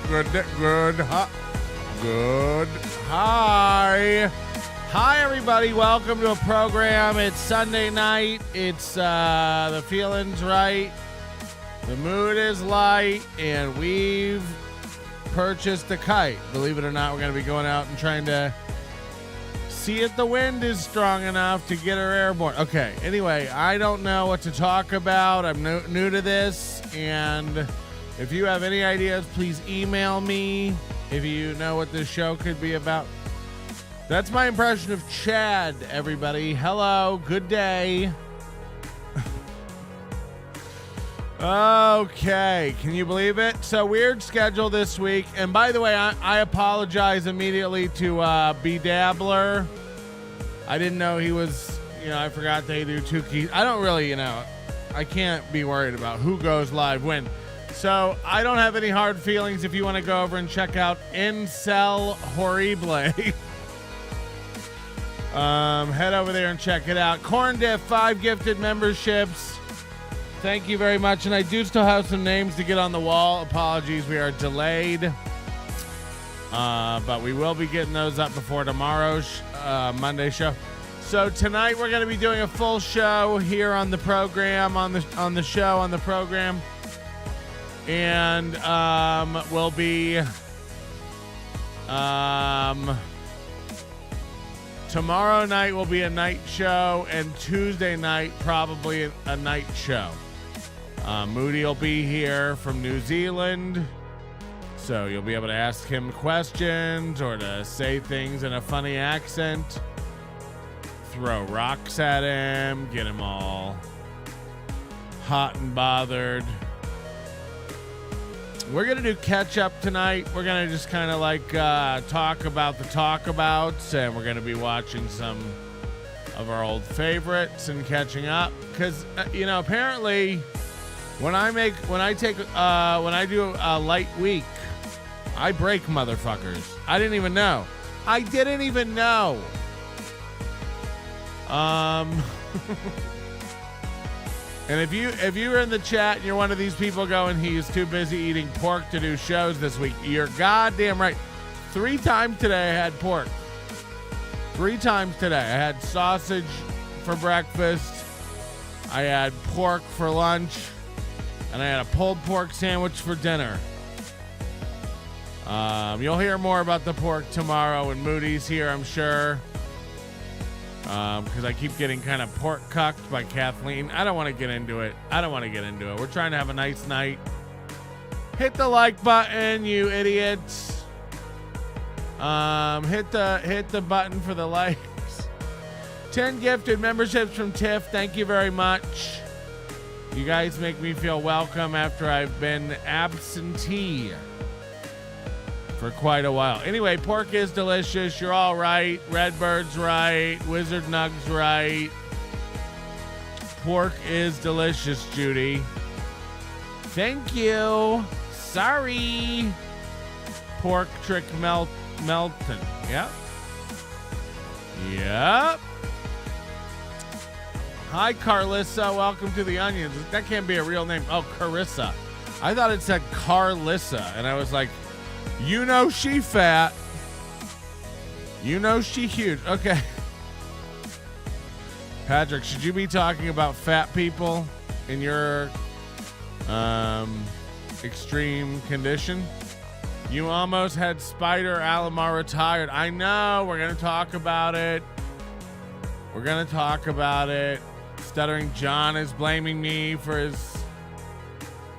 Good. Hi. Hi, everybody. Welcome to a program. It's Sunday night. It's the feeling's right. The mood is light. And we've purchased a kite. Believe it or not, we're going to be going out and trying to see if the wind is strong enough to get her airborne. Okay. Anyway, I don't know what to talk about. I'm new to this. And if you have any ideas, please email me if you know what this show could be about. That's my impression of Chad, everybody. Hello, good day. Okay, can you believe it? So weird schedule this week. And by the way, I apologize immediately to B Dabbler. I didn't know he was, I forgot they do 2 keys. I don't really, I can't be worried about who goes live when. So I don't have any hard feelings if you want to go over and check out Incel Horrible. Head over there and check it out. Corn Diff, 5 gifted memberships. Thank you very much. And I do still have some names to get on the wall. Apologies, we are delayed. But we will be getting those up before tomorrow's Monday show. So tonight we're going to be doing a full show here on the program, on the program. And we'll be tomorrow night will be a night show, and Tuesday night probably a night show. Moody will be here from New Zealand, so you'll be able to ask him questions or to say things in a funny accent, throw rocks at him, get him all hot and bothered. We're going to do catch up tonight. We're going to just kind of talk about the talkabouts, and we're going to be watching some of our old favorites and catching up. Because, apparently when I do a light week, I break motherfuckers. I didn't even know. And if you're in the chat and you're one of these people going, he's too busy eating pork to do shows this week, you're goddamn right. 3 times today I had pork. 3 times today. I had sausage for breakfast. I had pork for lunch. And I had a pulled pork sandwich for dinner. You'll hear more about the pork tomorrow when Moody's here, I'm sure. Because I keep getting kind of pork cucked by Kathleen. I don't want to get into it. We're trying to have a nice night. Hit the like button, you idiots. Hit the button for the likes. 10 gifted memberships from Tiff. Thank you very much. You guys make me feel welcome after I've been absentee for quite a while. Anyway, pork is delicious. You're all right. Redbird's right. Wizard Nug's right. Pork is delicious, Judy. Thank you. Sorry. Pork Trick Melton. Yep. Hi, Carlissa. Welcome to the Onions. That can't be a real name. Oh, Carissa. I thought it said Carlissa, and I was like, she fat. She huge. Okay. Patrick, should you be talking about fat people in your extreme condition? You almost had Spider Alomar retired. I know. We're going to talk about it. Stuttering John is blaming me for his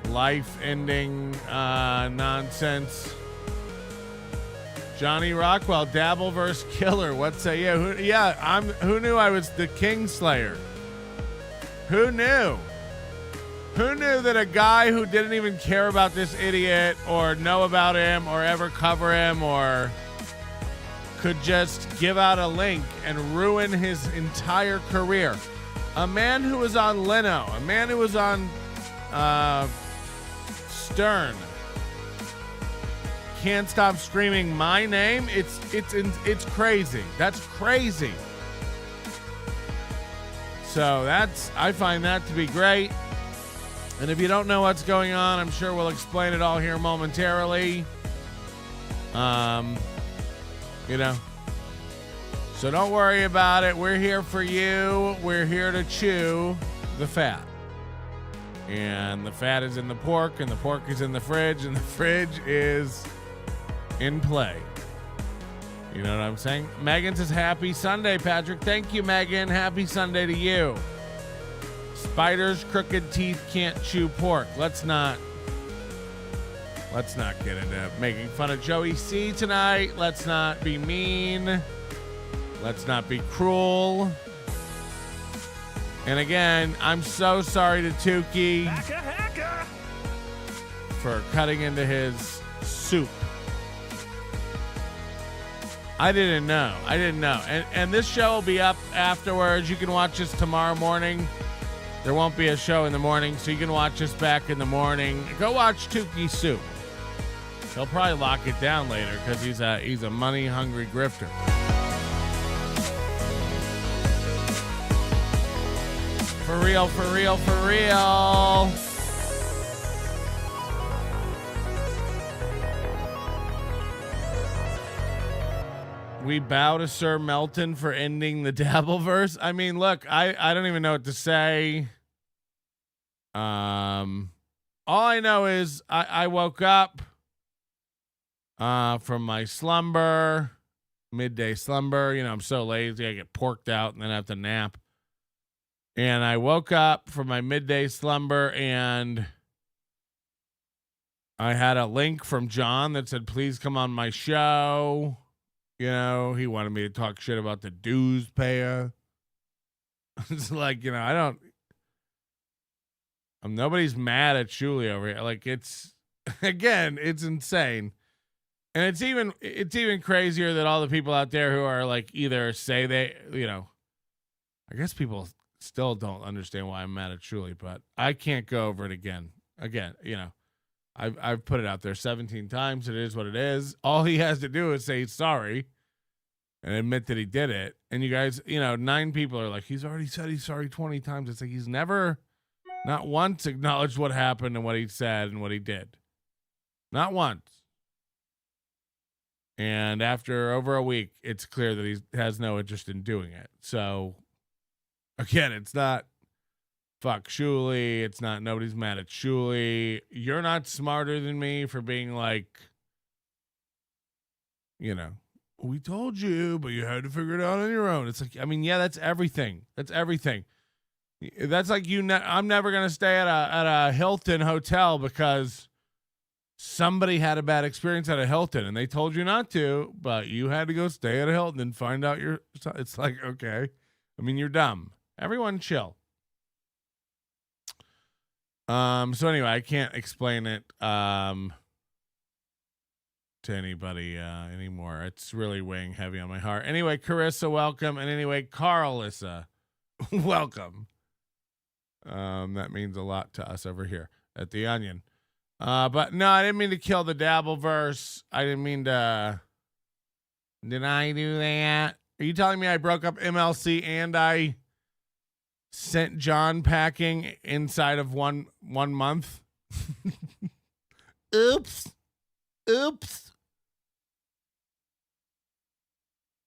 life-ending nonsense. Johnny Rockwell, Dabble vs. Killer. What say you? Who knew I was the Kingslayer? Who knew? Who knew that a guy who didn't even care about this idiot or know about him or ever cover him or could just give out a link and ruin his entire career? A man who was on Leno, a man who was on Stern, can't stop screaming my name. It's crazy. That's crazy. So I find that to be great. And if you don't know what's going on, I'm sure we'll explain it all here momentarily. You know. So don't worry about it. We're here for you. We're here to chew the fat. And the fat is in the pork, and the pork is in the fridge, and the fridge is in play. You know what I'm saying? Megan says, happy Sunday, Patrick. Thank you, Megan. Happy Sunday to you. Spiders' crooked teeth can't chew pork. Let's not get into making fun of Joey C tonight. Let's not be mean. Let's not be cruel. And again, I'm so sorry to Tukey for cutting into his soup. I didn't know. And this show will be up afterwards. You can watch us tomorrow morning. There won't be a show in the morning, so you can watch us back in the morning. Go watch Tukey Soup. He'll probably lock it down later because he's a money-hungry grifter. For real, for real, for real. We bow to Sir Melton for ending the Dabbleverse. I mean, look, I don't even know what to say. All I know is I woke up from my slumber, midday slumber. You know, I'm so lazy. I get porked out and then I have to nap. And I woke up from my midday slumber and I had a link from John that said, please come on my show. You know, he wanted me to talk shit about the dues payer. It's like, you know, nobody's mad at Shuli over here. Like, it's, again, it's insane. And it's even crazier that all the people out there who are like, either say they, you know, I guess people still don't understand why I'm mad at Shuli, but I can't go over it again. Again, you know, I've put it out there 17 times. It is what it is. All he has to do is say he's sorry and admit that he did it. And you guys, you know, 9 people are like, he's already said he's sorry 20 times. It's like he's never, not once, acknowledged what happened and what he said and what he did. Not once. And after over a week, it's clear that he has no interest in doing it. So, again, it's not fuck Shuli. It's not nobody's mad at Shuli. You're not smarter than me for being like, you know, we told you, but you had to figure it out on your own. It's like, I mean, yeah, that's everything. That's everything. That's like I'm never going to stay at a Hilton hotel because somebody had a bad experience at a Hilton and they told you not to, but you had to go stay at a Hilton and find out it's like, okay. I mean, you're dumb. Everyone chill. So anyway, I can't explain it to anybody anymore. It's really weighing heavy on my heart. Anyway, Carissa, welcome. And anyway, Carlissa, welcome. That means a lot to us over here at The Onion. But no, I didn't mean to kill the Dabbleverse. I didn't mean to. Did I do that? Are you telling me I broke up MLC and I sent John packing inside of one month? Oops.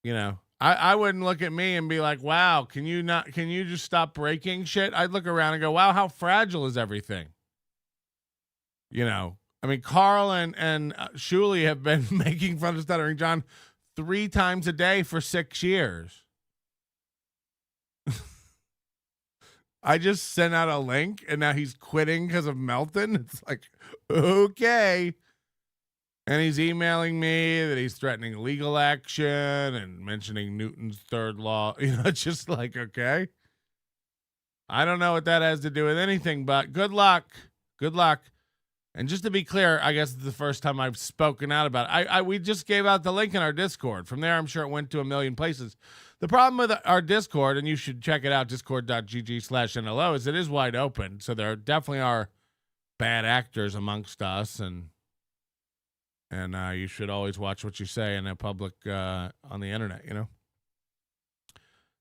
You know, I wouldn't look at me and be like, wow, can you just stop breaking shit? I'd look around and go, wow, how fragile is everything? You know, I mean, Carl and Shuli have been making fun of Stuttering John 3 times a day for 6 years. I just sent out a link and now he's quitting because of Melton. It's like, okay. And he's emailing me that he's threatening legal action and mentioning Newton's third law. You know, it's just like, okay. I don't know what that has to do with anything, but good luck. Good luck. And just to be clear, I guess it's the first time I've spoken out about it. We just gave out the link in our Discord. From there, I'm sure it went to a million places. The problem with our Discord, and you should check it out, discord.gg/NLO, is it is wide open. So there definitely are bad actors amongst us, and you should always watch what you say in a public on the internet, you know.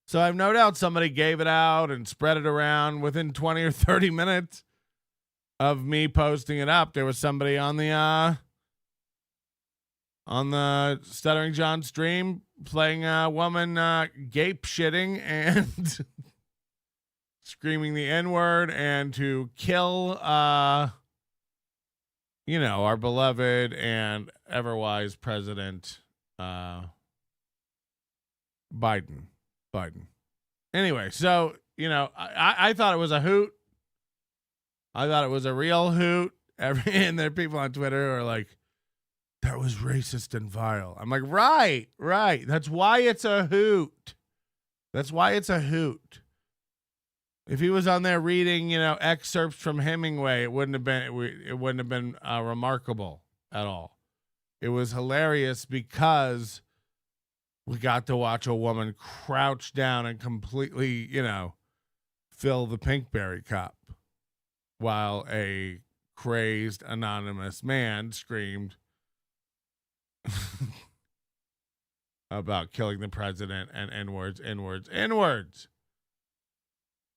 So I have no doubt somebody gave it out and spread it around within 20 or 30 minutes of me posting it up. There was somebody on the on the Stuttering John stream, playing a woman gape shitting and screaming the N-word and to kill, our beloved and ever-wise president, Biden. Anyway, so, I thought it was a hoot. I thought it was a real hoot. And there are people on Twitter who are like, that was racist and vile. I'm like, right. That's why it's a hoot. If he was on there reading, excerpts from Hemingway, it wouldn't have been remarkable at all. It was hilarious because we got to watch a woman crouch down and completely, fill the Pinkberry cup while a crazed anonymous man screamed about killing the president and N-words.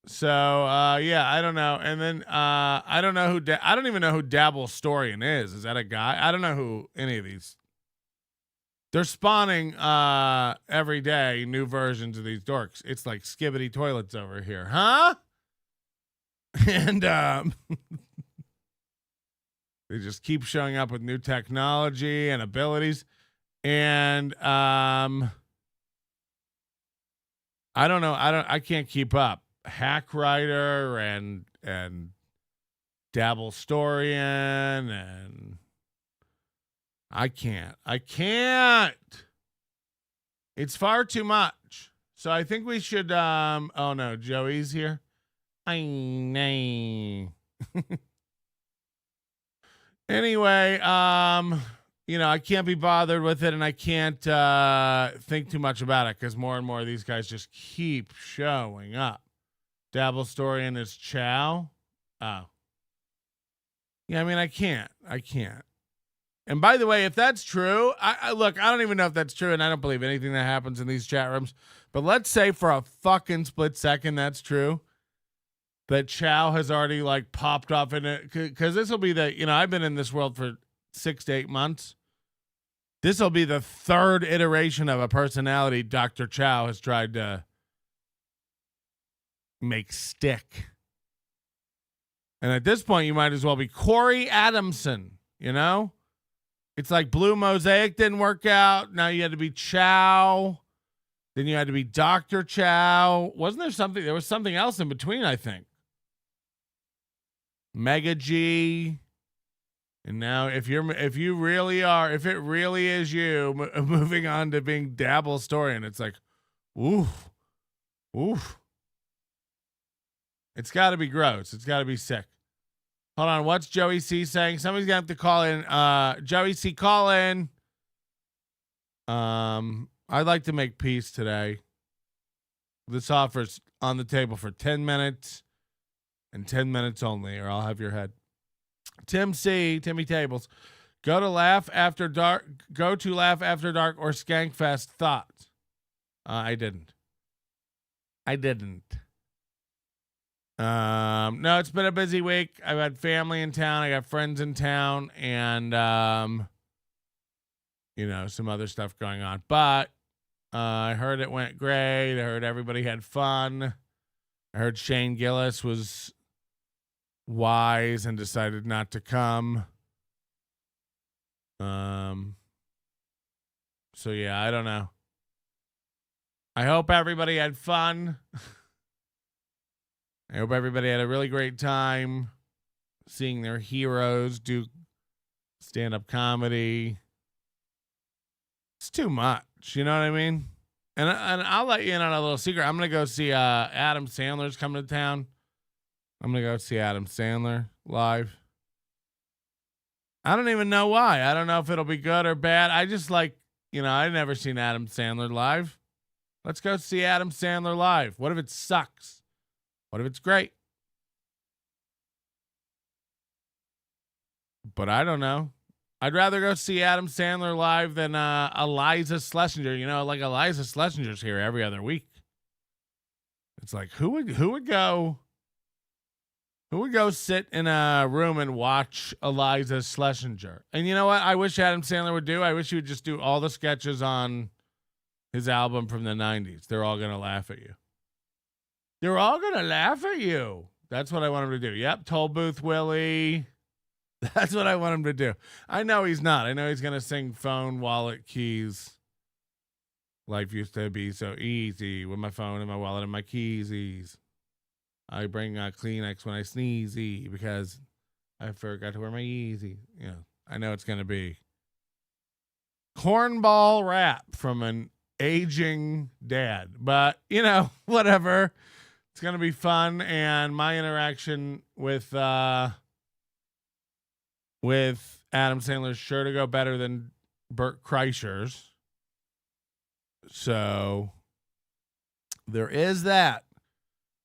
So, I don't know. And then I don't know I don't even know who Dabblestorian is. Is that a guy? I don't know who any of these. They're spawning every day new versions of these dorks. It's like Skibbity Toilets over here, huh? And they just keep showing up with new technology and abilities. And I don't know. I can't keep up. Hack Writer and Dabblestorian and I can't. It's far too much. So I think we should oh no, Joey's here. I know. Anyway, I can't be bothered with it, and I can't think too much about it because more and more of these guys just keep showing up. Dabblestorian is Chow. Oh. Yeah, I can't. And by the way, if that's true, I look, I don't even know if that's true, and I don't believe anything that happens in these chat rooms, but let's say for a fucking split second that's true. That Chow has already popped off in it, because this will be I've been in this world for 6 to 8 months. This will be the third iteration of a personality Dr. Chow has tried to make stick. And at this point, you might as well be Corey Adamson, It's like Blue Mosaic didn't work out. Now you had to be Chow. Then you had to be Dr. Chow. Wasn't there something? There was something else in between, I think. Mega G. And now if it really is you moving on to being Dabblestorian, it's like, oof. It's got to be gross. It's got to be sick. Hold on. What's Joey C saying? Somebody's going to have to call in. Joey C, call in. I'd like to make peace today. This offer's on the table for 10 minutes and 10 minutes only, or I'll have your head. Timmy Tables. Go to Laugh After Dark or Skankfest. Thoughts? I didn't. No, it's been a busy week. I've had family in town. I got friends in town, and some other stuff going on. But I heard it went great. I heard everybody had fun. I heard Shane Gillis was wise and decided not to come. So yeah, I don't know. I hope everybody had fun. I hope everybody had a really great time seeing their heroes do stand-up comedy. It's too much, you know what I mean? And I'll let you in on a little secret. I'm going to go see Adam Sandler's coming to town. I'm going to go see Adam Sandler live. I don't even know why. I don't know if it'll be good or bad. I just I've never seen Adam Sandler live. Let's go see Adam Sandler live. What if it sucks? What if it's great? But I don't know. I'd rather go see Adam Sandler live than Eliza Schlesinger. Eliza Schlesinger's here every other week. It's like who would go Who would go sit in a room and watch Eliza Schlesinger? And you know what? I wish Adam Sandler would do. I wish he would just do all the sketches on his album from the 90s. They're all going to laugh at you. They're all going to laugh at you. That's what I want him to do. Yep, Toll Booth Willie. That's what I want him to do. I know he's not. I know he's going to sing Phone, Wallet, Keys. Life used to be so easy with my phone and my wallet and my keys. I bring a Kleenex when I sneeze because I forgot to wear my Yeezy. You know, I know it's going to be cornball rap from an aging dad, but you know, whatever. It's going to be fun. And my interaction with Adam Sandler is sure to go better than Bert Kreischer's. So there is that.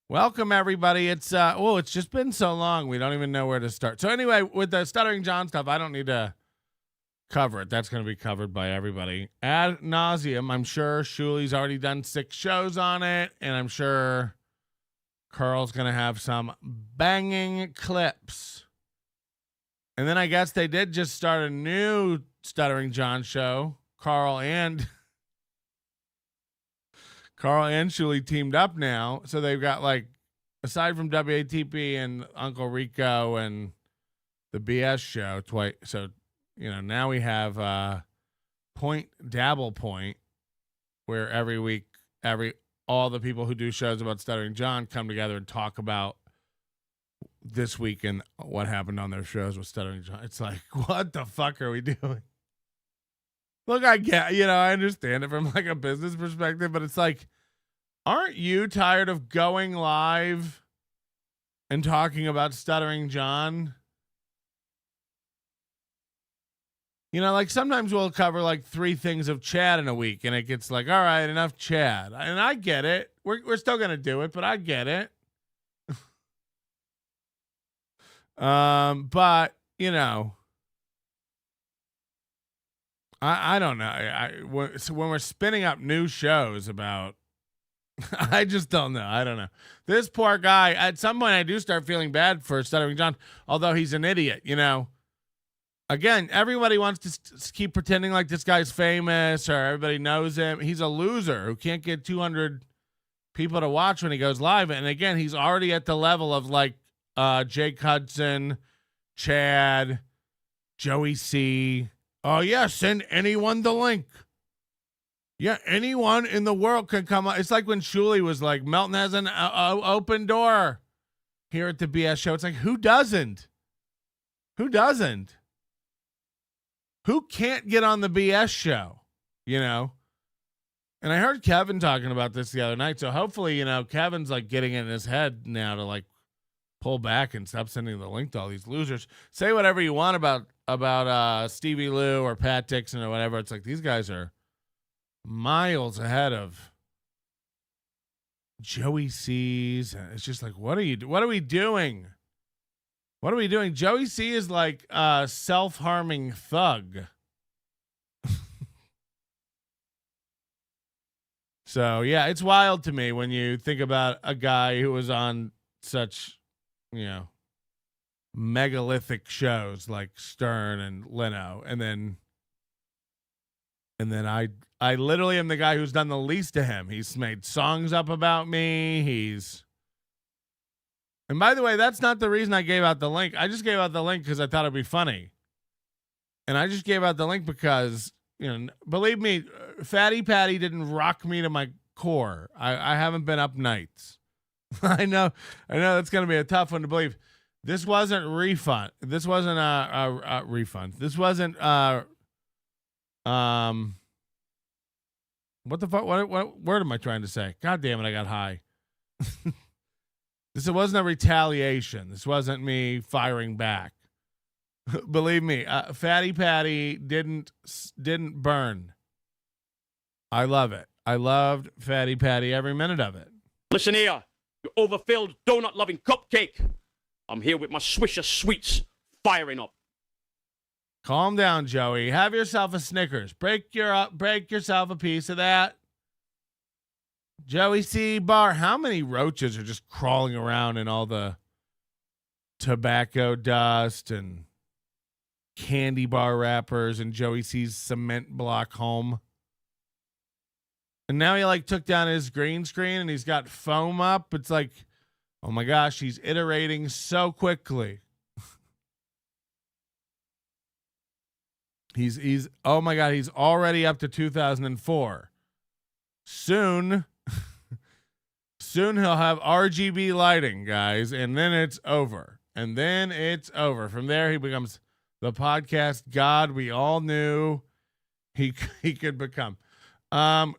Welcome everybody. It's just been so long we don't even know where to start. So anyway, with the Stuttering John stuff, I don't need to cover it. That's going to be covered by everybody ad nauseum. I'm sure Shuli's already done 6 shows on it, and I'm sure Carl's going to have some banging clips. And then I guess they did just start a new Stuttering John show. Carl and Shuli teamed up now. So they've got, like, aside from WATP and Uncle Rico and the BS show, twice. So, you know, now we have Point Dabble Point, where every week, all the people who do shows about Stuttering John come together and talk about this week and what happened on their shows with Stuttering John. It's like, what the fuck are we doing? Look, I get, I understand it from like a business perspective, but it's like, aren't you tired of going live and talking about Stuttering John? You know, like sometimes we'll cover like 3 things of Chad in a week and it gets like, all right, enough Chad. And I get it. We're still going to do it, but I get it. But you know, I don't know. So when we're spinning up new shows about, I just don't know. I don't know. This poor guy, at some point I do start feeling bad for Stuttering John, although he's an idiot, you know. Again, everybody wants to keep pretending like this guy's famous or everybody knows him. He's a loser who can't get 200 people to watch when he goes live. And again, he's already at the level of like Jake Hudson, Chad, Joey C. Oh, yeah, send anyone the link. Yeah, anyone in the world can come up. It's like when Shuli was like, Melton has an open door here at the BS show. It's like, who doesn't? Who doesn't? Who can't get on the BS show, you know? And I heard Kevin talking about this the other night. So hopefully, you know, Kevin's like getting it in his head now to like pull back and stop sending the link to all these losers. Say whatever you want about Stevie Lou or Pat Dixon or whatever. It's like these guys are miles ahead of Joey C's. It's just like, what are we doing? What are we doing? Joey C is like a self-harming thug. So, yeah, it's wild to me when you think about a guy who was on such, you know, megalithic shows like Stern and Leno. And then I literally am the guy who's done the least to him. He's made songs up about me. And by the way, that's not the reason I gave out the link. I just gave out the link because I thought it'd be funny. And I just gave out the link because, you know, believe me, Fatty Patty didn't rock me to my core. I haven't been up nights. I know that's going to be a tough one to believe. This wasn't refund. This wasn't a refund. This wasn't what the fuck? What word am I trying to say? God damn it, I got high. This wasn't a retaliation. This wasn't me firing back. Believe me, Fatty Patty didn't burn. I love it. I loved Fatty Patty every minute of it. Listen here, you overfilled donut-loving cupcake. I'm here with my Swisher Sweets firing up. Calm down, Joey. Have yourself a Snickers. Break yourself a piece of that. Joey C. Bar, how many roaches are just crawling around in all the tobacco dust and candy bar wrappers in Joey C's cement block home. And now he like took down his green screen and he's got foam up. It's like, oh my gosh, he's iterating so quickly. He's oh my God, he's already up to 2004. Soon he'll have RGB lighting, guys, and then it's over. And then it's over. From there, he becomes the podcast god we all knew he could become.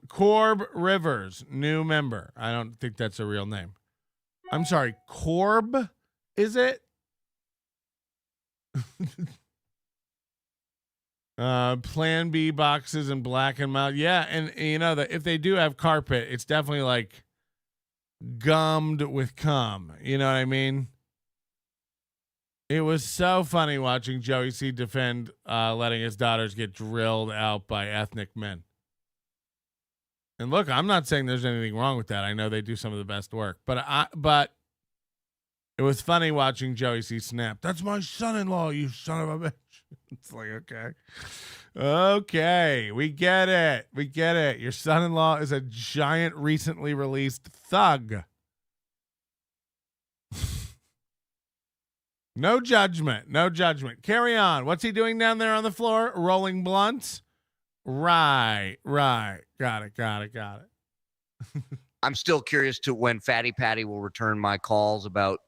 Corb Rivers, new member. I don't think that's a real name. I'm sorry, Corb, is it? Plan B boxes in black and mild. Yeah, and you know that if they do have carpet, it's definitely like gummed with cum. You know what I mean? It was so funny watching Joey C defend letting his daughters get drilled out by ethnic men. And look, I'm not saying there's anything wrong with that. I know they do some of the best work, but it was funny watching Joey C snap. That's my son-in-law, you son of a bitch. It's like, okay, we get it. Your son-in-law is a giant, recently released thug. No judgment. Carry on. What's he doing down there on the floor? Rolling blunts? Right. Got it. I'm still curious to when Fatty Patty will return my calls about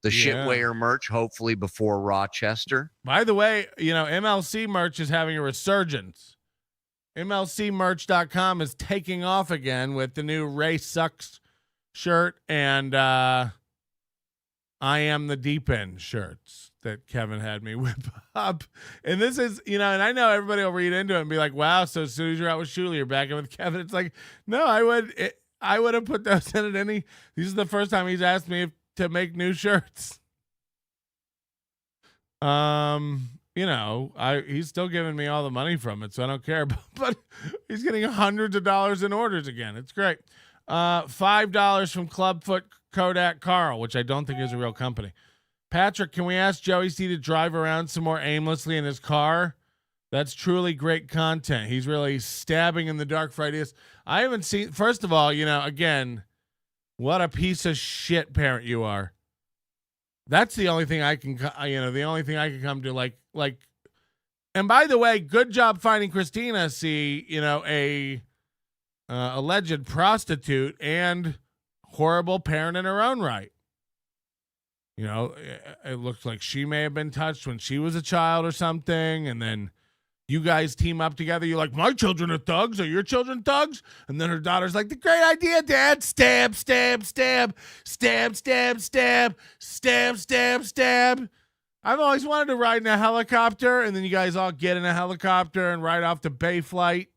the shitwear merch, hopefully before Rochester. By the way, you know, MLC merch is having a resurgence. MLCmerch.com is taking off again with the new Ray Sucks shirt and I Am the Deep End shirts that Kevin had me whip up. And this is, you know, and I know everybody will read into it and be like, wow, so as soon as you're out with Shuli, you're back in with Kevin. It's like, no, I would have put those in at this is the first time he's asked me to make new shirts. You know, he's still giving me all the money from it, so I don't care. But he's getting hundreds of dollars in orders again. It's great. $5 from Clubfoot Kodak Carl, which I don't think is a real company. Patrick, can we ask Joey C to drive around some more aimlessly in his car? That's truly great content. He's really stabbing in the dark for ideas. I haven't seen. First of all, you know, again, what a piece of shit parent you are. That's the only thing I can, the only thing I can come to, like. And by the way, good job finding Christina C, you know, a alleged prostitute and horrible parent in her own right. You know, it looks like she may have been touched when she was a child or something, and then you guys team up together. You're like, my children are thugs. Are your children thugs? And then her daughter's like, the great idea, Dad. Stab, stab, stab, stab, stab, stab, stab, stab, stab. I've always wanted to ride in a helicopter, and then you guys all get in a helicopter and ride off to Bay Flight.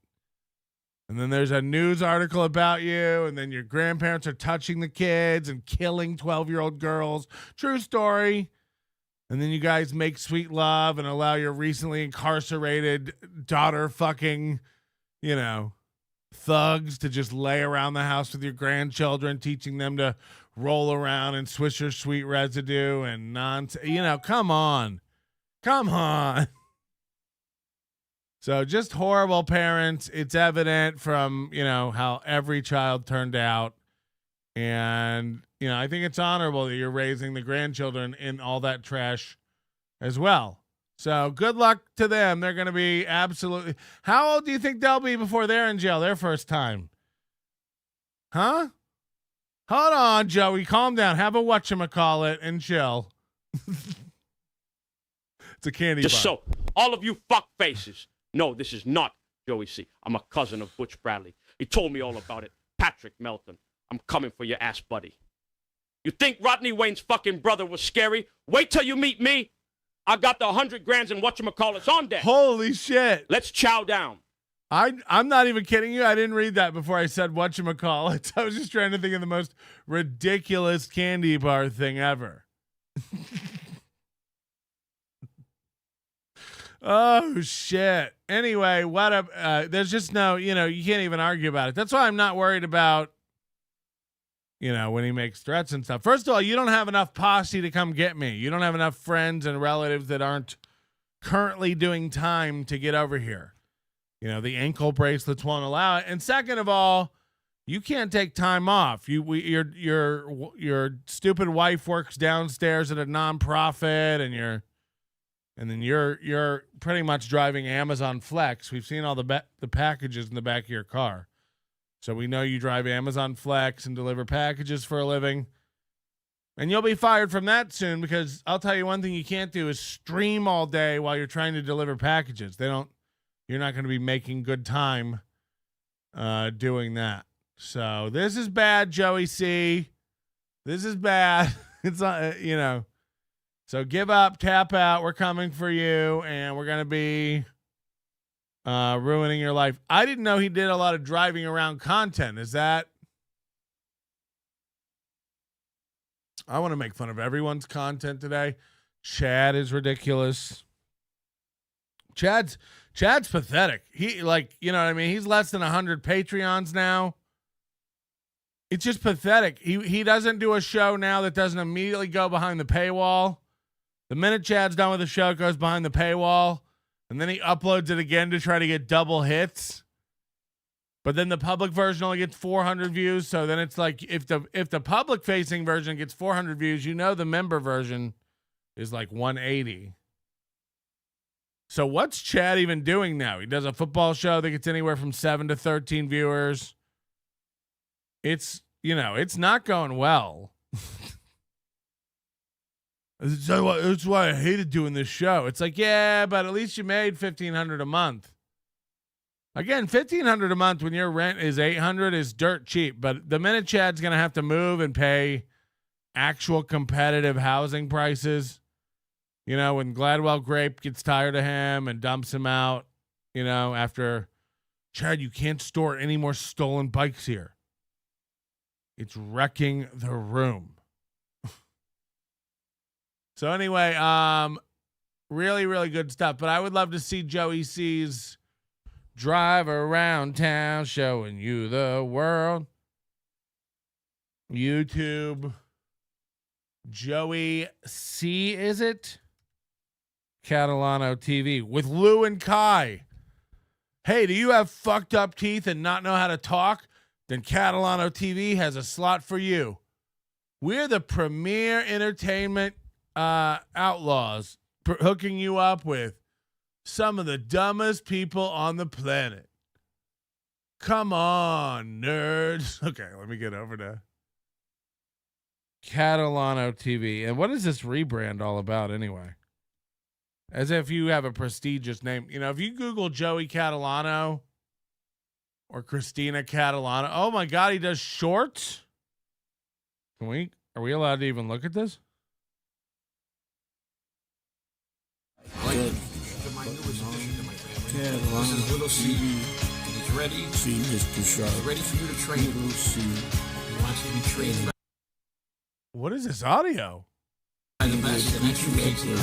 And then there's a news article about you, and then your grandparents are touching the kids and killing 12-year-old girls. True story. And then you guys make sweet love and allow your recently incarcerated daughter fucking, you know, thugs to just lay around the house with your grandchildren, teaching them to roll around and Swisher Sweet residue and nonsense. You know, come on. So just horrible parents. It's evident from, you know, how every child turned out. And, you know, I think it's honorable that you're raising the grandchildren in all that trash as well. So good luck to them. They're going to be absolutely. How old do you think they'll be before they're in jail their first time? Huh? Hold on, Joey. Calm down. Have a whatchamacallit and chill. It's a candy bar. Just so all of you fuck faces. No, this is not Joey C. I'm a cousin of Butch Bradley. He told me all about it. Patrick Melton. I'm coming for your ass, buddy. You think Rodney Wayne's fucking brother was scary? Wait till you meet me. I got the 100 grands and whatchamacallits on deck. Holy shit. Let's chow down. I'm not even kidding you. I didn't read that before I said whatchamacallit. I was just trying to think of the most ridiculous candy bar thing ever. Oh shit. Anyway, there's just no, you know, you can't even argue about it. That's why I'm not worried about you know, when he makes threats and stuff. First of all, you don't have enough posse to come get me. You don't have enough friends and relatives that aren't currently doing time to get over here. You know, the ankle bracelets won't allow it. And second of all, you can't take time off. Your stupid wife works downstairs at a nonprofit, and then you're pretty much driving Amazon Flex. We've seen all the packages in the back of your car. So we know you drive Amazon Flex and deliver packages for a living. And you'll be fired from that soon, because I'll tell you one thing you can't do is stream all day while you're trying to deliver packages. You're not going to be making good time doing that. So this is bad, Joey C. This is bad. It's not, you know. So give up, tap out. We're coming for you, and we're going to be ruining your life. I didn't know he did a lot of driving around content. Is that? I want to make fun of everyone's content today. Chad is ridiculous. Chad's pathetic. He, like, you know what I mean? He's less than 100 Patreons now. It's just pathetic. He doesn't do a show now that doesn't immediately go behind the paywall. The minute Chad's done with the show, it goes behind the paywall. And then he uploads it again to try to get double hits. But then the public version only gets 400 views. So then it's like, if the public facing version gets 400 views, you know the member version is like 180. So what's Chad even doing now? He does a football show that gets anywhere from 7 to 13 viewers. It's, you know, it's not going well. That's why I hated doing this show. It's like, yeah, but at least you made $1,500 a month. Again, $1,500 a month when your rent is $800 is dirt cheap. But the minute Chad's going to have to move and pay actual competitive housing prices, you know, when Gladwell Grape gets tired of him and dumps him out, you know, after, Chad, you can't store any more stolen bikes here. It's wrecking the room. So anyway, really, really good stuff. But I would love to see Joey C's drive around town showing you the world. YouTube. Joey C, is it? Catalano TV with Lou and Kai. Hey, do you have fucked up teeth and not know how to talk? Then Catalano TV has a slot for you. We're the premier entertainment outlaws, hooking you up with some of the dumbest people on the planet. Come on, nerds. Okay, let me get over to Catalano TV. And what is this rebrand all about anyway? As if you have a prestigious name. You know, if you Google Joey Catalano or Christina Catalano, oh my God, he does shorts. Are we allowed to even look at this? This is Little C. He's ready. See, Mr. Sharp. He's ready for you to train. Little C. He wants to be trained. What is this audio? By the best and educate you.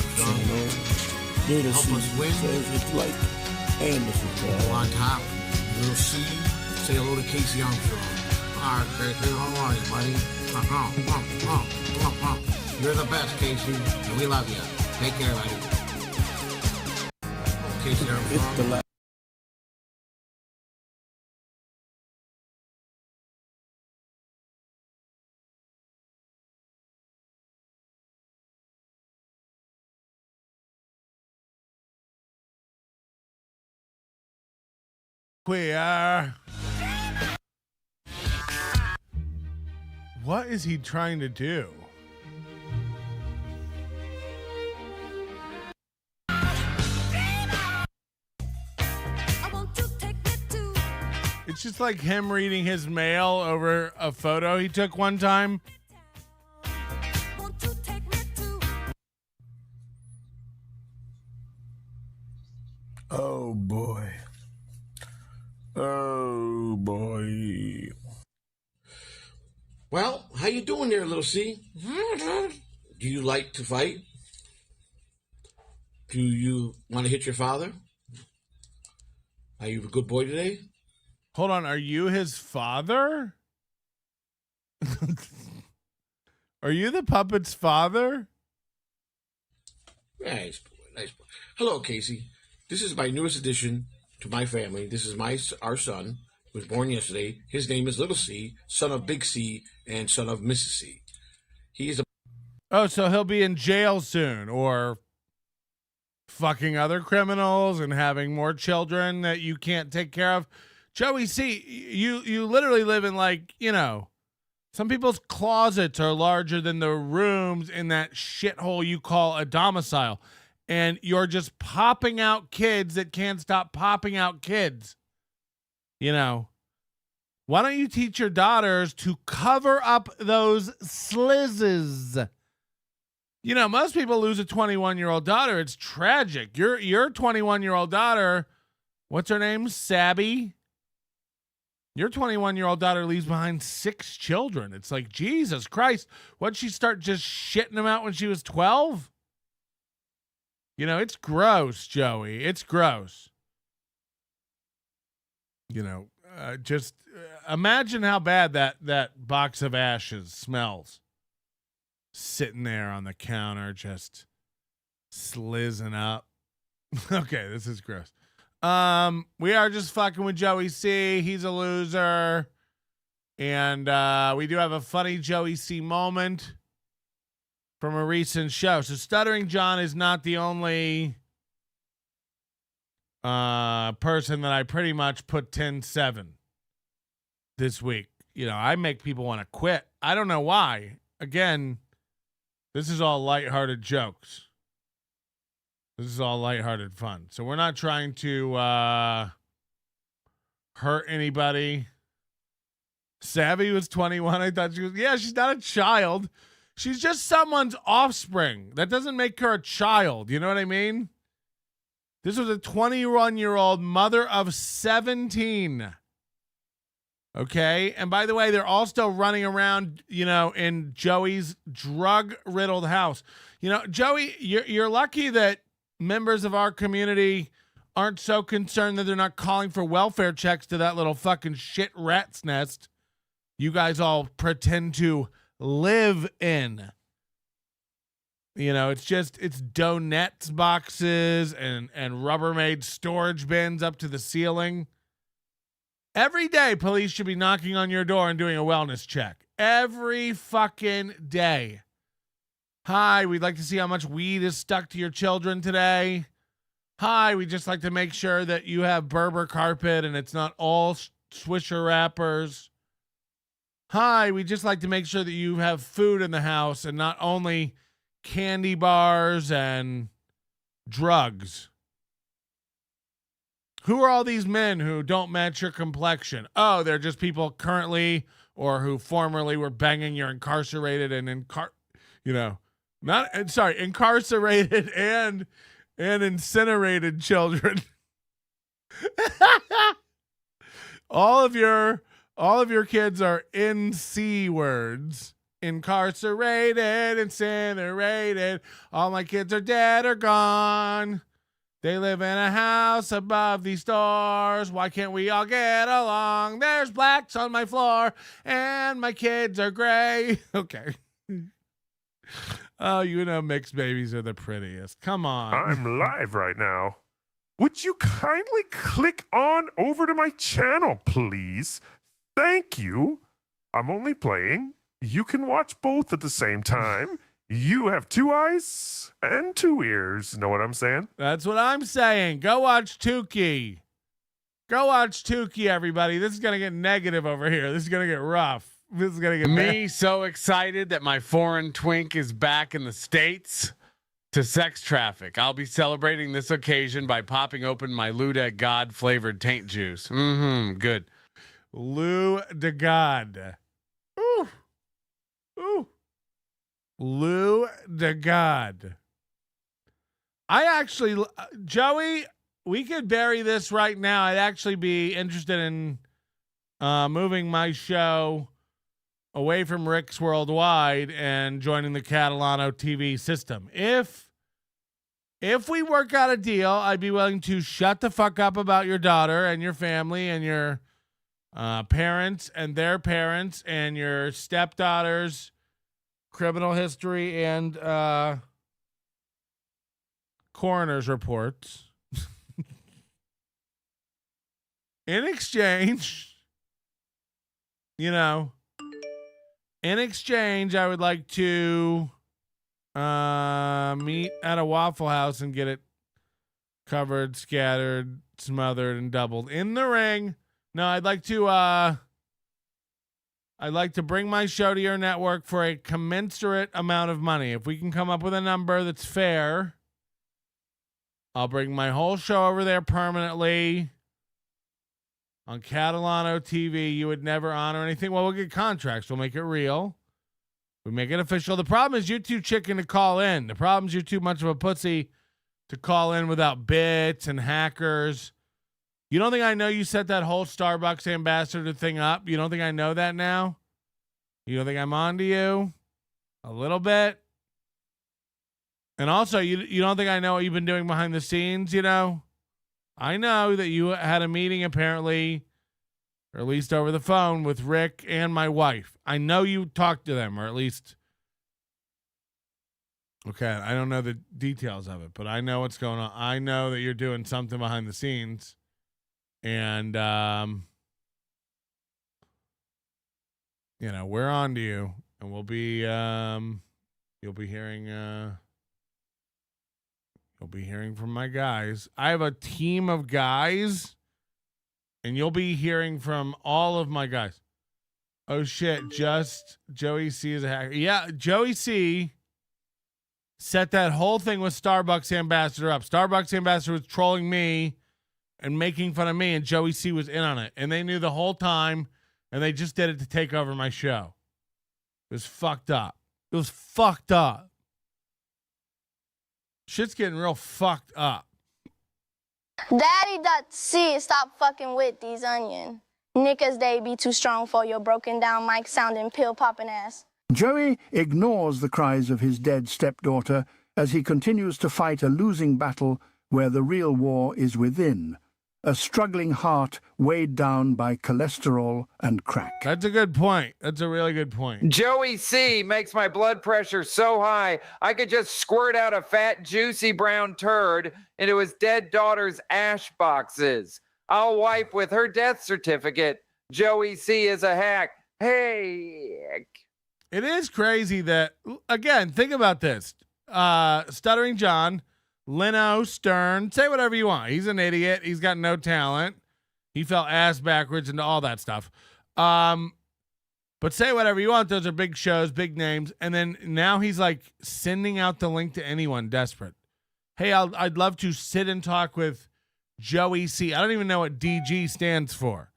Help us win. It's like Anderson. On top, Little C. Say hello to Casey Armstrong. All right, Casey, how are you, buddy? You're the best, Casey, and we love you. Take care, buddy. Casey Armstrong. We are. What is he trying to do? It's just like him reading his mail over a photo he took one time. Oh boy. Oh boy. Well, how you doing there, Little C? Do you like to fight? Do you want to hit your father? Are you a good boy today? Hold on, are you his father? Are you the puppet's father? Nice boy, nice boy. Hello, Casey. This is my newest addition to my family. This is our son, who was born yesterday. His name is Little C, son of Big C, and son of Mrs. C. He's a... Oh, so he'll be in jail soon, or fucking other criminals and having more children that you can't take care of. Joey C, you literally live in, like, you know, some people's closets are larger than the rooms in that shithole you call a domicile. And you're just popping out kids that can't stop popping out kids. You know, why don't you teach your daughters to cover up those slizzes? You know, most people lose a 21-year-old daughter. It's tragic. Your 21-year-old daughter, what's her name? Sabby. Your 21-year-old daughter leaves behind 6 children. It's like, Jesus Christ. What'd she start just shitting them out when she was 12? You know, it's gross, Joey. It's gross. You know, just imagine how bad that box of ashes smells. Sitting there on the counter, just slizzing up. Okay, this is gross. We are just fucking with Joey C. He's a loser. And we do have a funny Joey C moment from a recent show. So Stuttering John is not the only person that I pretty much put 10-7 this week. You know, I make people want to quit. I don't know why. Again, this is all lighthearted jokes. This is all lighthearted fun. So we're not trying to hurt anybody. Savvy was 21. I thought she was, yeah, she's not a child. She's just someone's offspring. That doesn't make her a child. You know what I mean? This was a 21-year-old mother of 17. Okay? And by the way, they're all still running around, you know, in Joey's drug-riddled house. You know, Joey, you're lucky that members of our community aren't so concerned that they're not calling for welfare checks to that little fucking shit rat's nest you guys all pretend to live in. You know, it's donuts boxes and Rubbermaid storage bins up to the ceiling. Every day, police should be knocking on your door and doing a wellness check. Every fucking day. Hi, we'd like to see how much weed is stuck to your children today. Hi, we'd just like to make sure that you have Berber carpet and it's not all Swisher wrappers. Hi, we'd just like to make sure that you have food in the house and not only candy bars and drugs. Who are all these men who don't match your complexion? Oh, they're just people currently or who formerly were banging your incarcerated and incarcerated and incinerated children. All of your kids are NC words. Incarcerated, incinerated. All my kids are dead or gone. They live in a house above these stores. Why can't we all get along? There's blacks on my floor and my kids are gray. Okay. Oh, you know mixed babies are the prettiest. Come on. I'm live right now. Would you kindly click on over to my channel, please? Thank you. I'm only playing. You can watch both at the same time. You have 2 eyes and 2 ears. Know what I'm saying? That's what I'm saying. Go watch Tukey. Go watch Tukey, everybody. This is going to get negative over here. This is going to get rough. This is going to get me so excited that my foreign twink is back in the States to sex traffic. I'll be celebrating this occasion by popping open my Lou de God flavored taint juice. Good. Lou de God. Ooh. Ooh. Lou de God. I actually, Joey, we could bury this right now. I'd actually be interested in moving my show away from Rick's Worldwide and joining the Catalano TV system. If we work out a deal, I'd be willing to shut the fuck up about your daughter and your family and your parents and their parents and your stepdaughter's criminal history and coroner's reports. In exchange, I would like to meet at a Waffle House and get it covered, scattered, smothered, and doubled in the ring. No, I'd like to bring my show to your network for a commensurate amount of money. If we can come up with a number that's fair, I'll bring my whole show over there permanently. On Catalano TV, you would never honor anything. Well, we'll get contracts. We'll make it real. We make it official. The problem is you're too chicken to call in. The problem is you're too much of a pussy to call in without bits and hackers. You don't think I know you set that whole Starbucks ambassador thing up? You don't think I know that now? You don't think I'm on to you? A little bit? And also, you don't think I know what you've been doing behind the scenes, I know that you had a meeting apparently, or at least over the phone, with Rick and my wife. I know you talked to them, or at least... Okay, I don't know the details of it, but I know what's going on. I know that you're doing something behind the scenes. And, we're on to you. And we'll be, you'll be hearing... You'll be hearing from my guys. I have a team of guys, and you'll be hearing from all of my guys. Oh, shit. Just Joey C is a hacker. Yeah, Joey C set that whole thing with Starbucks Ambassador up. Starbucks Ambassador was trolling me and making fun of me, and Joey C was in on it. And they knew the whole time, and they just did it to take over my show. It was fucked up. It was fucked up. Shit's getting real fucked up. Daddy.C, stop fucking with these onion. Niggas, they be too strong for your broken down mic sounding pill popping ass. Joey ignores the cries of his dead stepdaughter as he continues to fight a losing battle where the real war is within. A struggling heart weighed down by cholesterol and crack. That's a good point. That's a really good point. Joey C makes my blood pressure so high, I could just squirt out a fat, juicy brown turd into his dead daughter's ash boxes. I'll wipe with her death certificate. Joey C is a hack. Hey. It is crazy that, again, think about this. Stuttering John, Leno, Stern, say whatever you want. He's an idiot. He's got no talent. He fell ass backwards into all that stuff. But say whatever you want. Those are big shows, big names. And then now he's like sending out the link to anyone desperate. Hey, I'd love to sit and talk with Joey C. I don't even know what DG stands for.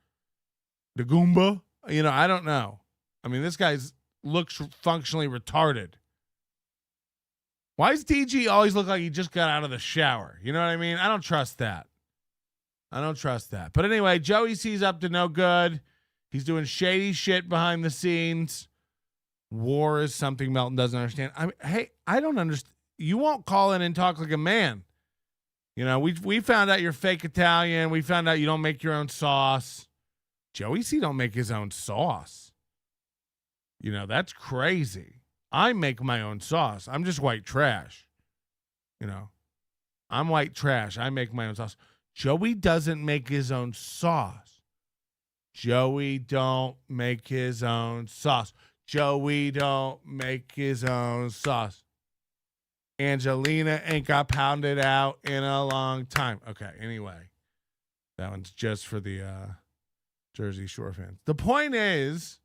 The Goomba? I don't know. I mean, this guy's looks functionally retarded. Why does DG always look like he just got out of the shower? You know what I mean? I don't trust that. But anyway, Joey C's up to no good. He's doing shady shit behind the scenes. War is something Melton doesn't understand. I don't understand. You won't call in and talk like a man. We found out you're fake Italian. We found out you don't make your own sauce. Joey C don't make his own sauce. That's crazy. I make my own sauce. I'm just white trash. I'm white trash. I make my own sauce. Joey doesn't make his own sauce. Joey don't make his own sauce. Angelina ain't got pounded out in a long time. Okay, anyway. That one's just for the Jersey Shore fans. The point is,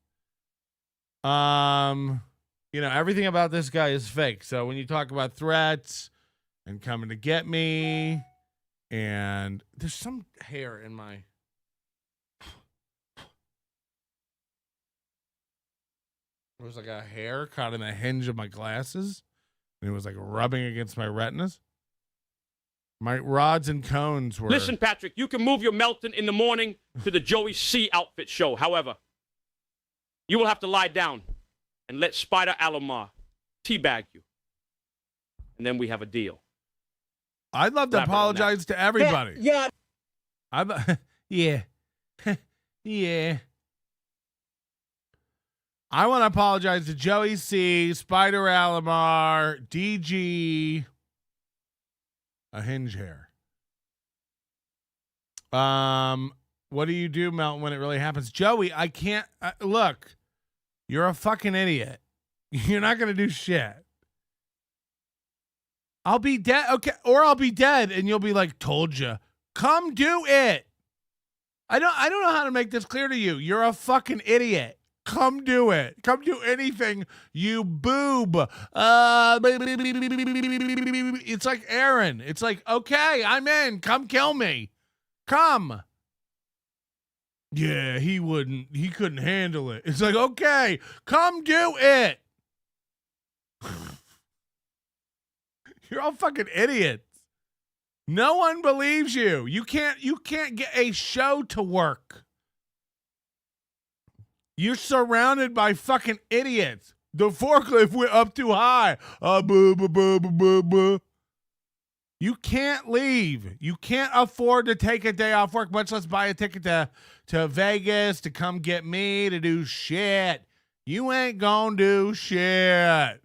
everything about this guy is fake. So when you talk about threats and coming to get me, and there's some hair in my... There was like a hair caught in the hinge of my glasses, and it was like rubbing against my retinas. My rods and cones were... Listen, Patrick, you can move your Melton in the morning to the Joey C outfit show. However, you will have to lie down and let Spider Alomar teabag you. And then we have a deal. I'd love to apologize to everybody. Yeah. Yeah. Yeah. I want to apologize to Joey C, Spider Alamar, DG, a hinge hair. What do you do, Melton, when it really happens? Joey, I can't look. You're a fucking idiot. You're not gonna do shit. I'll be dead. Okay, or I'll be dead, and you'll be like, "Told you." Come do it. I don't know how to make this clear to you. You're a fucking idiot. Come do it. Come do anything, you boob. It's like Aaron. It's like, okay, I'm in. Come kill me. Come. Yeah, he wouldn't. He couldn't handle it. It's like, okay, come do it. You're all fucking idiots. No one believes you. You can't get a show to work. You're surrounded by fucking idiots. The forklift went up too high. Boo, boo, boo, boo, boo, boo. You can't leave. You can't afford to take a day off work, much less buy a ticket to Vegas to come get me to do shit. You ain't gonna do shit.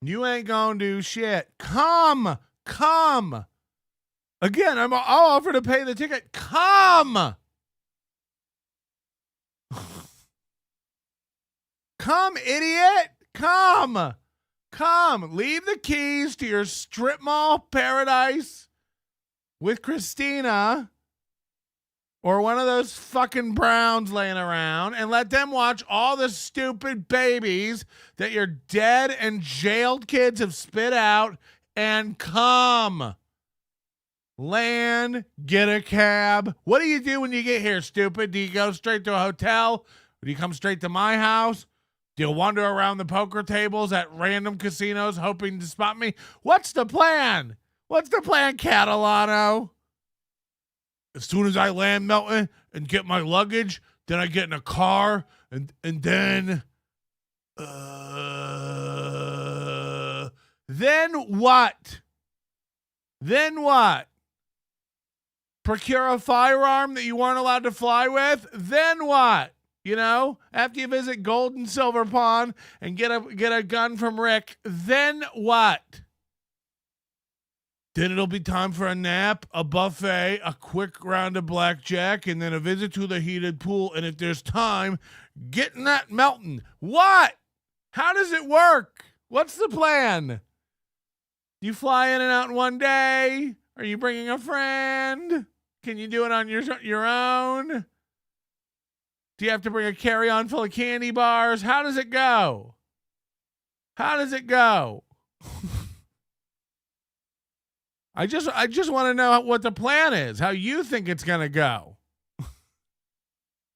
You ain't gonna do shit. Come. Again, I'll offer to pay the ticket. Come. Come, idiot. Come. Leave the keys to your strip mall paradise with Christina or one of those fucking Browns laying around and let them watch all the stupid babies that your dead and jailed kids have spit out and come. Land, get a cab. What do you do when you get here, stupid? Do you go straight to a hotel? Or do you come straight to my house? Do you wander around the poker tables at random casinos hoping to spot me? What's the plan? Catalano? As soon as I land, Melton, and get my luggage, then I get in a car, and then what? Then what? Procure a firearm that you weren't allowed to fly with? Then what? You know, after you visit Gold and Silver Pond and get a gun from Rick, then what? Then it'll be time for a nap, a buffet, a quick round of blackjack, and then a visit to the heated pool. And if there's time, getting that Melton. What? How does it work? What's the plan? You fly in and out in one day? Are you bringing a friend? Can you do it on your own? Do you have to bring a carry-on full of candy bars? How does it go? I just want to know what the plan is, how you think it's going to go.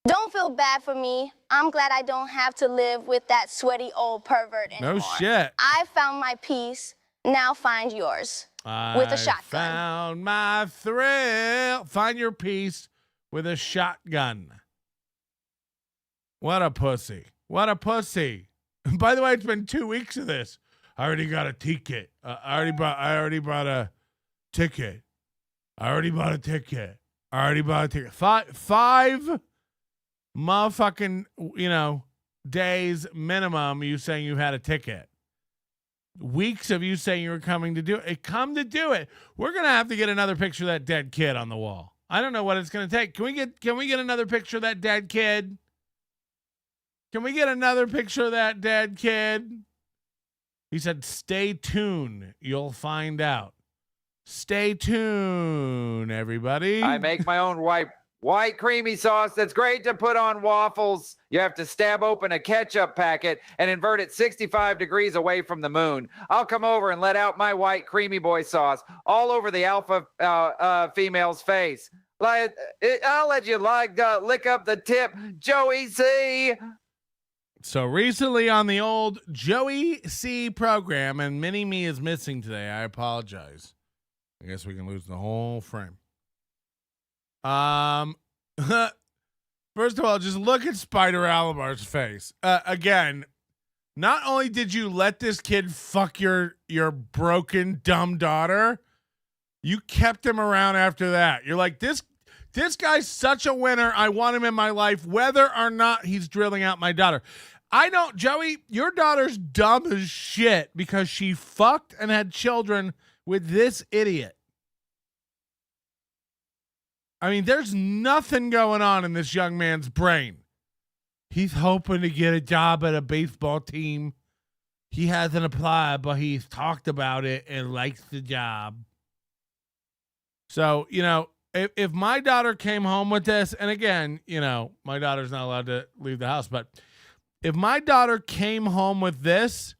Don't feel bad for me. I'm glad I don't have to live with that sweaty old pervert anymore. No shit. I found my peace. Now find yours. With a shotgun. Found my thrill. Find your peace with a shotgun. What a pussy. By the way, it's been 2 weeks of this. I already got a ticket. I already bought a ticket. Five motherfucking, days minimum you saying you had a ticket. Weeks of you saying you were coming to do it. Come to do it. We're going to have to get another picture of that dead kid on the wall. I don't know what it's going to take. Can we get another picture of that dead kid? Can we get another picture of that dead kid? He said, stay tuned. You'll find out. Stay tuned, everybody. I make my own white creamy sauce that's great to put on waffles. You have to stab open a ketchup packet and invert it 65 degrees away from the moon. I'll come over and let out my white creamy boy sauce all over the alpha female's face. I'll let you lick up the tip, Joey C. So recently on the old Joey C program, and Mini-Me is missing today. I apologize. I guess we can lose the whole frame. First of all, just look at Spider Alamar's face. Again, not only did you let this kid fuck your broken, dumb daughter, you kept him around after that. You're like, this This guy's such a winner. I want him in my life, whether or not he's drilling out my daughter. I don't, Joey, your daughter's dumb as shit because she fucked and had children with this idiot. I mean, there's nothing going on in this young man's brain. He's hoping to get a job at a baseball team. He hasn't applied, but he's talked about it and likes the job. So, you know, if my daughter came home with this, and again, you know, my daughter's not allowed to leave the house, but if my daughter came home with this,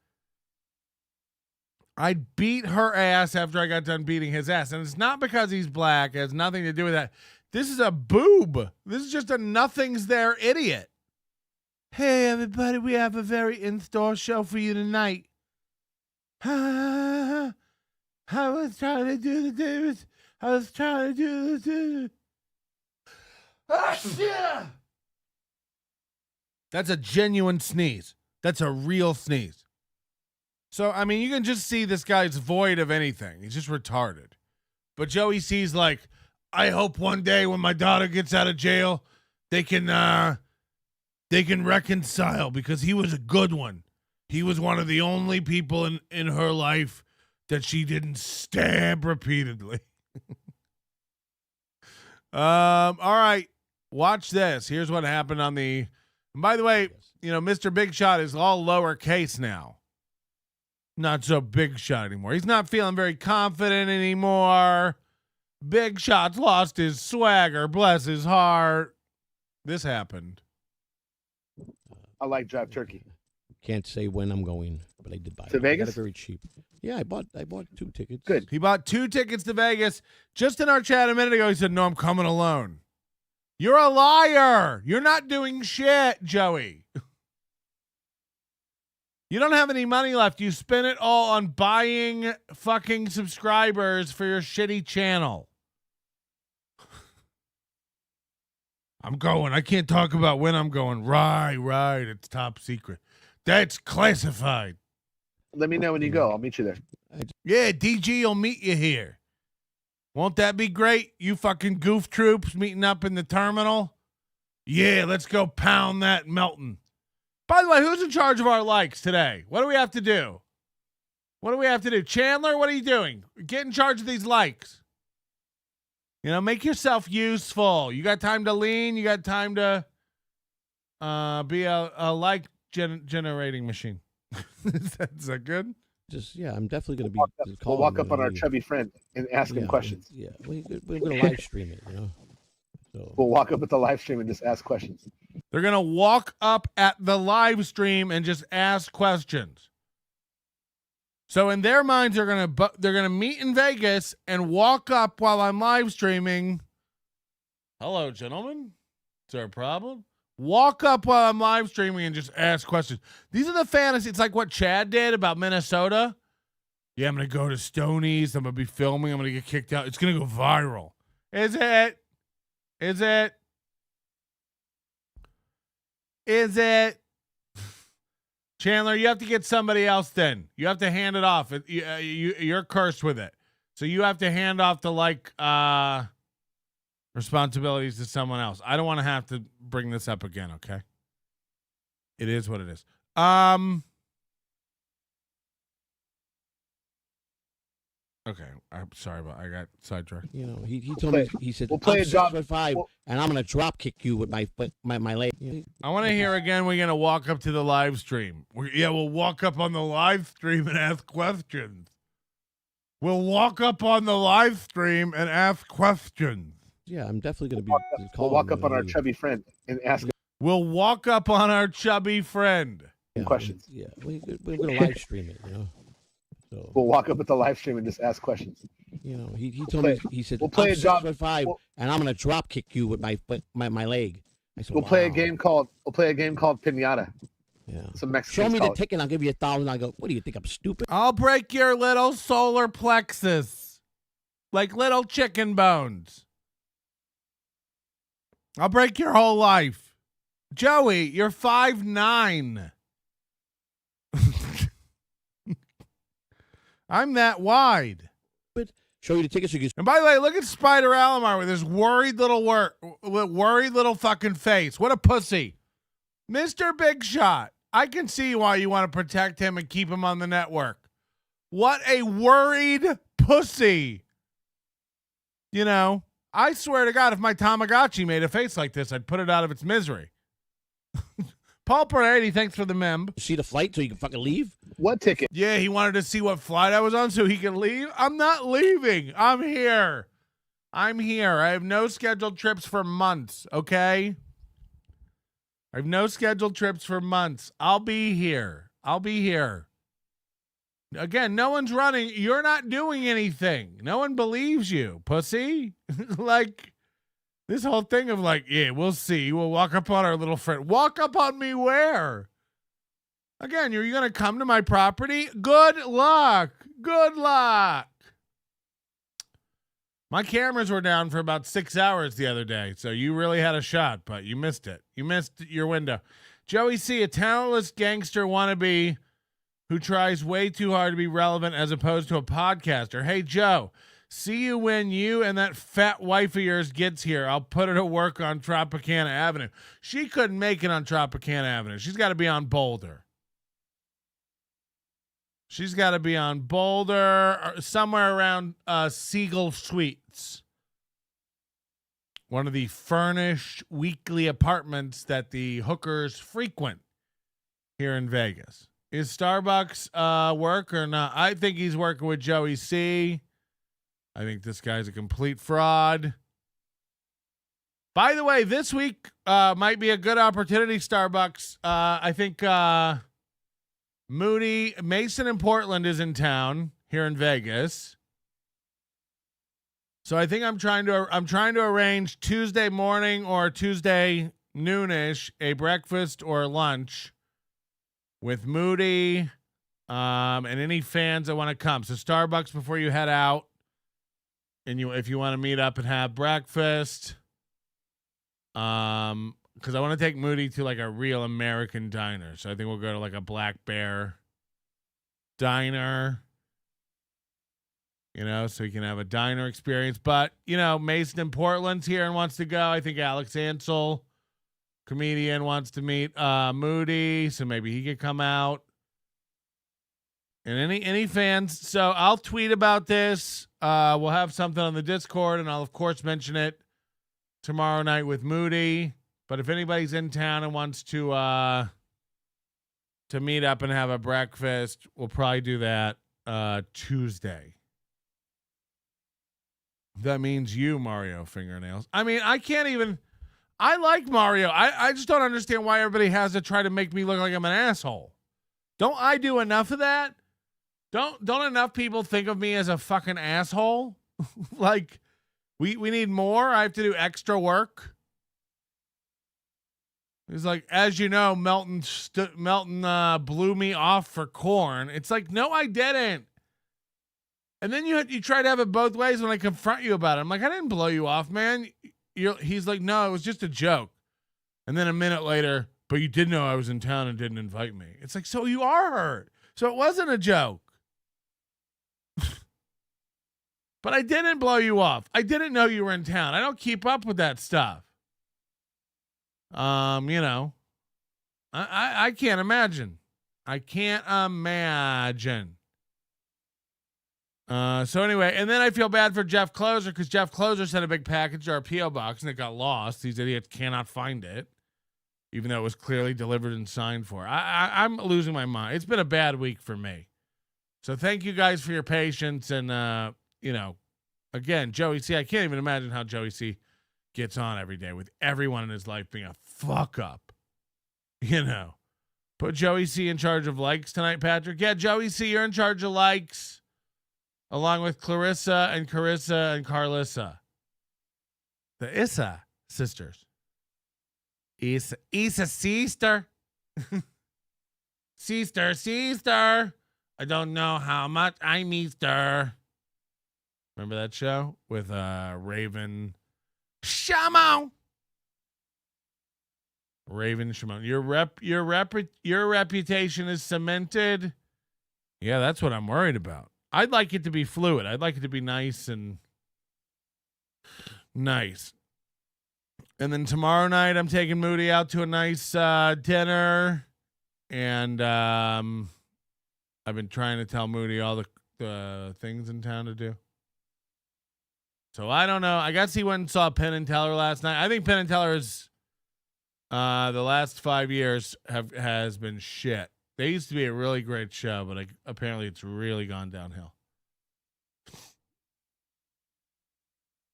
I'd beat her ass after I got done beating his ass. And it's not because he's black. It has nothing to do with that. This is a boob. This is just a nothing's there idiot. Hey, everybody, we have a very in-store show for you tonight. I was trying to do the Davis. I was trying to do the yeah. That's a genuine sneeze. That's a real sneeze. So, I mean, you can just see this guy's void of anything. He's just retarded. But Joey sees like, I hope one day when my daughter gets out of jail, they can reconcile because he was a good one. He was one of the only people in her life that she didn't stab repeatedly. All right. Watch this. Here's what happened on the, and by the way, you know, Mr. Big Shot is all lowercase now. Not so Big Shot anymore. He's not feeling very confident anymore. Big Shot's lost his swagger. Bless his heart. This happened. I like Drive Turkey. Can't say when I'm going, but I did buy to it. Vegas. I got it very cheap. Yeah, I bought 2 tickets. Good. He bought 2 tickets to Vegas. Just in our chat a minute ago, he said, "No, I'm coming alone." You're a liar. You're not doing shit, Joey. You don't have any money left. You spent it all on buying fucking subscribers for your shitty channel. I'm going. I can't talk about when I'm going. Right. It's top secret. That's classified. Let me know when you go. I'll meet you there. Yeah, DG will meet you here. Won't that be great? You fucking goof troops meeting up in the terminal? Yeah, let's go pound that Melton. By the way, who's in charge of our likes today? What do we have to do? Chandler, what are you doing? Get in charge of these likes. You know, make yourself useful. You got time to lean. You got time to be a like generating machine. Is that good? Just, yeah, I'm definitely going to be We'll walk up on our chubby friend and ask him questions. Yeah, we're going to live stream it, you know. So we'll walk up at the live stream and just ask questions. They're going to walk up at the live stream and just ask questions. So in their minds, they're going to meet in Vegas and walk up while I'm live streaming. Hello, gentlemen. Is there a problem? Walk up while I'm live streaming and just ask questions. These are the fantasies. It's like what Chad did about Minnesota. Yeah, I'm going to go to Stoney's. I'm going to be filming. I'm going to get kicked out. It's going to go viral. Is it? Chandler, you have to get somebody else then. You have to hand it off. You're cursed with it. So you have to hand off the responsibilities to someone else. I don't want to have to bring this up again, okay? It is what it is. Okay, I'm sorry, but I got sidetracked. you know, he told me, he said, we'll play I'm a job. 6'5", and I'm going to drop kick you with my leg. I want to hear again. We're gonna walk up to the live stream. We'll walk up on the live stream and ask questions. We'll walk up on the live stream and ask questions. Yeah, I'm definitely going to be. We'll walk up on our chubby friend and ask him We'll walk up on our chubby friend. questions. Yeah, we're going to live stream it, you know. So We'll walk up at the live stream and just ask questions. you know, he told me, he said, we'll play I'm a job. 6'5", We'll- and I'm going to drop kick you with my leg. I said, We'll play a wow. game called Pinata. Yeah. Some Mexicans Show me call the it. ticket, and I'll give you $1,000. I go, what do you think? I'm stupid? I'll break your little solar plexus like little chicken bones. I'll break your whole life. Joey, you're 5'9". I'm that wide. show you the tickets. So you can. And by the way, look at Spider Alomar with his worried little fucking face. What a pussy. Mr. Big Shot. I can see why you want to protect him and keep him on the network. What a worried pussy. You know, I swear to God, if my Tamagotchi made a face like this, I'd put it out of its misery. Paul Peretti, thanks for the mem. See the flight so you can fucking leave? What ticket? Yeah, he wanted to see what flight I was on so he could leave. I'm not leaving. I'm here. I have no scheduled trips for months, okay? I have no scheduled trips for months. I'll be here. Again, no one's running. You're not doing anything. No one believes you, pussy. Like, this whole thing of like, yeah, we'll see. We'll walk up on our little friend. Walk up on me where? Again, you're going to come to my property? Good luck. My cameras were down for about 6 hours the other day, so you really had a shot, but you missed it. You missed your window. Joey C., a talentless gangster wannabe who tries way too hard to be relevant as opposed to a podcaster. Hey, Joe, see you when you and that fat wife of yours gets here. I'll put her to work on Tropicana Avenue. She couldn't make it on Tropicana Avenue. She's got to be on Boulder. She's got to be on Boulder or somewhere around Siegel Suites. One of the furnished weekly apartments that the hookers frequent here in Vegas. Is Starbucks work or not? I think he's working with Joey C. I think this guy's a complete fraud. By the way, this week might be a good opportunity, Starbucks. I think Moody, Mason in Portland is in town here in Vegas. So I think I'm trying to arrange Tuesday morning or Tuesday noonish a breakfast or lunch with Moody and any fans that want to come. So Starbucks before you head out, and if you want to meet up and have breakfast, because I want to take Moody to like a real American diner. So I think we'll go to like a Black Bear diner, you know, so he can have a diner experience. But, you know, Mason in Portland's here and wants to go. I think Alex Ansel, comedian, wants to meet Moody, so maybe he could come out. And any fans. So I'll tweet about this. We'll have something on the Discord, and I'll, of course, mention it tomorrow night with Moody. But if anybody's in town and wants to meet up and have a breakfast, we'll probably do that Tuesday. That means you, Mario Fingernails. I mean, I like Mario. I just don't understand why everybody has to try to make me look like I'm an asshole. Don't I do enough of that? Don't enough people think of me as a fucking asshole? Like, we need more? I have to do extra work? He's like, as you know, Melton blew me off for corn. It's like, no, I didn't. And then you try to have it both ways when I confront you about it. I'm like, I didn't blow you off, man. He's like, no, it was just a joke. And then a minute later, but you did know I was in town and didn't invite me. It's like, so you are hurt. So it wasn't a joke. But I didn't blow you off. I didn't know you were in town. I don't keep up with that stuff. You know, I can't imagine. I can't imagine. So anyway, and then I feel bad for Jeff Closer because Jeff Closer sent a big package to our P.O. box and it got lost. These idiots cannot find it, even though it was clearly delivered and signed for. I'm losing my mind. It's been a bad week for me. So thank you guys for your patience. And, you know, again, Joey C., I can't even imagine how Joey C. gets on every day with everyone in his life being a fuck up. You know, put Joey C. in charge of likes tonight, Patrick. Yeah, Joey C., you're in charge of likes, along with Clarissa and Carissa and Carlissa. The Issa sisters. Issa sister. Sister. I don't know how much I'm Easter. Remember that show with Raven Shimon? Raven Shimon. Your reputation is cemented. Yeah, that's what I'm worried about. I'd like it to be fluid. I'd like it to be nice and nice. And then tomorrow night, I'm taking Moody out to a nice dinner. And I've been trying to tell Moody all the things in town to do. So I don't know. I guess he went and saw Penn and Teller last night. I think Penn and Teller is the last 5 years has been shit. They used to be a really great show, but apparently it's really gone downhill.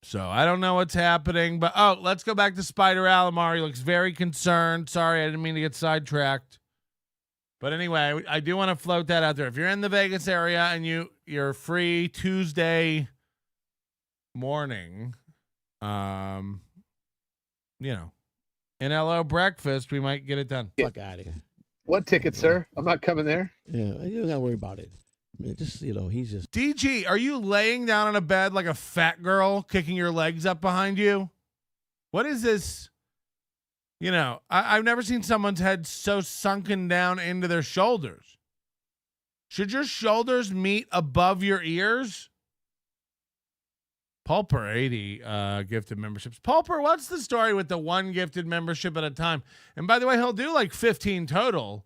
So I don't know what's happening, but let's go back to Spider Alomar. He looks very concerned. Sorry, I didn't mean to get sidetracked. But anyway, I do want to float that out there. If you're in the Vegas area and you're free Tuesday morning, NLO breakfast, we might get it done. Fuck out of here. What ticket, sir? I'm not coming there. Yeah, you don't gotta worry about it. I mean, just he's just. DG, are you laying down on a bed like a fat girl, kicking your legs up behind you? What is this? I've never seen someone's head so sunken down into their shoulders. Should your shoulders meet above your ears? Pulper 80 gifted memberships. Pulper, what's the story with the one gifted membership at a time? And by the way, he'll do like 15 total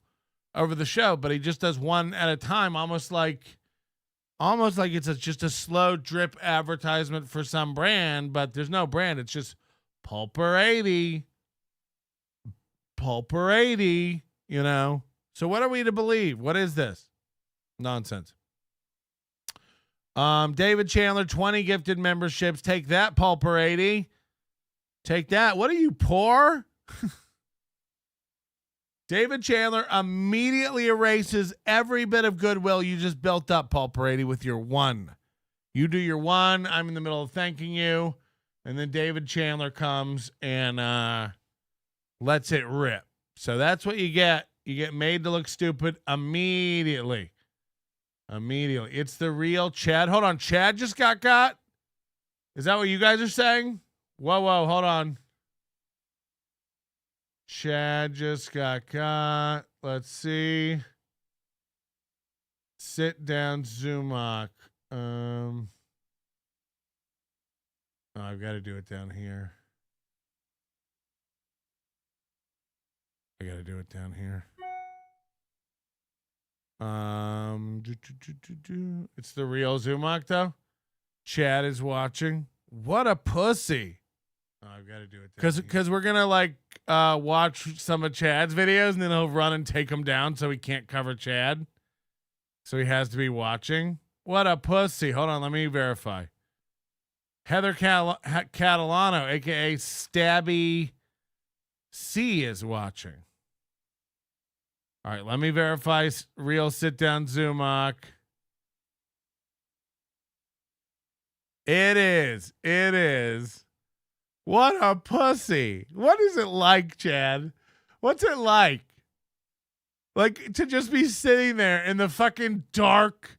over the show, but he just does one at a time, almost like it's just a slow drip advertisement for some brand, but there's no brand. It's just Pulper 80. Pulper 80, So what are we to believe? What is this? Nonsense. David Chandler, 20 gifted memberships. Take that, Pulper 80. Take that. What are you, poor? David Chandler immediately erases every bit of goodwill you just built up, Pulper 80, with your one. You do your one. I'm in the middle of thanking you. And then David Chandler comes and lets it rip. So that's what you get. You get made to look stupid immediately. Immediately. It's the real Chad. Hold on. Chad just got? Is that what you guys are saying? Whoa. Hold on. Chad just got. Let's see. Sit down, Zumach. I've got to do it down here. I got to do it down here. It's the real Zumach though. Chad is watching. What a pussy. Oh, I've got to do it because we're gonna watch some of Chad's videos and then he'll run and take them down so he can't cover Chad. So he has to be watching. What a pussy. Hold on, let me verify. Heather Catalano, aka Stabby C, is watching. All right, let me verify real sit down Zumach. It is. What a pussy. What is it like, Chad? What's it like? Like to just be sitting there in the fucking dark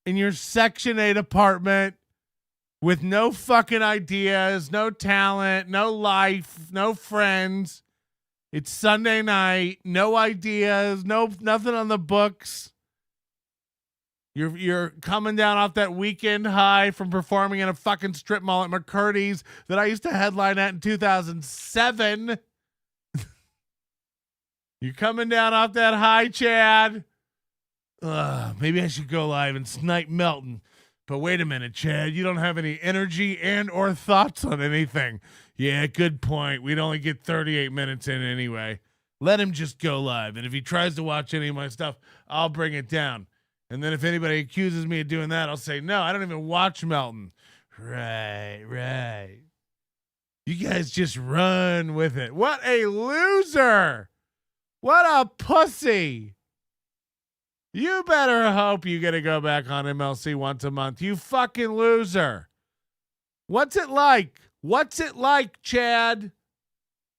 in your Section 8 apartment with no fucking ideas, no talent, no life, no friends. It's Sunday night, no ideas, nothing on the books. You're coming down off that weekend high from performing in a fucking strip mall at McCurdy's that I used to headline at in 2007. You're coming down off that high, Chad. Maybe I should go live and snipe Melton. But wait a minute, Chad, you don't have any energy and or thoughts on anything. Yeah, good point. We'd only get 38 minutes in anyway. Let him just go live. And if he tries to watch any of my stuff, I'll bring it down. And then if anybody accuses me of doing that, I'll say, no, I don't even watch Melton. Right. You guys just run with it. What a loser. What a pussy. You better hope you get to go back on MLC once a month. You fucking loser. What's it like? What's it like, Chad?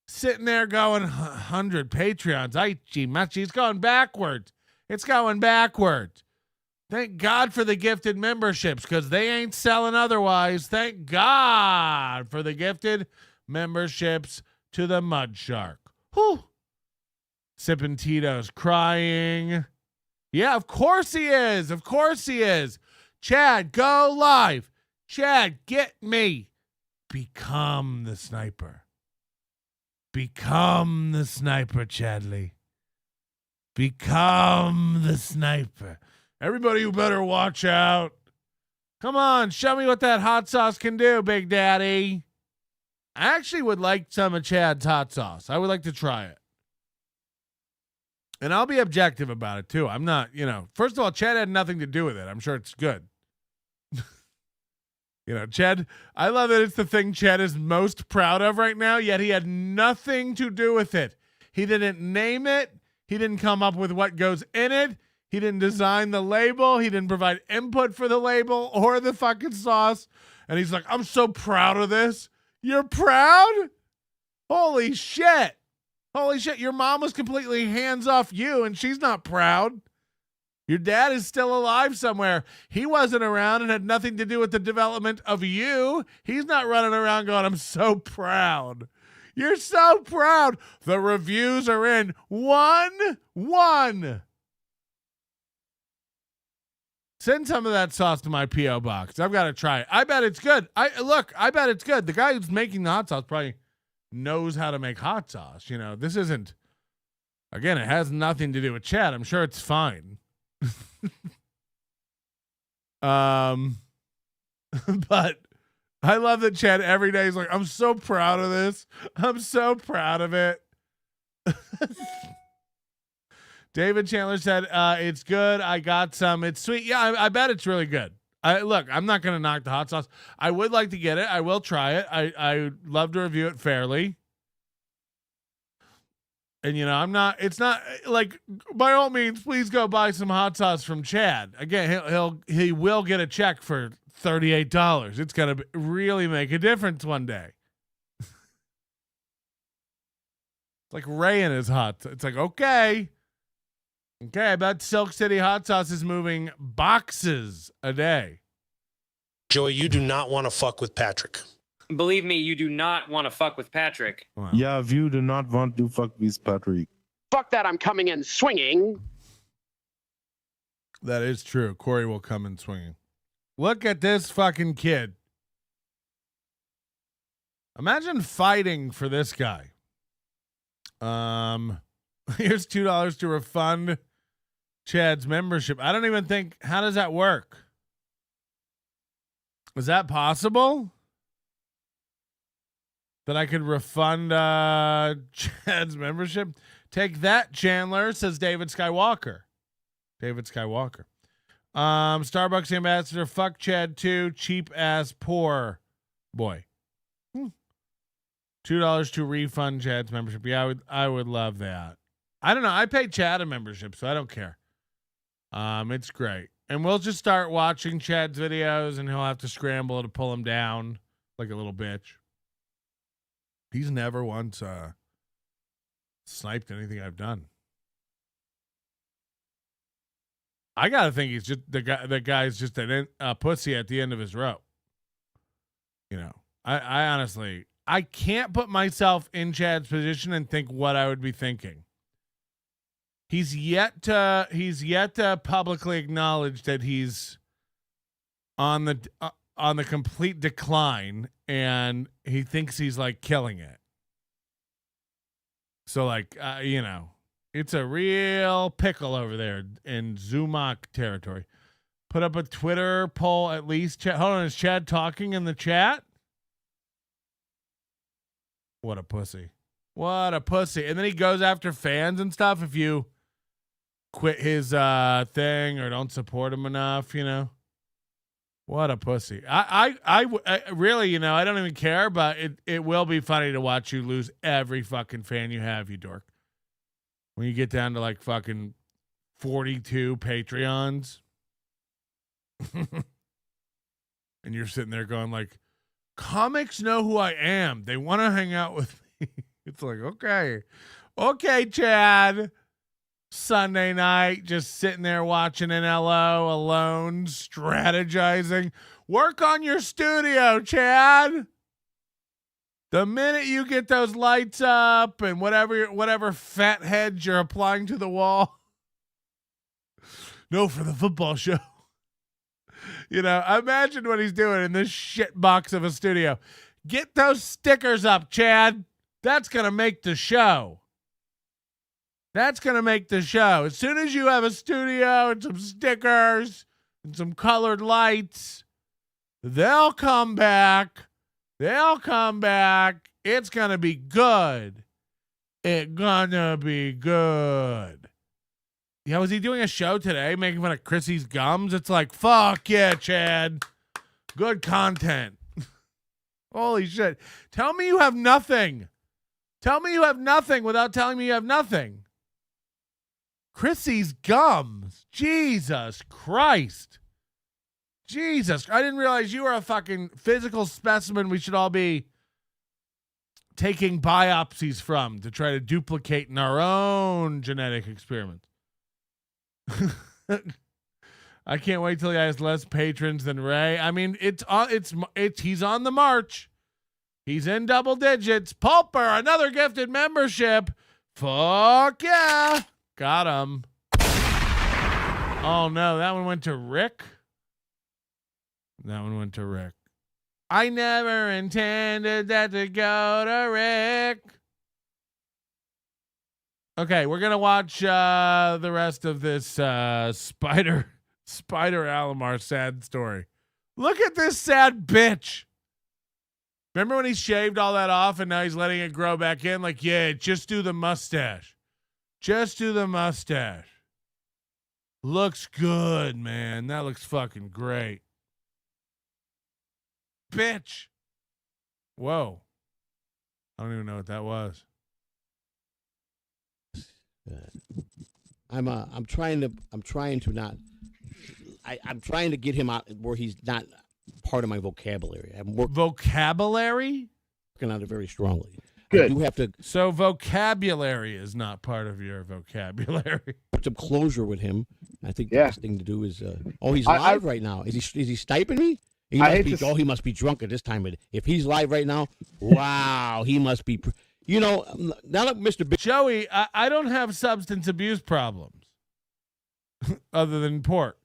Sitting there going 100 Patreons. It's going backwards. It's going backwards. Thank God for the gifted memberships because they ain't selling otherwise. Thank God for the gifted memberships to the Mud Shark. Whew. Sipping Tito's crying. Yeah, of course he is. Of course he is. Chad, go live. Chad, get me. Become the sniper. Become the sniper, Chadley. Become the sniper. Everybody, you better watch out. Come on, show me what that hot sauce can do, Big Daddy. I actually would like some of Chad's hot sauce. I would like to try it. And I'll be objective about it, too. I'm not, first of all, Chad had nothing to do with it. I'm sure it's good. Chad, I love that it's the thing Chad is most proud of right now, yet he had nothing to do with it. He didn't name it. He didn't come up with what goes in it. He didn't design the label. He didn't provide input for the label or the fucking sauce. And he's like, I'm so proud of this. You're proud? Holy shit. Holy shit. Your mom was completely hands off you and she's not proud. Your dad is still alive somewhere. He wasn't around and had nothing to do with the development of you. He's not running around going, I'm so proud. You're so proud. The reviews are in. 1-1. Send some of that sauce to my P.O. box. I've got to try it. I bet it's good. I bet it's good. The guy who's making the hot sauce probably knows how to make hot sauce. This isn't, again, it has nothing to do with Chad. I'm sure it's fine. But I love that Chad every day is like, I'm so proud of this. I'm so proud of it. David Chandler said, it's good. I got some. It's sweet. Yeah, I bet it's really good. Look, I'm not going to knock the hot sauce. I would like to get it. I will try it. I love to review it fairly. And, it's not like, by all means, please go buy some hot sauce from Chad. Again, he will get a check for $38. It's going to really make a difference one day. It's like Ray and his hot. It's like, okay, I bet Silk City Hot Sauce is moving boxes a day. Joey, you do not want to fuck with Patrick. Believe me, you do not want to fuck with Patrick. Wow. Yeah, if you do not want to fuck with Patrick. Fuck that, I'm coming in swinging. That is true. Corey will come in swinging. Look at this fucking kid. Imagine fighting for this guy. Here's $2 to refund Chad's membership. I don't even think, how does that work? Is that possible? That I could refund Chad's membership? Take that, Chandler, says David Skywalker. Starbucks ambassador, fuck Chad too. Cheap ass poor boy. $2 to refund Chad's membership. Yeah, I would love that. I don't know. I pay Chad a membership, so I don't care. It's great. And we'll just start watching Chad's videos and he'll have to scramble to pull him down like a little bitch. He's never once sniped anything I've done. I gotta think he's just the guy. The guy's just a pussy at the end of his rope. I honestly, I can't put myself in Chad's position and think what I would be thinking. He's yet to publicly acknowledge that he's on the complete decline, and he thinks he's like killing it. So it's a real pickle over there in Zumach territory. Put up a Twitter poll at least. Hold on, is Chad talking in the chat? What a pussy. What a pussy. And then he goes after fans and stuff if you quit his thing or don't support him enough, What a pussy. I really, I don't even care, but it will be funny to watch you lose every fucking fan you have, you dork. When you get down to like fucking 42 Patreons. And you're sitting there going like, comics know who I am. They want to hang out with me. It's like, okay, Chad. Sunday night, just sitting there watching NLO alone, strategizing. Work on your studio, Chad. The minute you get those lights up and whatever fat heads you're applying to the wall. No, for the football show. You know, imagine what he's doing in this shit box of a studio. Get those stickers up, Chad. That's going to make the show. That's going to make the show. As soon as you have a studio and some stickers and some colored lights, they'll come back. They'll come back. It's going to be good. It's going to be good. Yeah, was he doing a show today making fun of Chrissy's gums? It's like, fuck yeah, Chad. Good content. Holy shit. Tell me you have nothing. Tell me you have nothing without telling me you have nothing. Chrissy's gums. Jesus Christ. Jesus. I didn't realize you were a fucking physical specimen we should all be taking biopsies from to try to duplicate in our own genetic experiments. I can't wait till he has less patrons than Ray. I mean, it's he's on the march. He's in double digits. Pulper, another gifted membership. Fuck yeah. Got him. Oh no, that one went to Rick. That one went to Rick. I never intended that to go to Rick. Okay, we're gonna watch the rest of this Spider Alomar sad story. Look at this sad bitch. Remember when he shaved all that off and now he's letting it grow back in? Like, yeah, just do the mustache. Just do the mustache. Looks good, man. That looks fucking great. Bitch. Whoa. I don't even know what that was. I'm trying to get him out where he's not part of my vocabulary. Vocabulary? Working on it very strongly. Good. You have to. So vocabulary is not part of your vocabulary. Put some closure with him. I think the best thing to do is. He's live right now. Is he sniping me? He must be drunk at this time. If he's live right now, wow, he must be. You know, now look, Mr. Big Joey, I don't have substance abuse problems other than pork.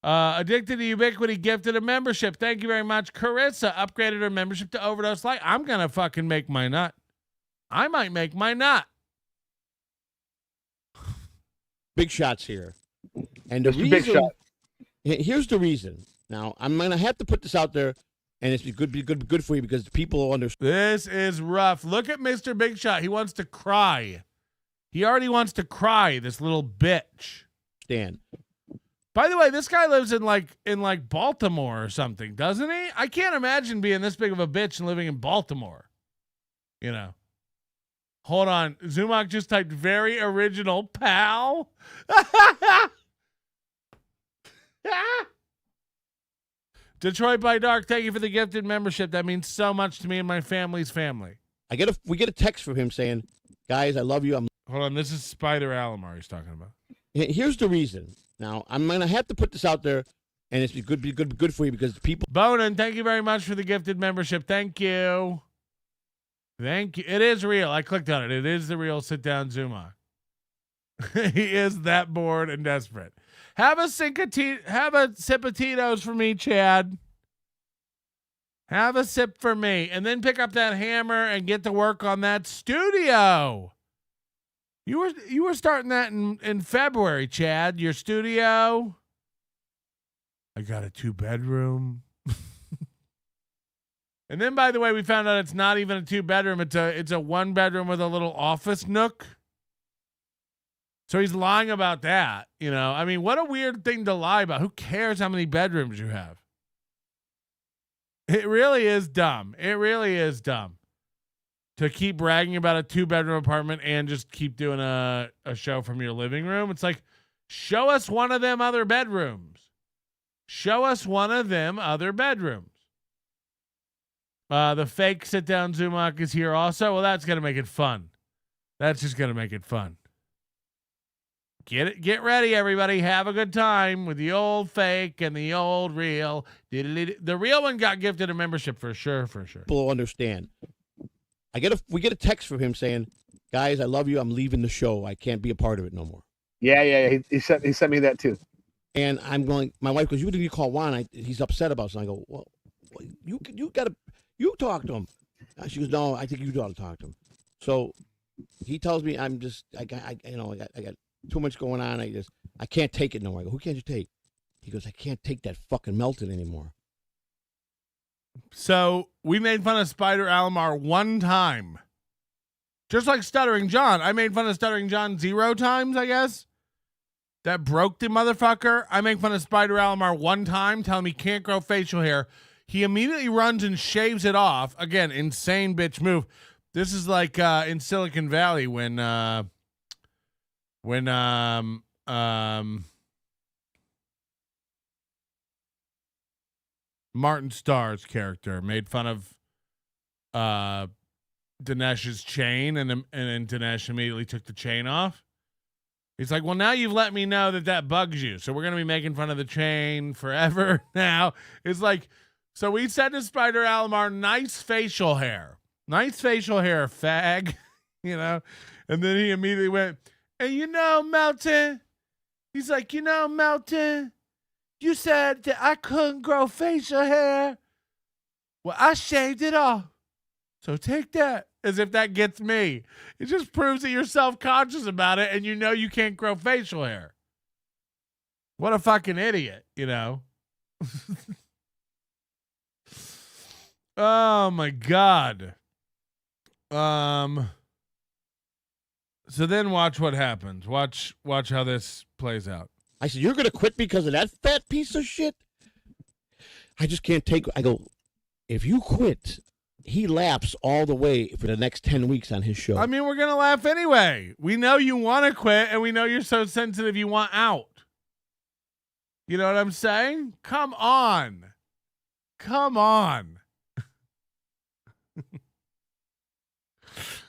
Addicted to Ubiquity gifted a membership. Thank you very much. Carissa upgraded her membership to Overdose Light. I'm going to fucking make my nut. I might make my nut. Big shots here. And the reason, Big Shot. Here's the reason. Now, I'm going to have to put this out there, and it's good for you because people will understand. This is rough. Look at Mr. Big Shot. He wants to cry. He already wants to cry, this little bitch. Stan. By the way, this guy lives in like Baltimore or something, doesn't he? I can't imagine being this big of a bitch and living in Baltimore. You know. Hold on. Zumach just typed very original, pal. Detroit by Dark, thank you for the gifted membership. That means so much to me and my family's family. We get a text from him saying, "Guys, I love you." Hold on, this is Spider Alomar he's talking about. Here's the reason. Now, I'm going to have to put this out there, and it's good for you because people. Bonin, thank you very much for the gifted membership. Thank you. Thank you. It is real. I clicked on it. It is the real sit down Zuma. He is that bored and desperate. Have a sip of Tito's for me, Chad. Have a sip for me, and then pick up that hammer and get to work on that studio. You were starting that in February, Chad. Your studio. I got a 2-bedroom. And then, by the way, we found out it's not even a 2-bedroom. It's a 1-bedroom with a little office nook. So he's lying about that. You know, I mean, what a weird thing to lie about. Who cares how many bedrooms you have? It really is dumb. It really is dumb to keep bragging about a 2-bedroom apartment and just keep doing a show from your living room. It's like, show us one of them other bedrooms. Show us one of them other bedrooms. The fake sit down Zumach is here also. Well, that's going to make it fun. That's just going to make it fun. Get ready, everybody. Have a good time with the old fake and the old real. The real one got gifted a membership for sure. People will understand. We get a text from him saying, "Guys, I love you. I'm leaving the show. I can't be a part of it no more." Yeah. He sent me that too. And I'm going, my wife goes, you call Juan, he's upset about something. I go, well, you talk to him. She goes, no, I think you ought to talk to him. So he tells me I got too much going on. I can't take it no more. I go, who can't you take? He goes, I can't take that fucking Melton anymore. So we made fun of Spider Alomar one time. Just like Stuttering John. I made fun of Stuttering John 0 times, I guess. That broke the motherfucker. I make fun of Spider Alomar one time, telling him he can't grow facial hair. He immediately runs and shaves it off. Again, insane bitch move. This is like in Silicon Valley when Martin Starr's character made fun of Dinesh's chain, and then Dinesh immediately took the chain off. He's like, well, now you've let me know that bugs you, so we're going to be making fun of the chain forever now. It's like, so we said to Spider Alomar, nice facial hair, fag, you know? And then he immediately went, and Melton, he's like, Melton, you said that I couldn't grow facial hair. Well, I shaved it off. So take that. As if that gets me. It just proves that you're self-conscious about it and you can't grow facial hair. What a fucking idiot, Oh my God. So then watch what happens. Watch how this plays out. I said, you're gonna quit because of that fat piece of shit? I just can't take. I go, if you quit, he laughs all the way for the next 10 weeks on his show. I mean, we're going to laugh anyway. We know you want to quit, and we know you're so sensitive you want out. You know what I'm saying? Come on.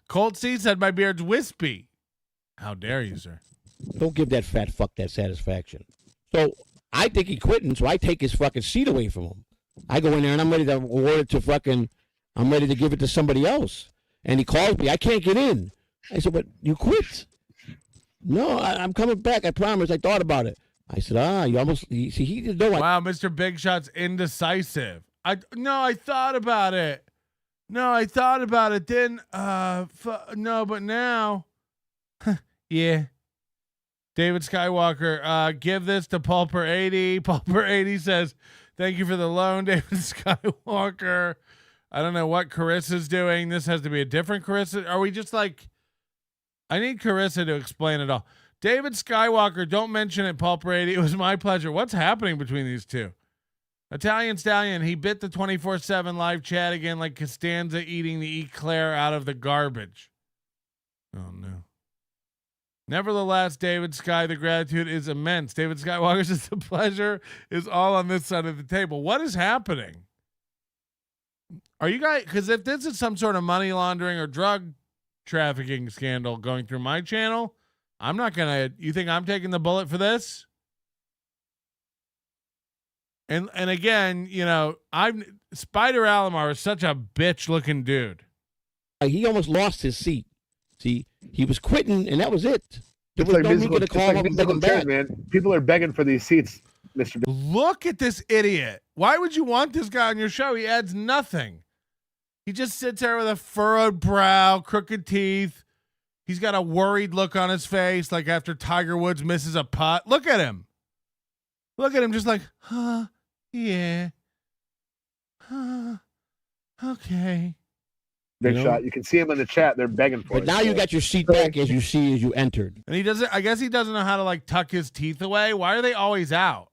Colt C said my beard's wispy. How dare you, sir? Don't give that fat fuck that satisfaction. So I think he quitting, so I take his fucking seat away from him. I go in there, and I'm ready to award it to I'm ready to give it to somebody else. And he calls me. I can't get in. I said, but you quit. No, I'm coming back. I promise. I thought about it. I said, he didn't know. Wow, Mr. Big Shot's indecisive. I thought about it. Then, no, but now. Yeah. David Skywalker, give this to Pulper80. Pulper80 says, thank you for the loan, David Skywalker. I don't know what Carissa's doing. This has to be a different Carissa. Are we just like, I need Carissa to explain it all. David Skywalker, don't mention it, Pulper80. It was my pleasure. What's happening between these two? Italian Stallion, he bit the 24/7 live chat again like Costanza eating the eclair out of the garbage. Oh, no. Nevertheless, David Sky, the gratitude is immense. David Skywalker says the pleasure is all on this side of the table. What is happening? Are you guys, because if this is some sort of money laundering or drug trafficking scandal going through my channel, I'm not going to, you think I'm taking the bullet for this? And again, Spider Alomar is such a bitch looking dude. He almost lost his seat. See, he was quitting and that was it. There was no musical, to call him back. Man. People are begging for these seats, Mr. Look at this idiot. Why would you want this guy on your show? He adds nothing. He just sits there with a furrowed brow, crooked teeth. He's got a worried look on his face, like after Tiger Woods misses a putt. Look at him. Just like, yeah. Okay. Big Shot. You can see him in the chat. They're begging for it. But now you got your seat back as you entered. And I guess he doesn't know how to like tuck his teeth away. Why are they always out?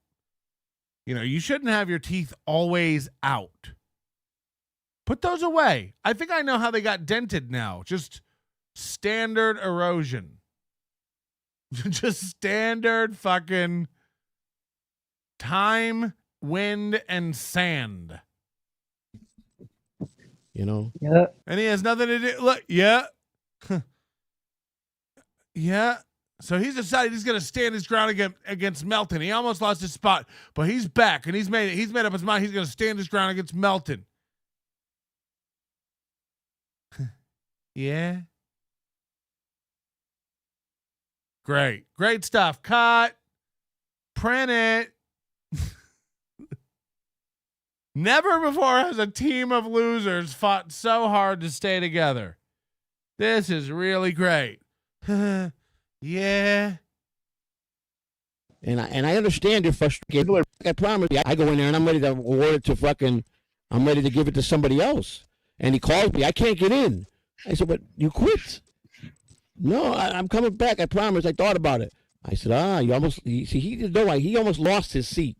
You shouldn't have your teeth always out. Put those away. I think I know how they got dented now. Just standard erosion. Just standard fucking time, wind, and sand. Yeah. And he has nothing to do. Look, yeah. Yeah. So he's decided he's going to stand his ground against Melton. He almost lost his spot, but he's back and he's made up his mind. He's going to stand his ground against Melton. Yeah. Great stuff. Cut. Print it. Never before has a team of losers fought so hard to stay together. This is really great. Yeah. And I understand you're frustrated. I promise you, I go in there and I'm ready to award it to I'm ready to give it to somebody else. And he calls me, I can't get in. I said, but you quit. No, I'm coming back. I promise. I thought about it. I said, he almost lost his seat.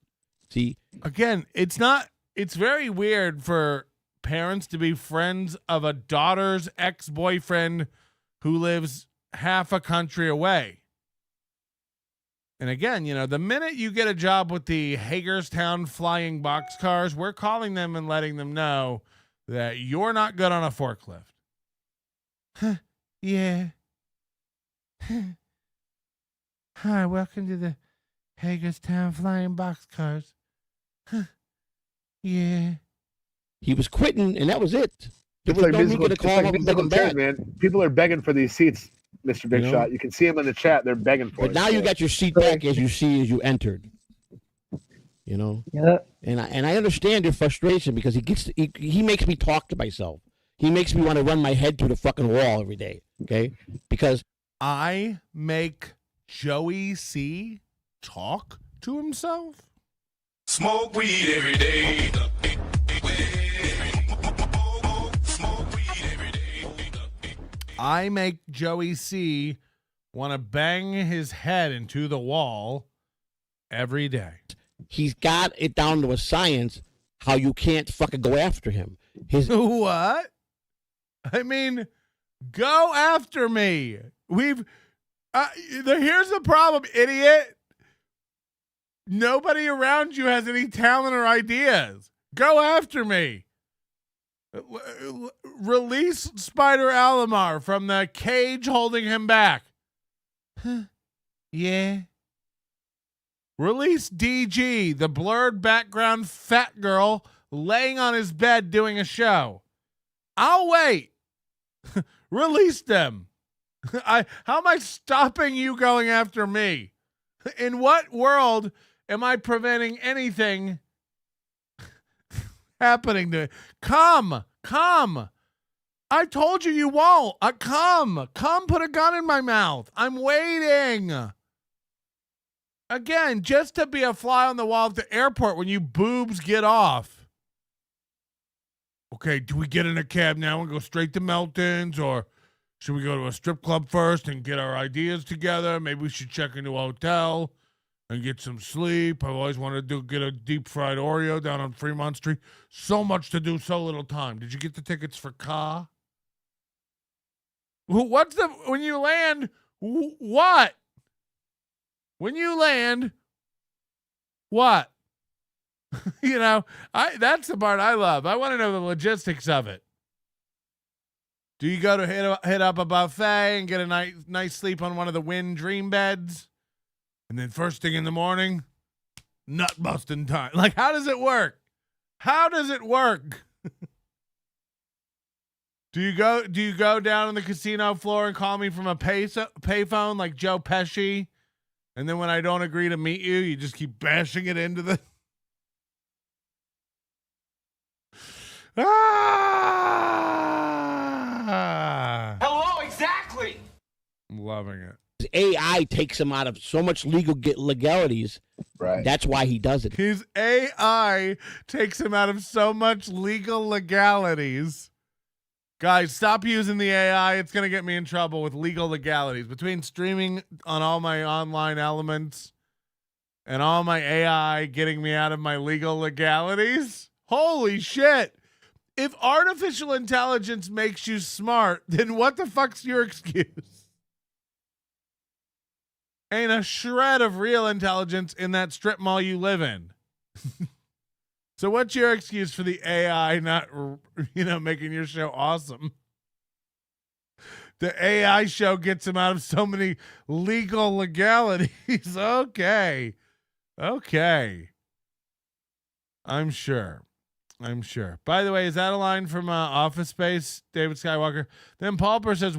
See? Again, it's very weird for parents to be friends of a daughter's ex-boyfriend who lives half a country away. And again, the minute you get a job with the Hagerstown Flying Boxcars, we're calling them and letting them know that you're not good on a forklift. Yeah. Hi, welcome to the Hagerstown Flying Boxcars. Yeah. He was quitting, and that was it. There was no need to call him up and beg him back. Man. People are begging for these seats, Mr. Big Shot. You can see them in the chat. They're begging for it. But now you got your seat back as you entered. Yeah. And I understand your frustration because he makes me talk to myself. He makes me want to run my head through the fucking wall every day. Okay? Because I make Joey C talk to himself. Smoke weed every day. I make Joey C want to bang his head into the wall every day. He's got it down to a science how you can't fucking go after him. What? I mean, go after me. Here's the problem, idiot. Nobody around you has any talent or ideas. Go after me. Release Spider Alamar from the cage holding him back. Yeah. Release DG, the blurred background fat girl laying on his bed doing a show. I'll wait. Release them. How am I stopping you going after me? In what world am I preventing anything happening to come? I told you won't. Come put a gun in my mouth. I'm waiting. Again, just to be a fly on the wall at the airport when you boobs get off. Okay, do we get in a cab now and go straight to Melton's, or should we go to a strip club first and get our ideas together? Maybe we should check into a hotel and get some sleep. I've always wanted to get a deep fried Oreo down on Fremont Street. So much to do, so little time. Did you get the tickets for Ka? When you land, what? When you land, what? That's the part I love. I want to know the logistics of it. Do you go to hit up a buffet and get a nice sleep on one of the Wynn Dream beds? And then first thing in the morning, nut busting time. Like, how does it work? How does it work? Do you go down on the casino floor and call me from a payphone like Joe Pesci? And then when I don't agree to meet you, you just keep bashing it into the... Hello, exactly. I'm loving it. AI takes him out of so much legalities. Right. That's why he does it. His AI takes him out of so much legal legalities. Guys, stop using the AI. It's going to get me in trouble with legal legalities. Between streaming on all my online elements and all my AI getting me out of my legal legalities. Holy shit. If artificial intelligence makes you smart, then what the fuck's your excuse? Ain't a shred of real intelligence in that strip mall you live in. So what's your excuse for the AI not, making your show awesome? The AI show gets him out of so many legal legalities. Okay. I'm sure. By the way, is that a line from Office Space, David Skywalker? Then Paulper says,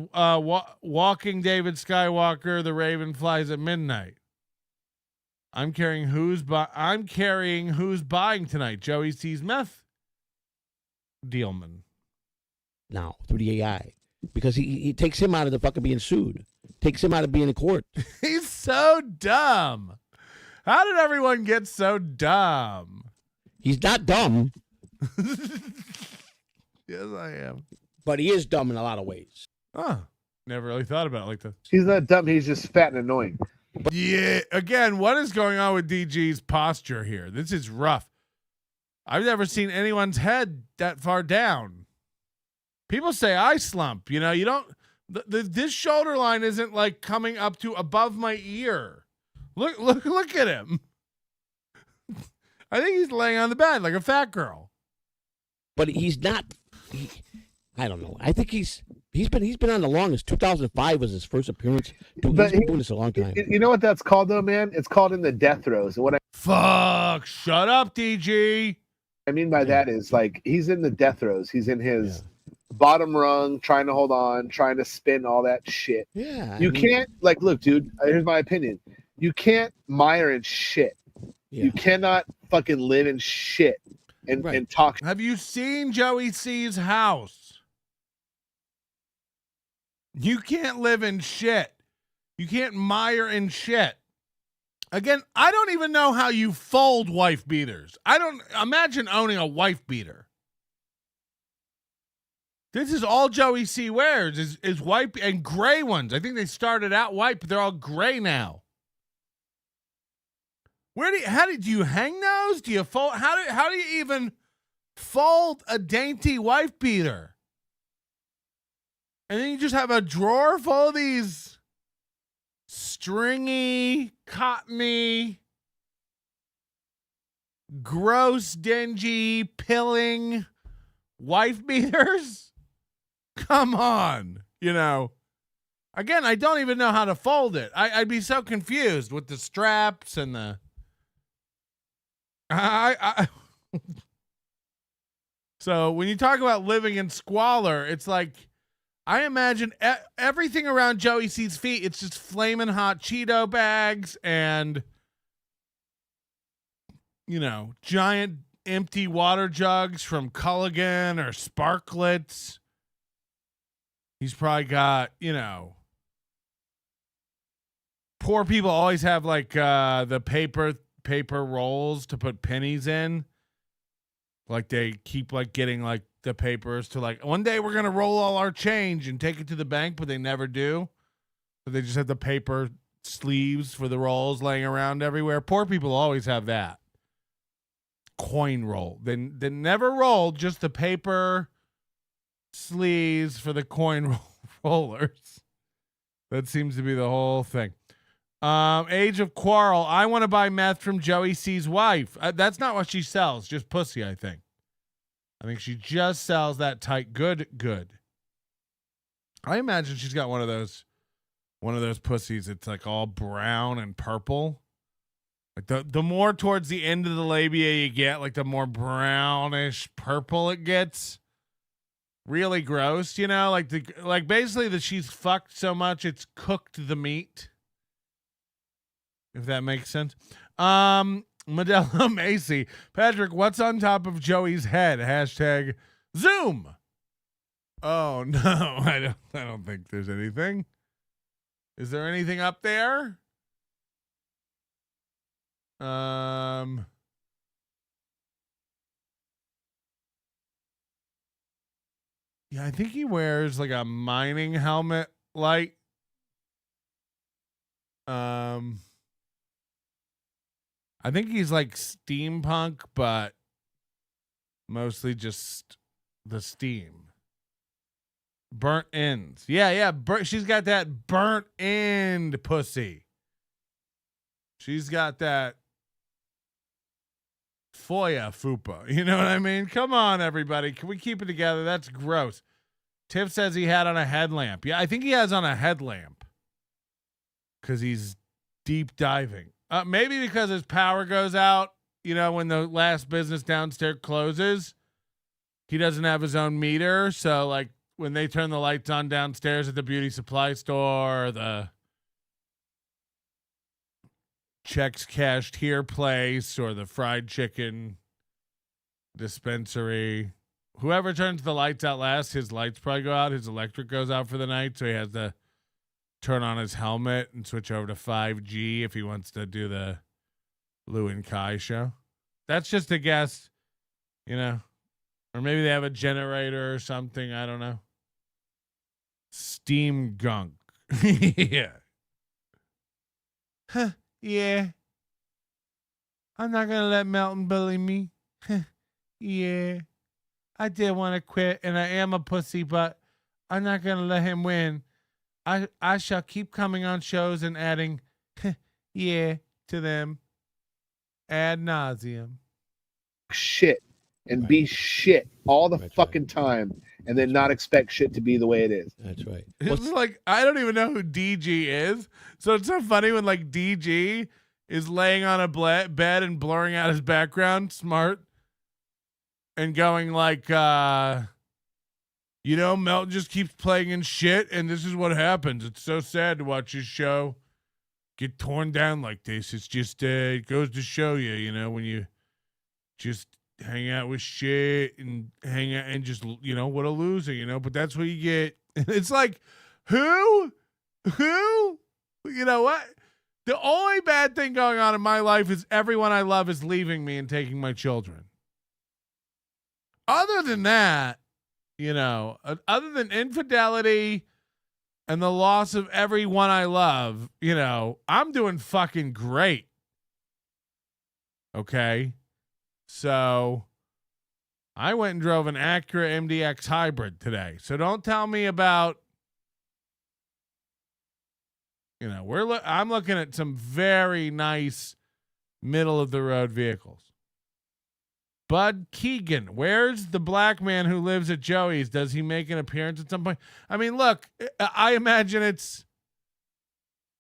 walking David Skywalker, the Raven flies at midnight. I'm carrying who's buying tonight. Joey C's meth dealman. Now through the AI, because he takes him out of the fucking being sued. Takes him out of being in court. He's so dumb. How did everyone get so dumb? He's not dumb. Yes, I am. But he is dumb in a lot of ways. Huh. Never really thought about it like that. He's not dumb. He's just fat and annoying. Yeah. Again, what is going on with DG's posture here? This is rough. I've never seen anyone's head that far down. People say I slump. You know, you don't. This shoulder line isn't like coming up to above my ear. Look at him. I think he's laying on the bed like a fat girl. But he's not. I don't know. I think he's been on the longest. 2005 was his first appearance. He's been doing this a long time. You know what that's called, though, man? It's called in the death throes. And Fuck! Shut up, DG. I mean by that is like he's in the death throes. He's in his bottom rung, trying to hold on, trying to spin all that shit. Yeah. You can't look, dude. Here's my opinion. You can't mire in shit. Yeah. You cannot fucking live in shit and talk. Have you seen Joey C's house? You can't live in shit. You can't mire in shit. Again, I don't even know how you fold wife beaters. I don't imagine owning a wife beater. This is all Joey C wears is white and gray ones. I think they started out white, but they're all gray now. How do you hang those? Do you fold? How do you even fold a dainty wife beater? And then you just have a drawer full of these stringy, cottony, gross, dingy, pilling wife beaters? Come on. You know, again, I don't even know how to fold it. I'd be so confused with the straps and the... So when you talk about living in squalor, it's like, I imagine everything around Joey C's feet, it's just flaming hot Cheeto bags and, you know, giant empty water jugs from Culligan or Sparklets. He's probably got, you know, poor people always have like the paper rolls to put pennies in. Like they keep like getting like the papers to like, one day we're going to roll all our change and take it to the bank, but they never do. So they just have the paper sleeves for the rolls laying around everywhere. Poor people always have that. Coin roll. They never roll, just the paper sleeves for the coin rollers. That seems to be the whole thing. Age of Quarrel. I want to buy meth from Joey C's wife. That's not what she sells. Just pussy, I think. I think she just sells that tight good. I imagine she's got one of those pussies. It's like all brown and purple. Like the more towards the end of the labia you get, like the more brownish purple it gets. Really gross, you know, like basically that she's fucked so much it's cooked the meat. If that makes sense. Modelo Macy. Patrick, what's on top of Joey's head? Hashtag Zoom. Oh no, I don't think there's anything. Is there anything up there? Yeah, I think he wears like a mining helmet light. I think he's like steampunk, but mostly just the steam. Burnt ends. Yeah. She's got that burnt end pussy. She's got that Foya fupa. You know what I mean? Come on, everybody. Can we keep it together? That's gross. Tiff says he had on a headlamp. Yeah, I think he has on a headlamp because he's deep diving. Maybe because his power goes out, you know, when the last business downstairs closes, he doesn't have his own meter. So like when they turn the lights on downstairs at the beauty supply store or the checks cashed here place or the fried chicken dispensary. Whoever turns the lights out last, his lights probably go out. His electric goes out for the night, so he has to turn on his helmet and switch over to 5G if he wants to do the Lou and Kai show. That's just a guess, you know. Or maybe they have a generator or something. I don't know. Steam gunk. Yeah. Huh, yeah. I'm not going to let Melton bully me. Yeah. I did want to quit, and I am a pussy, but I'm not going to let him win. I shall keep coming on shows and adding yeah to them ad nauseum. Shit. And be shit all the fucking time, and then not expect shit to be the way it is. That's right. It's like, I don't even know who DG is. So it's so funny when like DG is laying on a bed and blurring out his background, smart, and going like, you know, Melton just keeps playing in shit, and this is what happens. It's so sad to watch his show get torn down like this. It's just, it goes to show you, you know, when you just hang out with shit and hang out and just, you know, what a loser, you know, but that's what you get. It's like, who, you know what? The only bad thing going on in my life is everyone I love is leaving me and taking my children. Other than that, you know, other than infidelity and the loss of everyone I love, you know, I'm doing fucking great. Okay. So I went and drove an Acura MDX hybrid today. So don't tell me about, you know, I'm looking at some very nice middle of the road vehicles. Bud Keegan, where's the black man who lives at Joey's? Does he make an appearance at some point? I mean, look, I imagine it's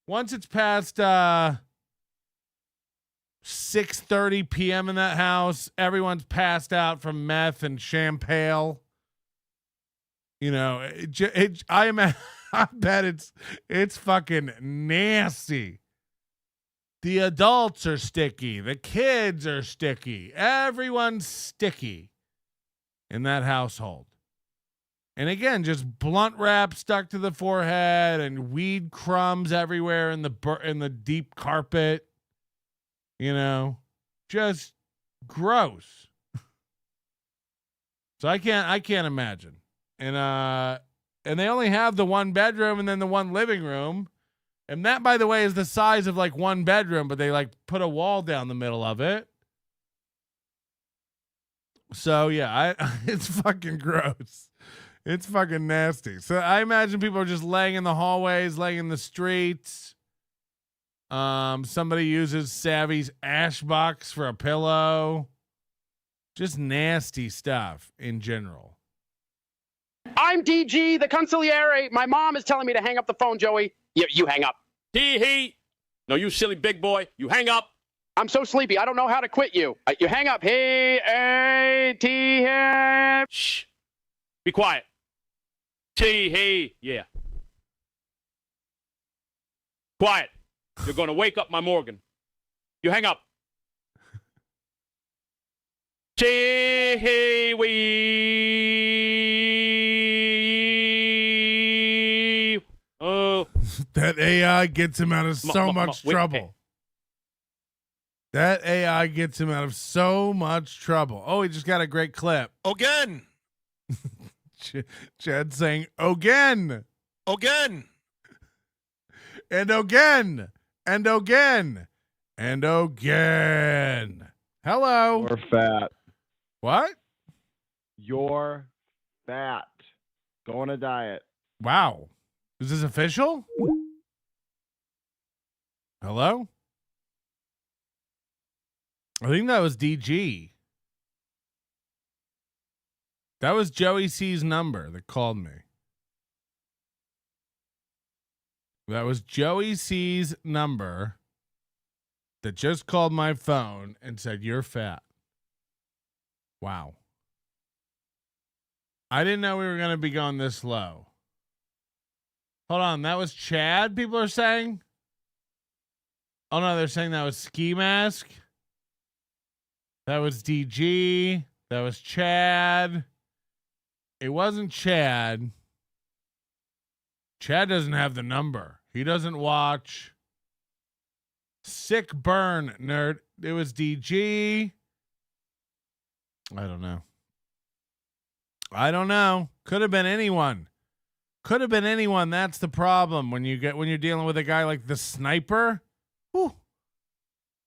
once it's past 6:30 p.m. in that house, everyone's passed out from meth and champagne. You know, I bet it's fucking nasty. The adults are sticky. The kids are sticky. Everyone's sticky in that household. And again, just blunt wrap stuck to the forehead and weed crumbs everywhere in the deep carpet. You know, just gross. So I can't imagine. And they only have the one bedroom and then the one living room. And that, by the way, is the size of like one bedroom, but they like put a wall down the middle of it. So yeah, it's fucking gross. It's fucking nasty. So I imagine people are just laying in the hallways, laying in the streets. Somebody uses Savvy's ash box for a pillow. Just nasty stuff in general. I'm DG, the consigliere. My mom is telling me to hang up the phone, Joey. You hang up. He. No, you silly big boy. You hang up. I'm so sleepy. I don't know how to quit you. You hang up. Shh. Be quiet. Yeah. Quiet. You're going to wake up my Morgan. You hang up. That AI gets him out of so much trouble. That AI gets him out of so much trouble. Oh, he just got a great clip. Again. Chad saying, again. Again. And again. And again. And again. Hello. You're fat. What? You're fat. Go on a diet. Wow. Is this official? Hello? I think that was DG. That was Joey C's number that called me. That was Joey C's number that just called my phone and said, "You're fat." Wow. I didn't know we were going to be going this low. Hold on. That was Chad, people are saying? Oh no, they're saying that was Ski Mask. That was DG. That was Chad. It wasn't Chad. Chad doesn't have the number. He doesn't watch. Sick burn, nerd. It was DG. I don't know. Could have been anyone. Could have been anyone. That's the problem when you're dealing with a guy like the sniper. Ooh.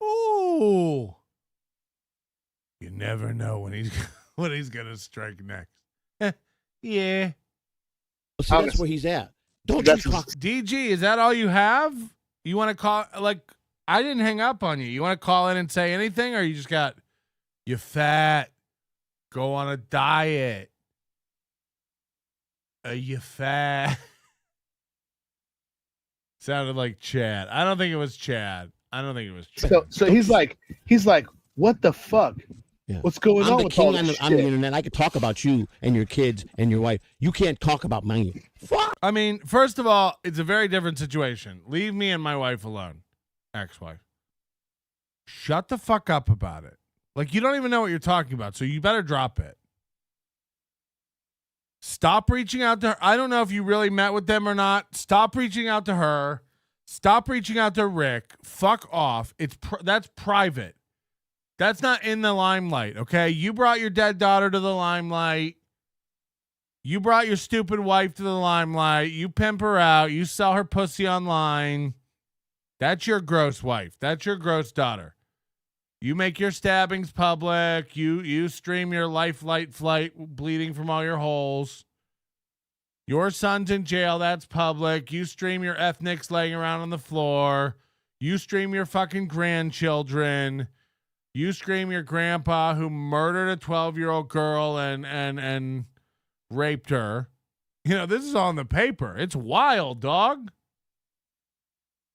Ooh. You never know when he's gonna strike next. Yeah. Well, see, that's where he's at. Don't you talk. DG, is that all you have? You want to call? Like, I didn't hang up on you. You want to call in and say anything, or you just got you fat? Go on a diet. You fat? Sounded like Chad. I don't think it was Chad. So he's like, what the fuck? Yeah. What's going on with all this on the internet? I could talk about you and your kids and your wife. You can't talk about me. Fuck. I mean, first of all, it's a very different situation. Leave me and my wife alone. Ex-wife. Shut the fuck up about it. Like, you don't even know what you're talking about, so you better drop it. Stop reaching out to her. I don't know if you really met with them or not. Stop reaching out to her. Stop reaching out to Rick. Fuck off. That's private. That's not in the limelight, okay? You brought your dead daughter to the limelight. You brought your stupid wife to the limelight. You pimp her out. You sell her pussy online. That's your gross wife. That's your gross daughter. You make your stabbings public. You stream your light flight bleeding from all your holes. Your son's in jail. That's public. You stream your ethnics laying around on the floor. You stream your fucking grandchildren. You scream your grandpa who murdered a 12-year-old girl and raped her. You know, this is on the paper. It's wild, dog.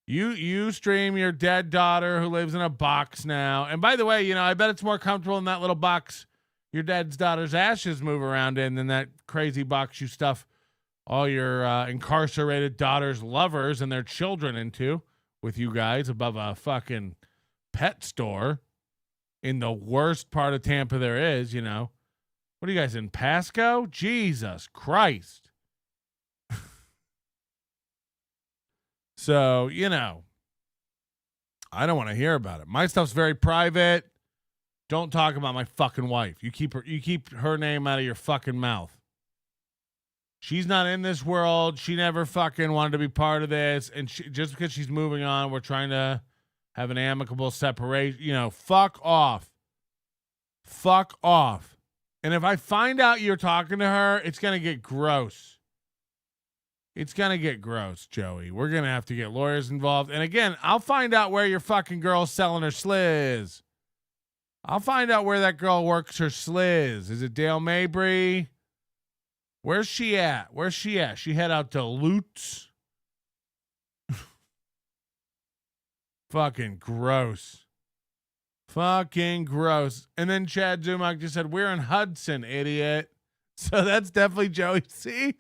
You stream your dead daughter who lives in a box now. And by the way, you know, I bet it's more comfortable in that little box your dead daughter's ashes move around in than that crazy box you stuff all your incarcerated daughter's lovers and their children into with you guys above a fucking pet store. In the worst part of Tampa there is, you know. What are you guys in, Pasco? Jesus Christ. So, you know, I don't want to hear about it. My stuff's very private. Don't talk about my fucking wife. You keep her name out of your fucking mouth. She's not in this world. She never fucking wanted to be part of this. And just because she's moving on, we're trying to have an amicable separation. You know, fuck off. Fuck off. And if I find out you're talking to her, it's going to get gross. It's going to get gross, Joey. We're going to have to get lawyers involved. And again, I'll find out where your fucking girl's selling her sliz. I'll find out where that girl works her sliz. Is it Dale Mabry? Where's she at? She head out to Lutz. Fucking gross. Fucking gross. And then Chad Zumach just said, we're in Hudson, idiot. So that's definitely Joey C.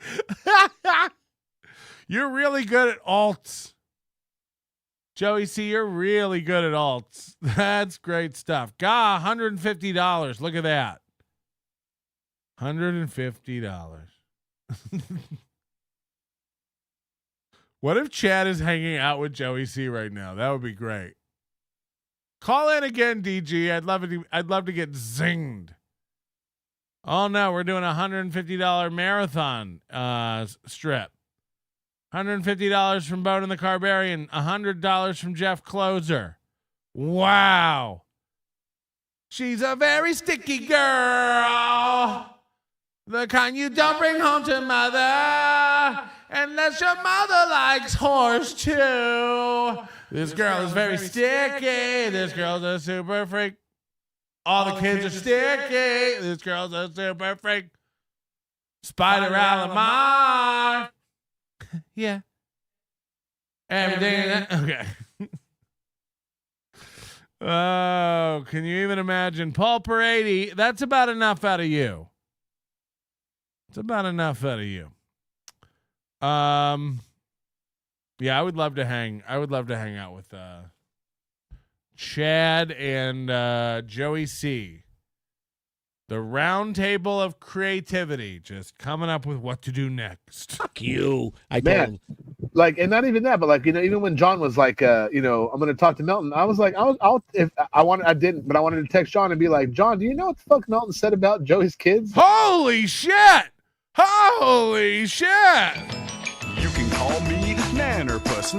You're really good at alts. Joey C, you're really good at alts. That's great stuff. $150. Look at that. $150. What if Chad is hanging out with Joey C right now? That would be great. Call in again, DG. I'd love to get zinged. Oh no, we're doing a $150 marathon strip. $150 from Bowden the Carbarian. $100 from Jeff Closer. Wow. She's a very sticky girl. The kind you don't bring home to mother. Unless your mother likes horse too. This girl is very sticky. This girl's a super freak. All the kids are sticky. This girl's a super freak. Spider Alamar. Yeah. Everything. Okay. Oh, can you even imagine? Pulper 80. That's about enough out of you. It's about enough out of you. Yeah, I would love to hang out with Chad and Joey C. The round table of creativity, just coming up with what to do next. Fuck you. I Man. told him. Like, and not even that, but like, you know, even when John was like, you know, I'm gonna talk to Melton, I was like, I didn't, but I wanted to text John and be like, John, do you know what the fuck Melton said about Joey's kids? Holy shit! Holy shit! You can call me Nannerpuss.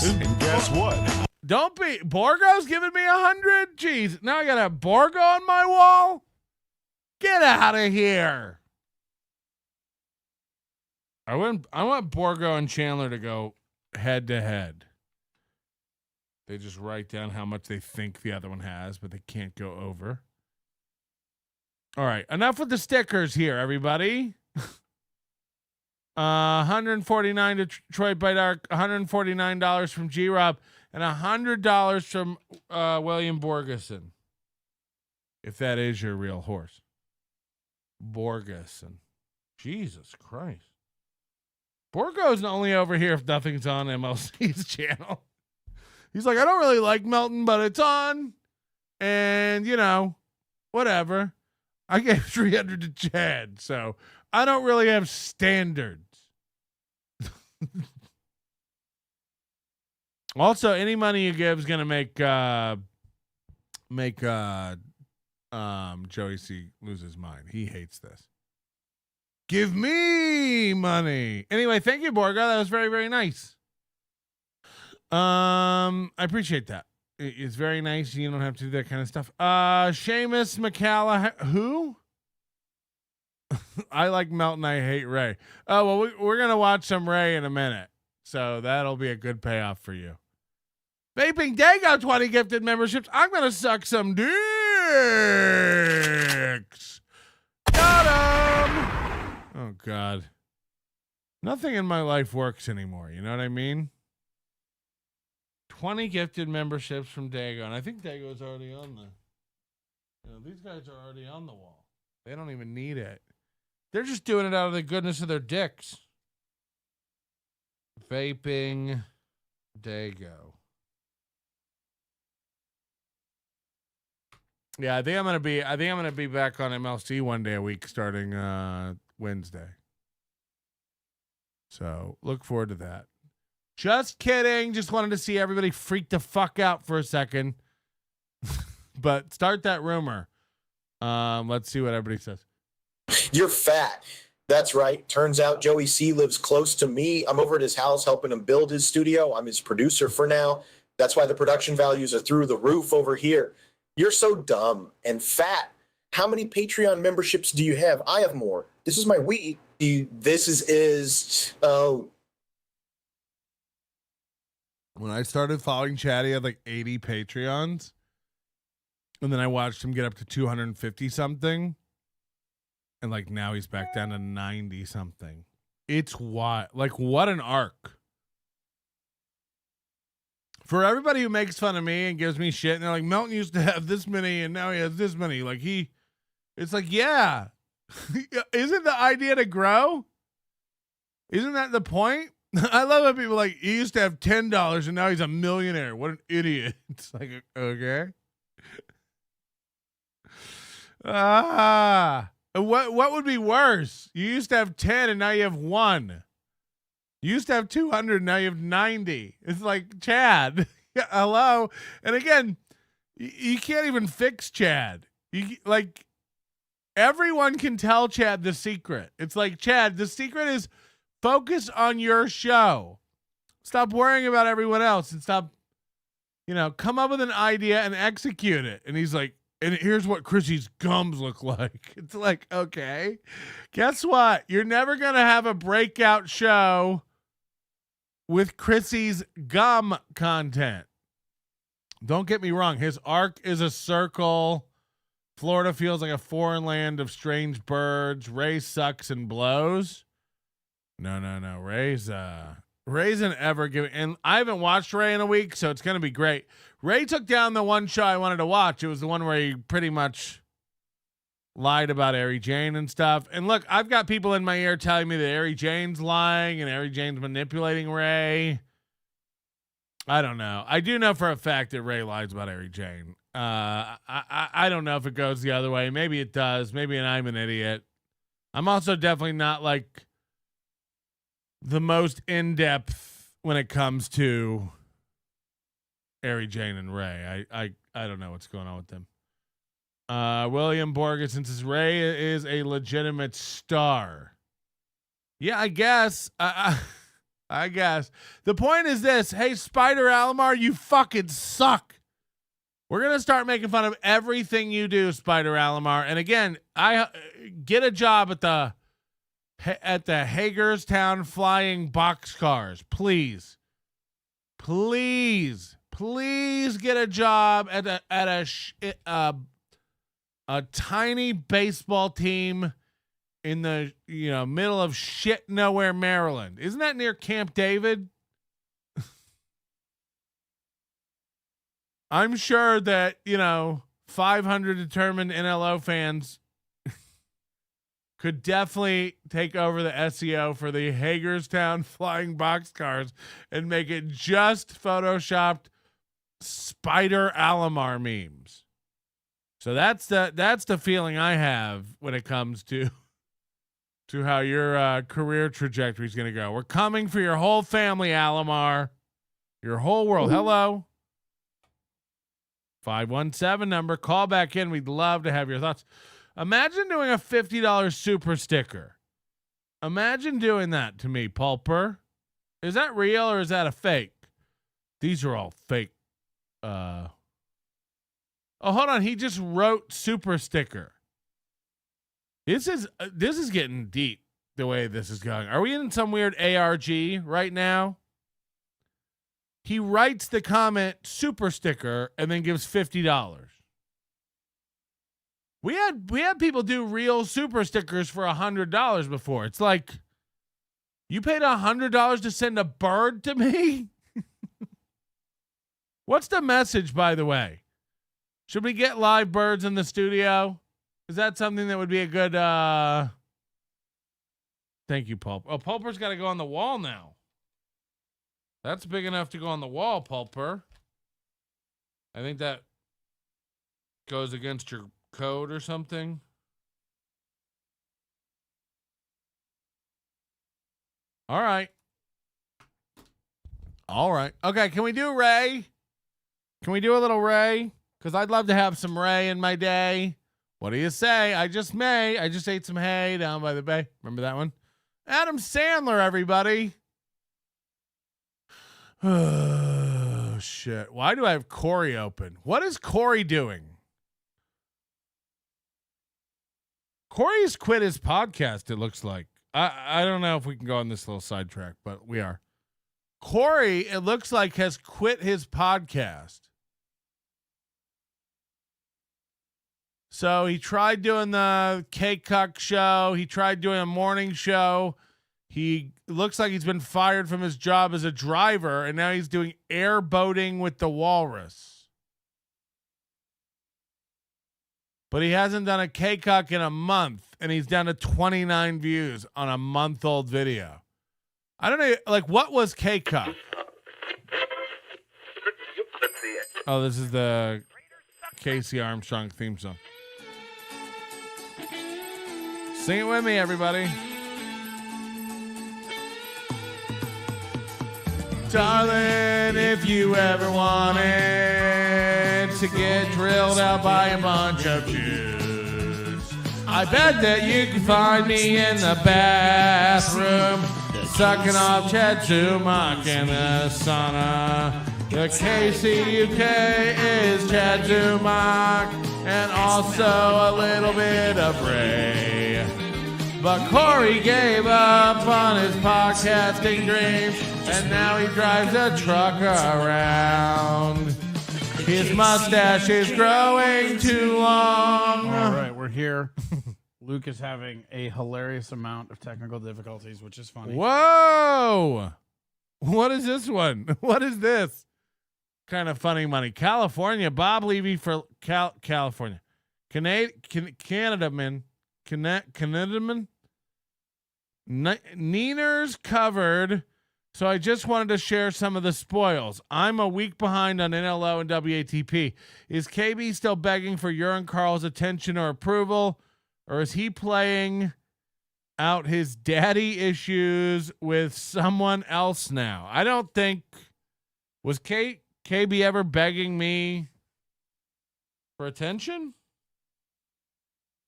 And guess what? Don't be Borgo's giving me 100. Jeez, now I got a Borgo on my wall. Get out of here! I want Borgo and Chandler to go head to head. They just write down how much they think the other one has, but they can't go over. All right, enough with the stickers here, everybody. 149 to Detroit by Dark, $149 from G-Rob, and $100 from William Borgeson. If that is your real horse. Borgeson. Jesus Christ. Borgo's only over here if nothing's on MLC's channel. He's like, I don't really like Melton, but it's on. And, you know, whatever. I gave 300 to Chad, so I don't really have standards. Also, any money you give is going to make Joey C lose his mind. He hates this. Give me money. Anyway, thank you, Borga. That was very, very nice. I appreciate that. It's very nice. You don't have to do that kind of stuff. Seamus McCalla. Who? I like Melton. I hate Ray. Oh, well, we're going to watch some Ray in a minute. So that'll be a good payoff for you. Vaping Dago 20 gifted memberships. I'm going to suck some dicks. Got him. Oh, God. Nothing in my life works anymore. You know what I mean? 20 gifted memberships from Dago. And I think Dago's already on the... You know, these guys are already on the wall. They don't even need it. They're just doing it out of the goodness of their dicks. Vaping Dago. Yeah, I think I'm gonna be back on MLC one day a week starting Wednesday. So look forward to that. Just kidding. Just wanted to see everybody freak the fuck out for a second. But start that rumor. Let's see what everybody says. You're fat. That's right. Turns out Joey C lives close to me. I'm over at his house helping him build his studio. I'm his producer for now. That's why the production values are through the roof over here. You're so dumb and fat. How many Patreon memberships do you have? I have more. This is my week. This is When I started following Chad, he had like 80 Patreons. And then I watched him get up to 250 something. And like now he's back down to 90 something. It's what? Like what an arc. For everybody who makes fun of me and gives me shit, and they're like, Melton used to have this many and now he has this many. Like it's like, yeah. Isn't the idea to grow? Isn't that the point? I love when people like, he used to have $10 and now he's a millionaire. What an idiot. It's like, okay. What would be worse? You used to have 10 and now you have 1. You used to have 200, now you have 90. It's like, Chad, hello. And again, you can't even fix Chad. Like, everyone can tell Chad the secret. It's like, Chad, the secret is focus on your show. Stop worrying about everyone else and stop, come up with an idea and execute it. And he's like, and here's what Chrissy's gums look like. It's like, okay, guess what? You're never going to have a breakout show with Chrissy's gum content. Don't get me wrong. His arc is a circle. Florida feels like a foreign land of strange birds. Ray sucks and blows. No. Ray's an ever giving. And I haven't watched Ray in a week, so it's going to be great. Ray took down the one show I wanted to watch. It was the one where he pretty much lied about Ari Jane and stuff. And look, I've got people in my ear telling me that Ari Jane's lying and Ari Jane's manipulating Ray. I don't know. I do know for a fact that Ray lies about Harry Jane. I don't know if it goes the other way. Maybe it does. Maybe I'm an idiot. I'm also definitely not like the most in-depth when it comes to Harry Jane and Ray. I don't know what's going on with them. William Borges, since Ray is a legitimate star. Yeah, I guess. I guess. The point is this. Hey, Spider Alomar, you fucking suck. We're going to start making fun of everything you do, Spider Alomar. And again, I get a job at the Hagerstown Flying Boxcars. Please. Please get a job at a tiny baseball team in the middle of shit nowhere, Maryland. Isn't that near Camp David? I'm sure that 500 determined NLO fans could definitely take over the SEO for the Hagerstown Flying Boxcars and make it just photoshopped Spider Alomar memes. So that's the feeling I have when it comes to how your career trajectory is going to go. We're coming for your whole family, Alomar. Your whole world. Hello. 517 number. Call back in. We'd love to have your thoughts. Imagine doing a $50 super sticker. Imagine doing that to me, Pulper. Is that real or is that a fake? These are all fake. Oh, hold on. He just wrote super sticker. This is getting deep the way this is going. Are we in some weird ARG right now? He writes the comment super sticker and then gives $50. We had people do real super stickers for $100 before. It's like, you paid $100 to send a bird to me? What's the message, by the way? Should we get live birds in the studio? Is that something that would be a good thank you, Pulp. Oh, Pulper's got to go on the wall now. That's big enough to go on the wall, Pulper. I think that goes against your code or something. All right. Okay, can we do Ray? Can we do a little Ray? Because I'd love to have some Ray in my day. What do you say? I just ate some hay down by the bay. Remember that one? Adam Sandler, everybody. Oh, shit. Why do I have Corey open? What is Corey doing? Corey's quit his podcast, it looks like. I don't know if we can go on this little sidetrack, but we are. Corey, it looks like, has quit his podcast. So he tried doing the K-Cuck show. He tried doing a morning show. He looks like he's been fired from his job as a driver, and now he's doing airboating with the walrus. But he hasn't done a K-Cuck in a month, and he's down to 29 views on a month-old video. I don't know, like, what was K-Cuck? Oh, this is the Casey Armstrong theme song. Sing it with me, everybody. Darling, if you ever wanted to get drilled out by a bunch of Jews, I bet that you can find me in the bathroom, sucking off Chad Zumock in the sauna. The KCUK is Chad Zumock and also a little bit of Ray. But Corey gave up on his podcasting dreams, and now he drives a truck around. His mustache is growing too long. All right, we're here. Luke is having a hilarious amount of technical difficulties, which is funny. Whoa! What is this one? What is this? Kind of funny money. California. Bob Levy for California. Canadaman. Canadaman. Nieners covered So I just wanted to share some of the spoils. I'm a week behind on NLO and WATP. Is KB still begging for Urine Carl's attention or approval, or is he playing out his daddy issues with someone else now? I don't think, was KB ever begging me for attention?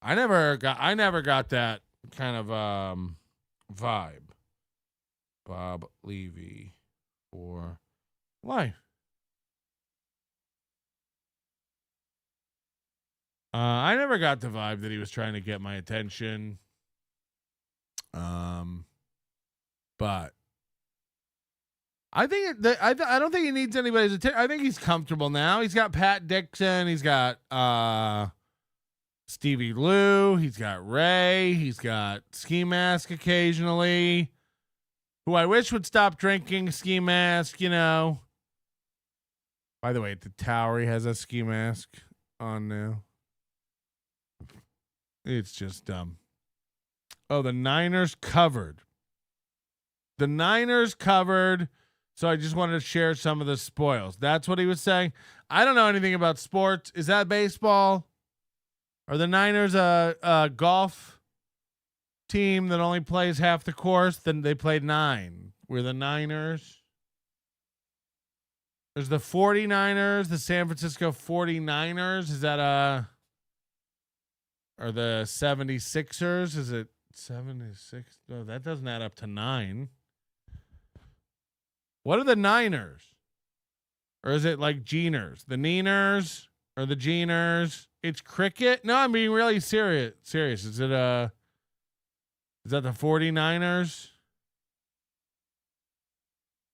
I never got that kind of vibe. Bob Levy for life. I never got the vibe that he was trying to get my attention. But I think I don't think he needs anybody's attention. I think he's comfortable now. He's got Pat Dixon. He's got Stevie Lou. He's got Ray. He's got Ski Mask occasionally, who I wish would stop drinking. Ski Mask, you know. By the way, at the Tower, he has a ski mask on now. It's just dumb. Oh, the Niners covered. The Niners covered. So I just wanted to share some of the spoils. That's what he was saying. I don't know anything about sports. Is that baseball? Are the Niners a golf team that only plays half the course? Then they played 9. We're the Niners. There's the 49ers, the San Francisco 49ers. Is that or the 76ers? Is it 76? No, that doesn't add up to 9. What are the Niners? Or is it like Geners? The Neeners or the Geners? It's cricket? No, I'm being really serious. Is it is that the 49ers?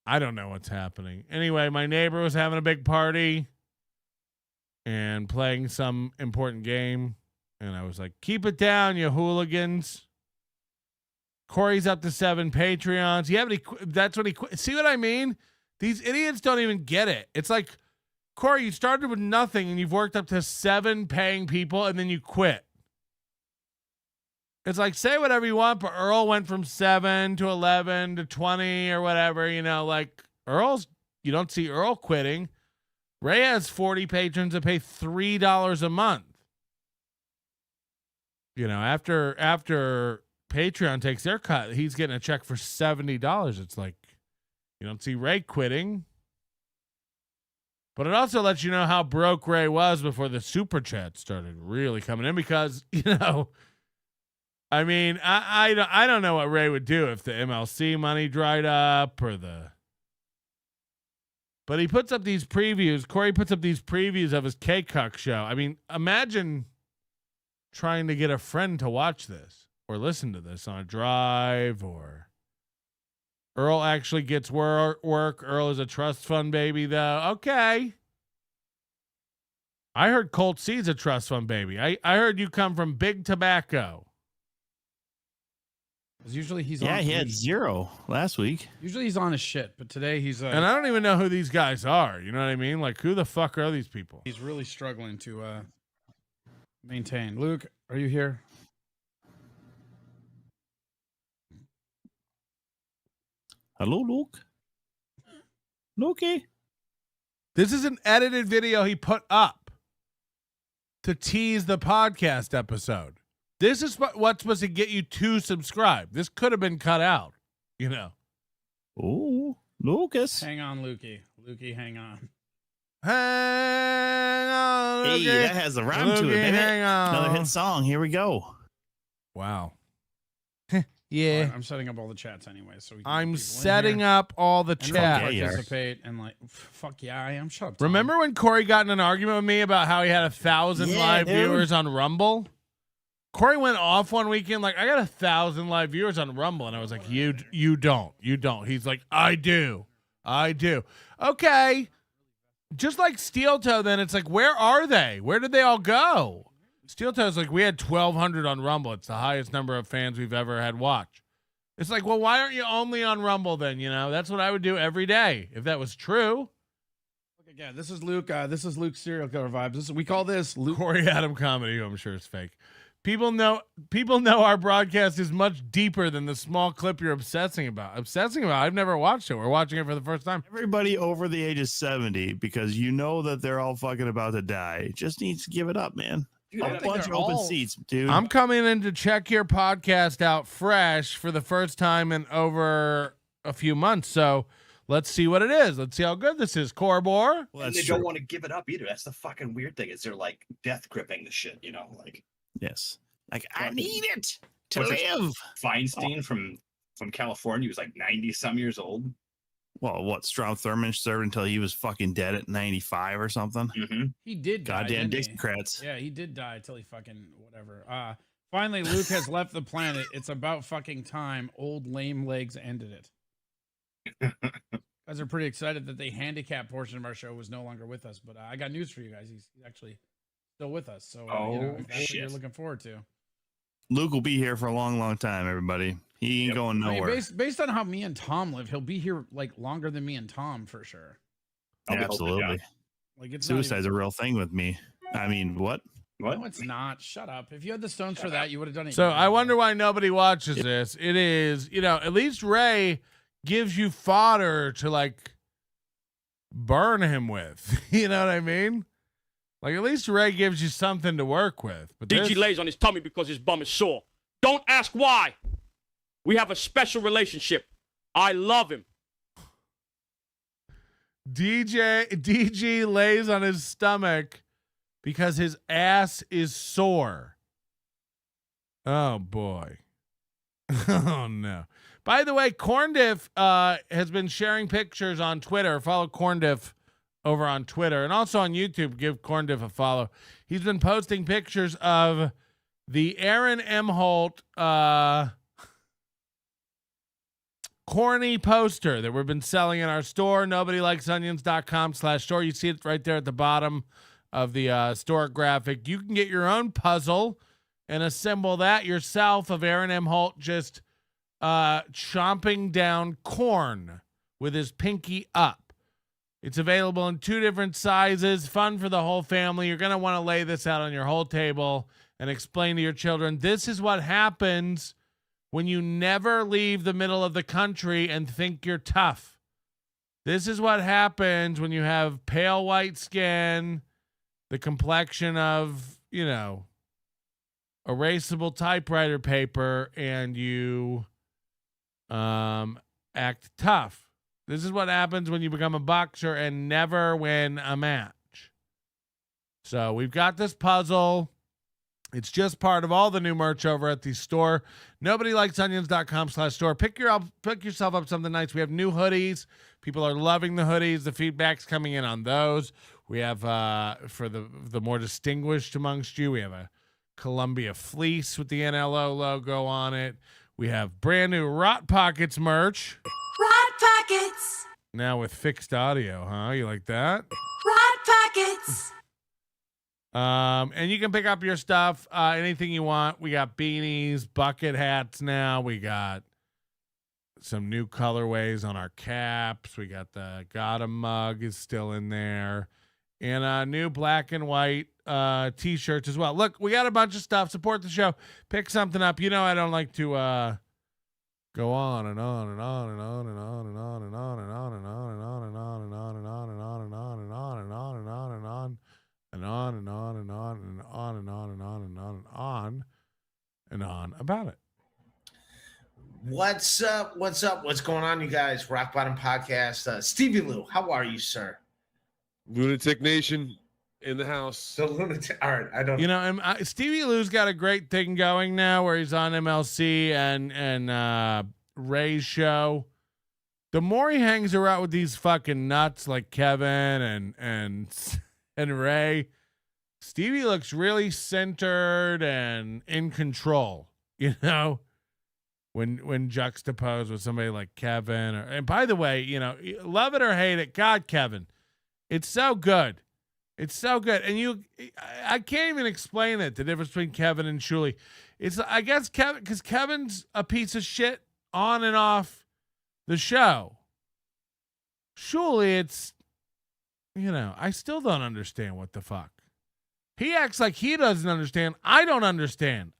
I don't know what's happening. Anyway, my neighbor was having a big party and playing some important game. And I was like, keep it down, you hooligans. Corey's up to 7 Patreons. You have any? That's when he quit. See what I mean? These idiots don't even get it. It's like, Corey, you started with nothing and you've worked up to 7 paying people and then you quit. It's like, say whatever you want, but Earl went from 7 to 11 to 20 or whatever, you know, like you don't see Earl quitting. Ray has 40 patrons that pay $3 a month. You know, after Patreon takes their cut, he's getting a check for $70. It's like, you don't see Ray quitting. But it also lets you know how broke Ray was before the super chat started really coming in, because, you know, I mean, I don't know what Ray would do if the MLC money dried up but he puts up these previews. Corey puts up these previews of his K-Cuck show. I mean, imagine trying to get a friend to watch this or listen to this on a drive, or Earl actually gets work. Earl is a trust fund baby, though. Okay. I heard Colt C's a trust fund baby. I heard you come from Big Tobacco. Usually he's on. Yeah, he had 0 last week. Usually he's on his shit, but today he's and I don't even know who these guys are. You know what I mean? Like, who the fuck are these people? He's really struggling to maintain. Luke, are you here? Hello, Luke. Lukey. This is an edited video he put up to tease the podcast episode. This is what's supposed to get you to subscribe. This could have been cut out, you know. Oh, Lucas. Hang on, Lukey. Lukey, hang on. Hang on, Lukey. Hey, that has a rhyme to it, baby. Hang on. Another hit song. Here we go. Wow. Yeah. Right, I'm setting up all the chats anyway, so we can I'm setting up all the chats. Participate and like, fuck yeah, I am. Shut up. Remember when Corey got in an argument with me about how he had 1,000 live viewers on Rumble? Corey went off one weekend like, I got 1,000 live viewers on Rumble, and I was like, you don't. He's like, I do. Okay. Just like Steel Toe, then it's like, where are they? Where did they all go? Steel Toe's like, we had 1,200 on Rumble. It's the highest number of fans we've ever had watch. It's like, well, why aren't you only on Rumble then? You know, that's what I would do every day if that was true. Look again, this is Luke. This is Luke's serial killer vibes. We call this Luke Corey Adam comedy, who I'm sure is fake. People know our broadcast is much deeper than the small clip you're obsessing about. I've never watched it. We're watching it for the first time. Everybody over the age of 70, because you know that they're all fucking about to die, just needs to give it up, man. Dude, A bunch of open seats, dude. I'm coming in to check your podcast out fresh for the first time in over a few months. So let's see what it is. Let's see how good this is, Corbor. Well, and they don't want to give it up either. That's the fucking weird thing. Is they're like death gripping the shit, like. Yes. Like, I need it to live. Feinstein from California, he was like 90-some years old. Well, what, Strom Thurmond served until he was fucking dead at 95 or something? Mm-hmm. He did die. Goddamn Dixiecrats. Yeah, he did die until he fucking whatever. Finally, Luke has left the planet. It's about fucking time. Old lame legs ended it. Guys are pretty excited that the handicap portion of our show was no longer with us, but I got news for you guys. He's actually still with us. So, if that's what you're looking forward to. Luke will be here for a long, long time, everybody. He ain't going nowhere. I mean, based on how me and Tom live, he'll be here like longer than me and Tom for sure. Yeah, absolutely. Like it's suicide's a real thing with me. I mean, what? No, it's not. Shut up. If you had the stones for that, you would have done it. So I wonder why nobody watches this. It is, at least Ray gives you fodder to like burn him with. You know what I mean? Like at least Ray gives you something to work with. But DG lays on his tummy because his bum is sore. Don't ask why. We have a special relationship. I love him. DG lays on his stomach because his ass is sore. Oh boy. Oh no. By the way, Corndiff has been sharing pictures on Twitter. Follow Corndiff over on Twitter and also on YouTube. Give Corndiff a follow. He's been posting pictures of the Aaron M. Holt corny poster that we've been selling in our store, nobodylikesonions.com/store. You see it right there at the bottom of the store graphic. You can get your own puzzle and assemble that yourself of Aaron M. Holt just chomping down corn with his pinky up. It's available in 2 different sizes, fun for the whole family. You're going to want to lay this out on your whole table and explain to your children, this is what happens when you never leave the middle of the country and think you're tough. This is what happens when you have pale white skin, the complexion of, erasable typewriter paper, and you act tough. This is what happens when you become a boxer and never win a match. So we've got this puzzle. It's just part of all the new merch over at the store. NobodyLikesOnions.com/store. Pick yourself up something nice. We have new hoodies. People are loving the hoodies. The feedback's coming in on those. We have, for the more distinguished amongst you, we have a Columbia fleece with the NLO logo on it. We have brand new Rot Pockets merch. Rot Pockets. Now with fixed audio, huh? You like that? Rot Pockets. And you can pick up your stuff, anything you want. We got beanies, bucket hats now. We got some new colorways on our caps. We got the Gotta mug is still in there. And new black and white t-shirts as well. Look, we got a bunch of stuff. Support the show. Pick something up. I don't like to go on and on and on and on and on and on and on and on and on and on and on and on and on and on and on and on and on and on and on. And on and on and on and on and on and on and on and on and on about it. What's up? What's up? What's going on, you guys? Rock Bottom Podcast. Stevie Lou, how are you, sir? Lunatic Nation in the house. The lunatic. All right, I don't. And Stevie Lou's got a great thing going now, where he's on MLC and Ray's show. The more he hangs around with these fucking nuts like Kevin and Ray, Stevie looks really centered and in control, when juxtaposed with somebody like Kevin. And by the way, love it or hate it, God, Kevin, it's so good. It's so good. And I can't even explain it, the difference between Kevin and Shuli. It's, I guess, Kevin, because Kevin's a piece of shit on and off the show. Shuli, it's, I still don't understand what the fuck. He acts like he doesn't understand. I don't understand.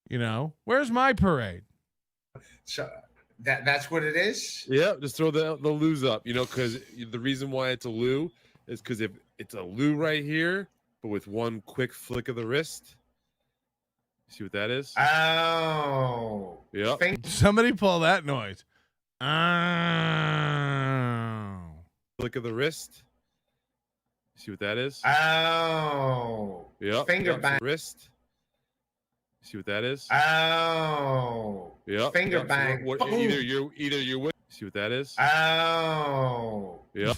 You know, where's my parade? So that's what it is? Yeah, just throw the loos up, you know, because the reason why it's a loo is because if it's a loo right here, but with one quick flick of the wrist. See what that is? Oh. Yeah. Somebody pull that noise. Oh. Flick of the wrist. See what that is? Oh. Yeah. Finger bang. Wrist. See what that is? Oh. Yeah. Finger bang. So either you're with. See what that is? Oh. Yeah.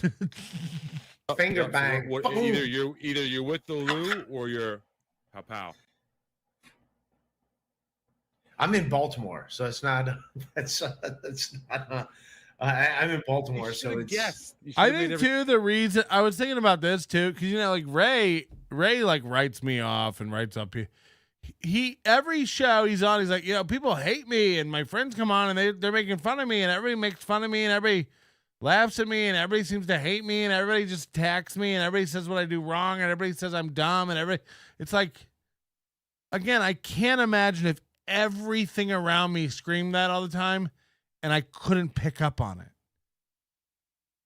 Finger bang. So either you're with the loo or you're pow pow. I'm in Baltimore, so it's not. That's not. I'm in Baltimore, so it's. Yes. I think too the reason I was thinking about this too, because you know, like Ray like writes me off and writes up. He every show he's on, he's like, you know, people hate me, and my friends come on and they're making fun of me, and everybody makes fun of me, and everybody laughs at me, and everybody seems to hate me, and everybody just attacks me, and everybody says what I do wrong, and everybody says I'm dumb, and everybody. It's like, again, I can't imagine if everything around me screamed that all the time and I couldn't pick up on it.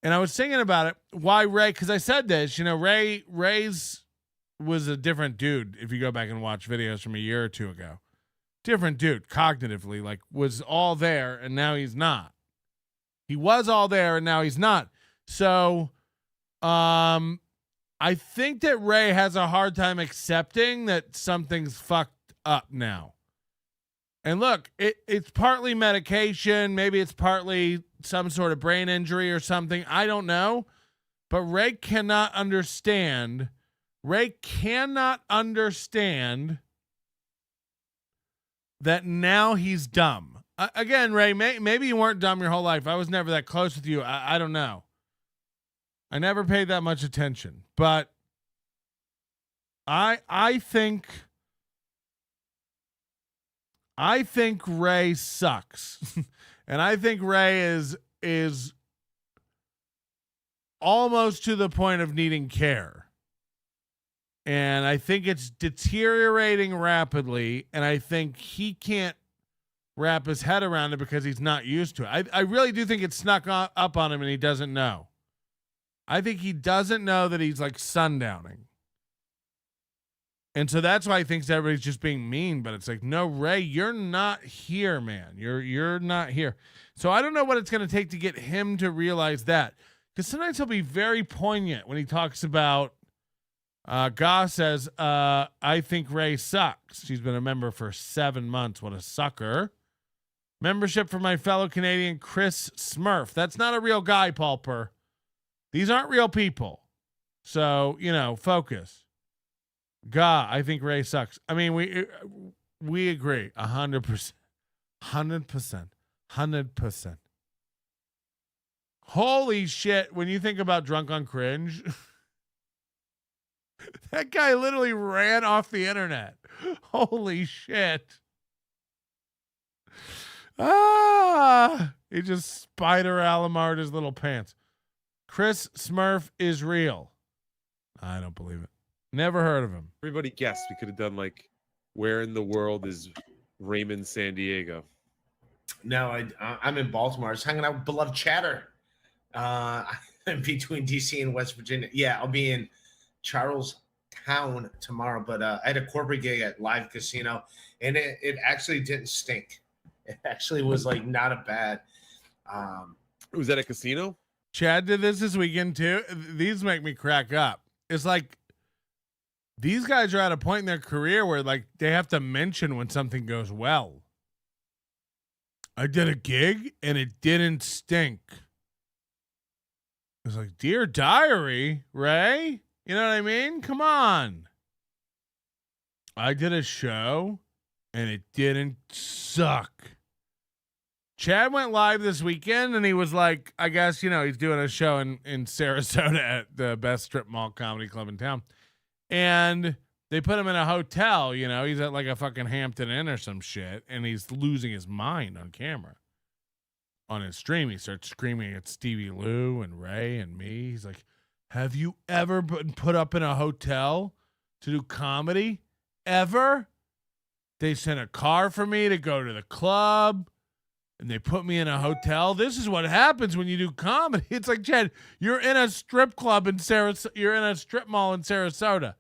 And I was thinking about it, why Ray, because I said this, you know, Ray's was a different dude if you go back and watch videos from a year or two ago. Different dude, cognitively, like was all there and now he's not. He was all there and now he's not. So I think that Ray has a hard time accepting that something's fucked up now. And look, it's partly medication. Maybe it's partly some sort of brain injury or something. I don't know. But Ray cannot understand. That now he's dumb. Again, Ray, maybe you weren't dumb your whole life. I was never that close with you. I don't know. I never paid that much attention. But I think Ray sucks. And I think Ray is almost to the point of needing care. And I think it's deteriorating rapidly, and I think he can't wrap his head around it because he's not used to it. I really do think it snuck up on him and he doesn't know. I think he doesn't know that he's like sundowning. And so that's why he thinks everybody's just being mean, but it's like, no, Ray, you're not here, man. You're not here. So I don't know what it's going to take to get him to realize that. Because sometimes he'll be very poignant when he talks about, Goss says, I think Ray sucks. She's been a member for 7 months. What a sucker. Membership for my fellow Canadian Chris Smurf. That's not a real guy, Pulper. These aren't real people. So, you know, focus. God, I think Ray sucks. I mean, we agree 100%. 100%. Holy shit. When you think about Drunk on Cringe, that guy literally ran off the internet. Holy shit. He just Spider Alamarred his little pants. Chris Smurf is real. I don't believe it. Never heard of him. Everybody guessed. We could have done like, where in the world is Raymond San Diego? No, I'm in Baltimore. I was hanging out with beloved Chatter between DC and West Virginia. Yeah, I'll be in Charlestown tomorrow, but I had a corporate gig at Live Casino, and it actually didn't stink. It actually was like not a bad. Was that a casino? Chad did this weekend too. These make me crack up. It's like these guys are at a point in their career where like they have to mention when something goes well. I did a gig and it didn't stink. It's like, dear diary, Ray. You know what I mean? Come on. I did a show and it didn't suck. Chad went live this weekend and he was like, I guess, you know, he's doing a show in Sarasota at the best strip mall comedy club in town. And they put him in a hotel, you know, he's at like a fucking Hampton Inn or some shit. And he's losing his mind on camera. On his stream, he starts screaming at Stevie Lou and Ray and me. He's like, Have you ever been put up in a hotel to do comedy? Ever? They sent a car for me to go to the club, and they put me in a hotel. This is what happens when you do comedy. It's like, Chad, you're in a strip club in Sarasota. You're in a strip mall in Sarasota.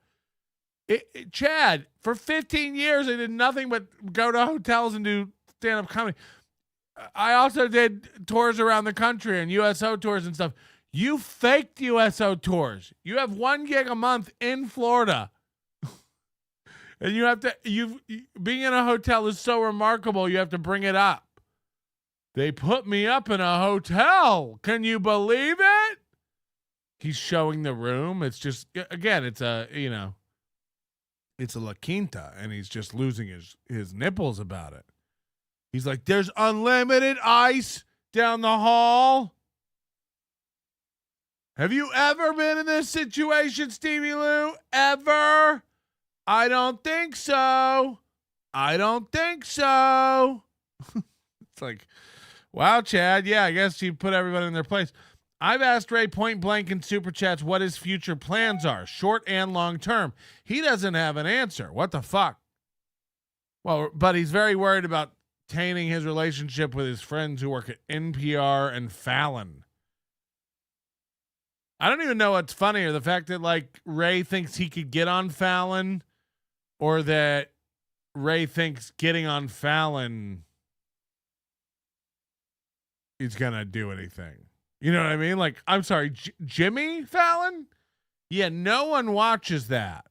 Chad, for 15 years, I did nothing but go to hotels and do stand-up comedy. I also did tours around the country and USO tours and stuff. You faked USO tours. You have 1 gig a month in Florida. And you have to, being in a hotel is so remarkable, you have to bring it up. They put me up in a hotel. Can you believe it? He's showing the room. It's just, again, it's a, it's a La Quinta, and he's just losing his nipples about it. He's like, there's unlimited ice down the hall. Have you ever been in this situation, Stevie Lou? Ever? I don't think so. I don't think so. It's like, wow, Chad. Yeah, I guess you put everybody in their place. I've asked Ray point blank in Super Chats what his future plans are, short and long term. He doesn't have an answer. What the fuck? Well, but he's very worried about tainting his relationship with his friends who work at NPR and Fallon. I don't even know what's funnier, the fact that like Ray thinks he could get on Fallon, or that Ray thinks getting on Fallon is gonna do anything. You know what I mean? Like, I'm sorry, Jimmy Fallon? Yeah, no one watches that.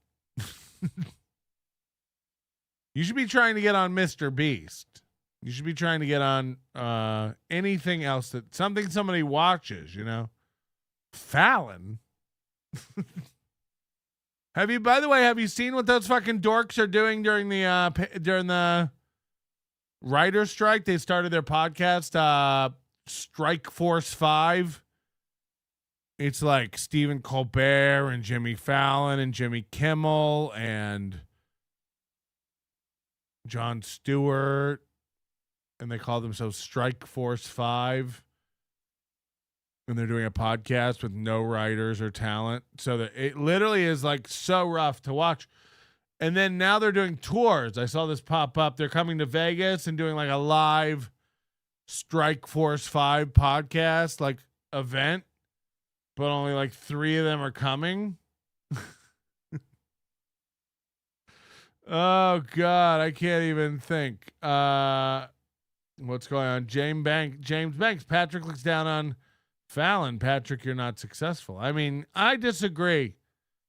You should be trying to get on Mr. Beast. You should be trying to get on anything else that somebody watches, Fallon. By the way, have you seen what those fucking dorks are doing during the writer's strike? They started their podcast, Strike Force 5. It's like Stephen Colbert and Jimmy Fallon and Jimmy Kimmel and Jon Stewart, and they call themselves Strike Force 5. And they're doing a podcast with no writers or talent. So that it literally is like so rough to watch. And then now they're doing tours. I saw this pop up. They're coming to Vegas and doing like a live Strike Force 5 podcast, like event. But only like 3 of them are coming. Oh God, I can't even think. What's going on? James Banks. Patrick looks down on Fallon. Patrick, you're not successful. I mean, I disagree.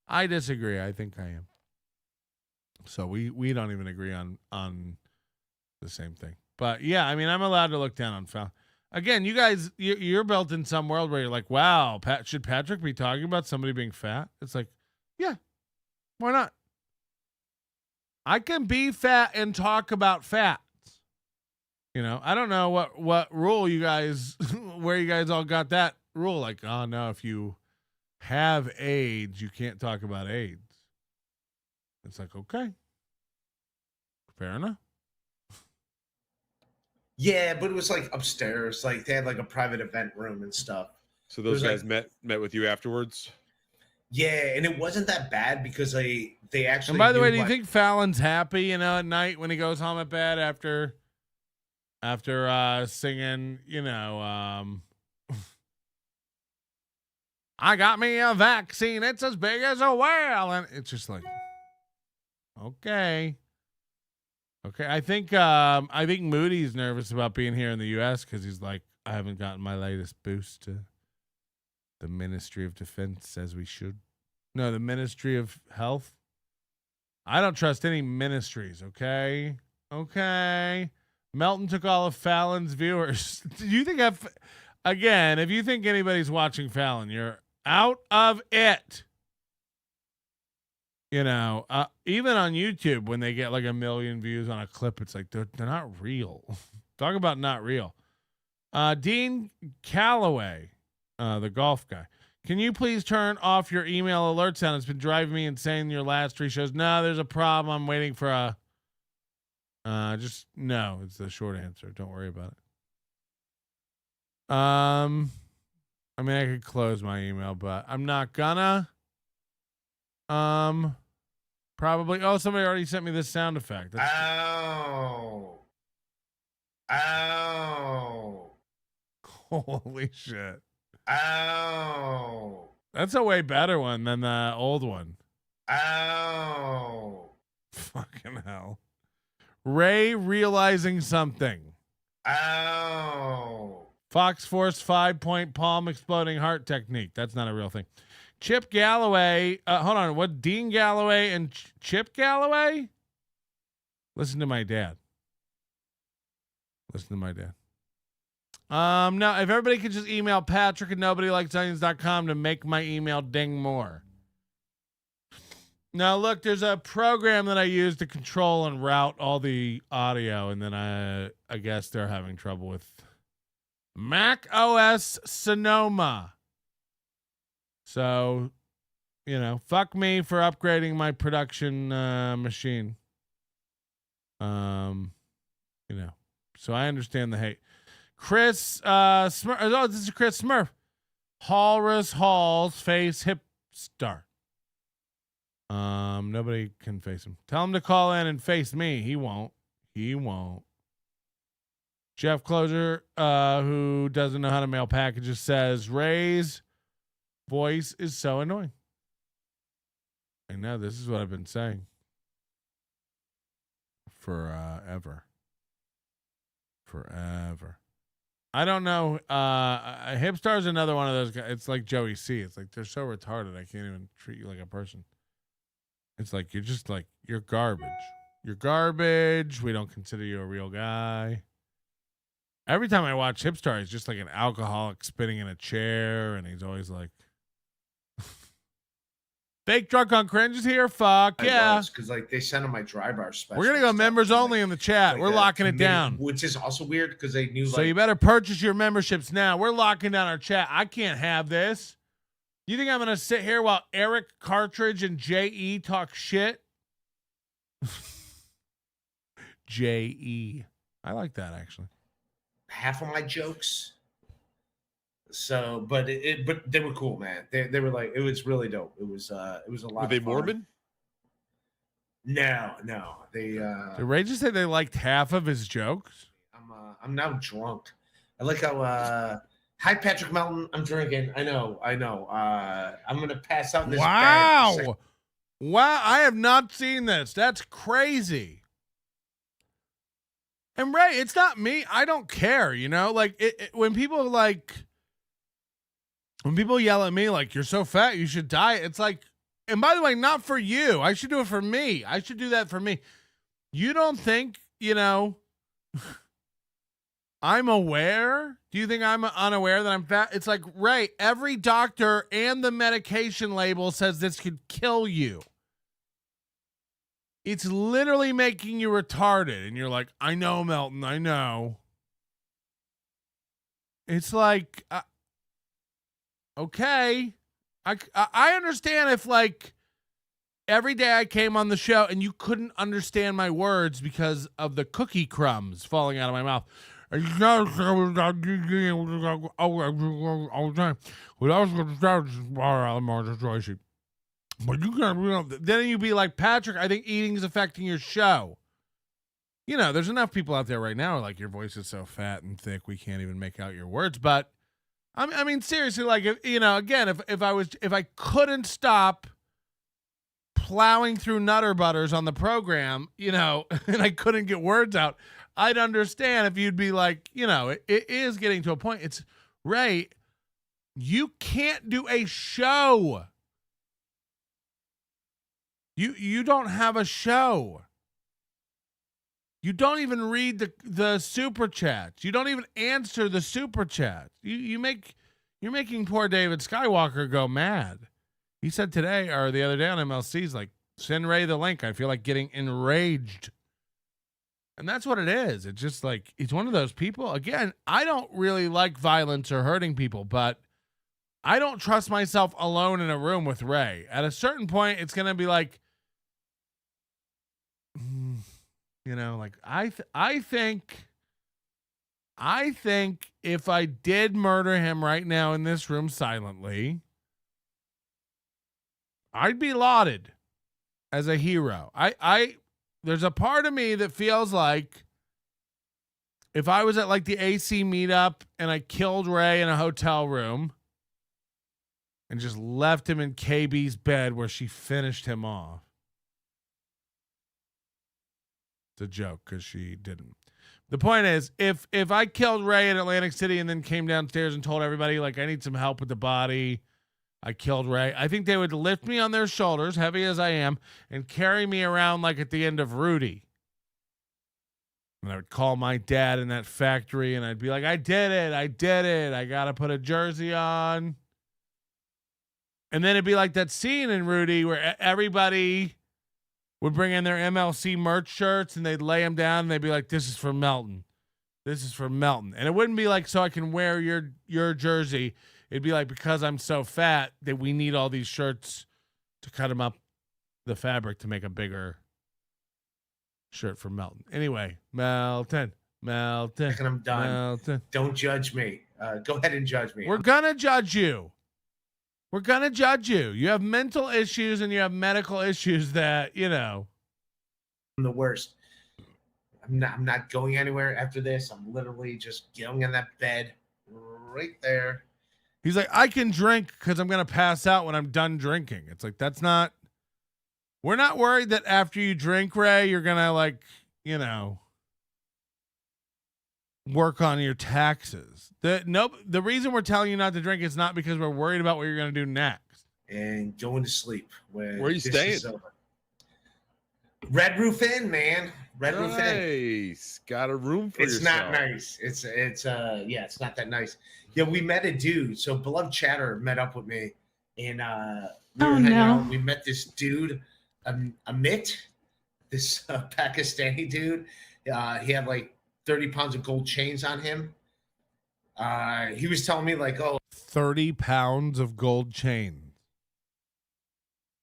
I think I am. So we don't even agree on the same thing. But yeah, I mean, I'm allowed to look down on Fallon. Again, you guys, you're built in some world where you're like, wow, should Patrick be talking about somebody being fat? It's like, yeah, why not? I can be fat and talk about fats. I don't know what rule you guys, where you guys all got that rule. Like, oh no, if you have AIDS, you can't talk about AIDS. It's like, okay, fair enough. Yeah, but it was like upstairs. Like they had like a private event room and stuff. So those guys met with you afterwards? Yeah, and it wasn't that bad because they actually. And by the way, do you think Fallon's happy, at night when he goes home at bed after singing, I got me a vaccine, it's as big as a whale, and it's just like, okay. I think Moody's nervous about being here in the U.S. because he's like, I haven't gotten my latest boost to the Ministry of Defense as we should. No, the Ministry of Health. I don't trust any ministries. Okay. Melton took all of Fallon's viewers. Do you think again, if you think anybody's watching Fallon, you're out of it. Even on YouTube, when they get like 1 million views on a clip, it's like they're not real. Talk about not real. Dean Calloway, the golf guy. Can you please turn off your email alert sound? It's been driving me insane your last 3 shows. No, there's a problem. I'm waiting for just no. It's the short answer. Don't worry about it. I mean, I could close my email, but I'm not gonna. Probably. Oh, somebody already sent me this sound effect. Ow. Ow. Holy shit. Ow. That's a way better one than the old one. Ow. Fucking hell. Ray realizing something. Ow. Fox Force 5-point palm exploding heart technique. That's not a real thing. Chip Galloway. Hold on. What? Dean Galloway and Chip Galloway? Listen to my dad. Listen to my dad. Now, if everybody could just email Patrick at nobodylikesonions.com to make my email ding more. Now, look, there's a program that I use to control and route all the audio, and then I guess they're having trouble with Mac OS Sonoma. So, fuck me for upgrading my production machine. So I understand the hate. Chris Smurf. Oh, this is Chris Smurf. Halrus Hall's face hip star. Nobody can face him. Tell him to call in and face me. He won't. He won't. Jeff Closer, who doesn't know how to mail packages, says Ray's voice is so annoying. I know, this is what I've been saying forever. I don't know. Hipstar's another one of those guys. It's like Joey C. It's like they're so retarded. I can't even treat you like a person. It's like you're garbage. You're garbage. We don't consider you a real guy. Every time I watch Hipstar, he's just like an alcoholic spinning in a chair, and he's always like, "Fake drunk on cringe is here." Fuck yeah! Because they sent him my dry bar special. We're gonna go members only in the chat. We're locking it down, which is also weird because they knew. So you better purchase your memberships now. We're locking down our chat. I can't have this. You think I'm gonna sit here while Eric Cartridge and J.E. talk shit? J.E. I like that actually. Half of my jokes. So, but they were cool, man. They were like, it was really dope. It was a lot. Were they of fun. Mormon? No. They Did Ray just say they liked half of his jokes? I'm now drunk. I like how hi Patrick Melton. I'm drinking. I know. I'm gonna pass out this bag. Wow, I have not seen this. That's crazy. And Ray, it's not me. I don't care, like when people yell at me like, "You're so fat, you should diet." It's like, and by the way, not for you. I should do it for me. I should do that for me. You don't think, I'm aware? Do you think I'm unaware that I'm fat? It's like, Ray, every doctor and the medication label says this could kill you. It's literally making you retarded. And you're like, I know, Melton, I know. It's like, okay. I understand if every day I came on the show and you couldn't understand my words because of the cookie crumbs falling out of my mouth. All the time. But then you'd be like, Patrick, I think eating is affecting your show. There's enough people out there right now like, your voice is so fat and thick we can't even make out your words. But I mean, seriously, if I couldn't stop plowing through Nutter Butters on the program, and I couldn't get words out, I'd understand if you'd be like, it is getting to a point. It's Ray, you can't do a show. You don't have a show. You don't even read the super chats. You don't even answer the super chats. You're making poor David Skywalker go mad. He said today or the other day on MLC's like, send Ray the link. I feel like getting enraged. And that's what it is. It's just like, it's one of those people. Again, I don't really like violence or hurting people, but I don't trust myself alone in a room with Ray. At a certain point, it's going to be like, I think I think if I did murder him right now in this room silently, I'd be lauded as a hero. There's a part of me that feels like if I was at like the AC meetup and I killed Ray in a hotel room and just left him in KB's bed where she finished him off. It's a joke because she didn't. The point is, if I killed Ray in Atlantic City and then came downstairs and told everybody, like, I need some help with the body, I killed Ray, I think they would lift me on their shoulders, heavy as I am, and carry me around like at the end of Rudy. And I would call my dad in that factory, and I'd be like, I did it. I got to put a jersey on. And then it'd be like that scene in Rudy where everybody would bring in their MLC merch shirts and they'd lay them down and they'd be like, this is for Melton. This is for Melton. And it wouldn't be like, so I can wear your jersey. It'd be like, because I'm so fat that we need all these shirts to cut them up the fabric to make a bigger shirt for Melton. Anyway, Melton. And I'm done. Melton. Don't judge me. Go ahead and judge me. We're going to judge you. We're going to judge you. You have mental issues and you have medical issues that, you know. I'm the worst. I'm not going anywhere after this. I'm literally just going in that bed right there. He's like, I can drink because I'm going to pass out when I'm done drinking. It's like, that's not. We're not worried that after you drink, Ray, you're going to, like, you know, work on your taxes. The reason we're telling you not to drink is not because we're worried about what you're going to do next. And going to sleep. Where are you staying? Red Roof Inn, man. Red Roof Inn. Nice. Got a room for It's yourself. not nice. It's not that nice. Yeah, we met a dude. So Beloved Chatter met up with me, and we were hanging out. We met this dude, Amit, this Pakistani dude. He had like 30 pounds of gold chains on him. He was telling me like, 30 pounds of gold chains.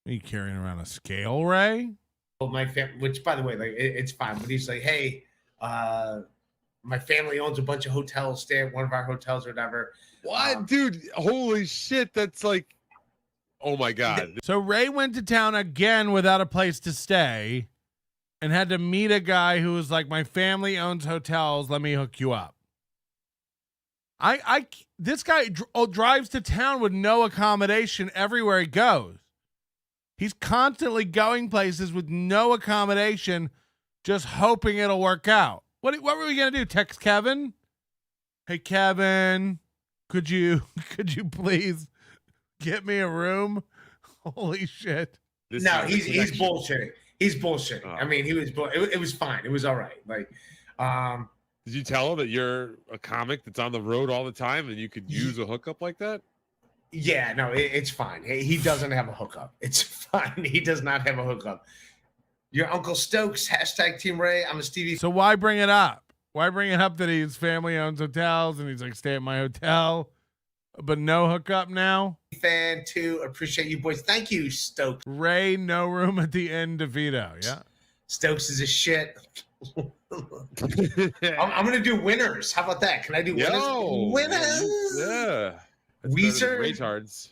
Are you carrying around a scale, Ray? Well, my family, which by the way, like it's fine. But he's like, hey, my family owns a bunch of hotels. Stay at one of our hotels or whatever. What, dude? Holy shit! That's like, oh my god. So Ray went to town again without a place to stay, and had to meet a guy who was like, my family owns hotels. Let me hook you up. This guy drives to town with no accommodation everywhere he goes. He's constantly going places with no accommodation, just hoping it'll work out. What were we gonna do? Text Kevin? Hey Kevin, could you please get me a room? Holy shit! He's bullshitting. He's bullshitting. Oh. I mean, it was fine. It was all right. Like, did you tell him that you're a comic that's on the road all the time and you could use a hookup like that? Yeah, no, it's fine. He doesn't have a hookup. It's fine. He does not have a hookup. Your Uncle Stokes, # Team Ray. I'm a Stevie. So why bring it up? Why bring it up that his family owns hotels and he's like, stay at my hotel, but no hookup now? Fan too. Appreciate you boys. Thank you, Stokes. Ray, no room at the end, DeVito. Yeah. Stokes is a shit. I'm gonna do winners. How about that? Can I do winners? Winners. Yeah. Weezer. Retards.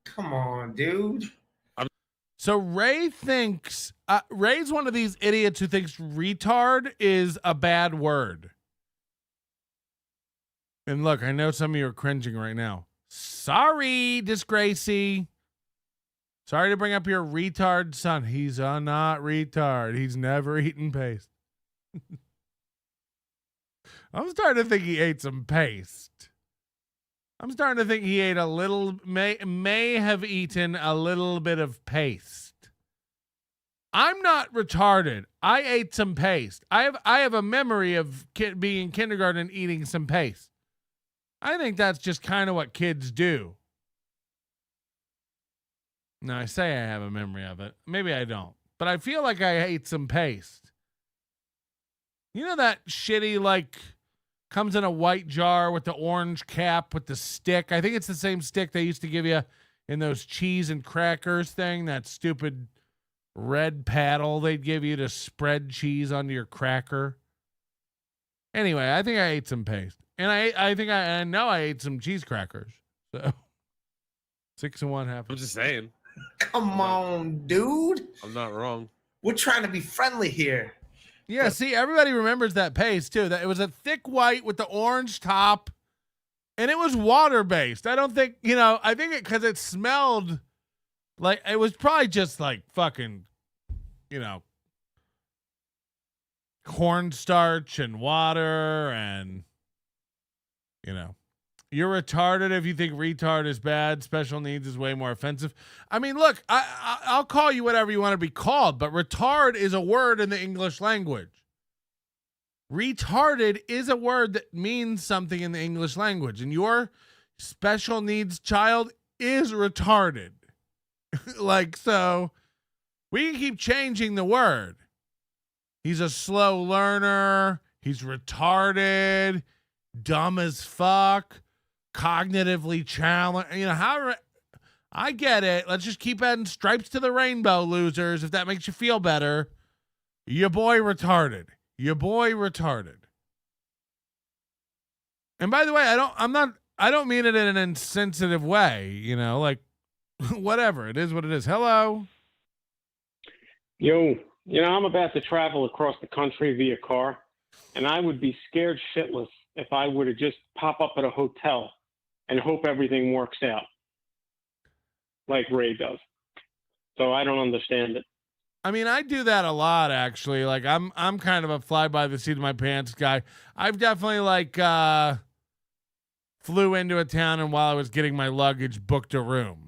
Come on, dude. So Ray thinks Ray's one of these idiots who thinks retard is a bad word. And look, I know some of you are cringing right now. Sorry, Disgracey. Sorry to bring up your retard son. He's not retard. He's never eaten paste. I'm starting to think he ate some paste. I'm starting to think he ate a little, may have eaten a little bit of paste. I'm not retarded. I ate some paste. I have a memory of being in kindergarten and eating some paste. I think that's just kind of what kids do. Now, I say I have a memory of it. Maybe I don't. But I feel like I ate some paste. You know that shitty, like, comes in a white jar with the orange cap with the stick? I think it's the same stick they used to give you in those cheese and crackers thing. That stupid red paddle they'd give you to spread cheese onto your cracker. Anyway, I think I ate some paste, and I know I ate some cheese crackers. So 6 and 1/2. I'm just saying. Come on, dude. I'm not wrong. We're trying to be friendly here. Yeah, see, everybody remembers that paste too. That it was a thick white with the orange top, and it was water based. I don't think I think it because it smelled like it was probably just like fucking, cornstarch and water, and you're retarded if you think retard is bad. Special needs is way more offensive. I mean, look, I'll call you whatever you want to be called, but retard is a word in the English language. Retarded is a word that means something in the English language, and your special needs child is retarded. So we can keep changing the word. He's a slow learner. He's retarded, dumb as fuck, cognitively challenged. I get it. Let's just keep adding stripes to the rainbow, losers, if that makes you feel better. Your boy retarded. Your boy retarded. And by the way, I don't mean it in an insensitive way, whatever. It is what it is. Hello. Yo, I'm about to travel across the country via car, and I would be scared shitless if I were to just pop up at a hotel and hope everything works out like Ray does. So I don't understand it. I mean, I do that a lot, actually. Like, I'm kind of a fly by the seat of my pants guy. I've definitely flew into a town, and while I was getting my luggage, booked a room.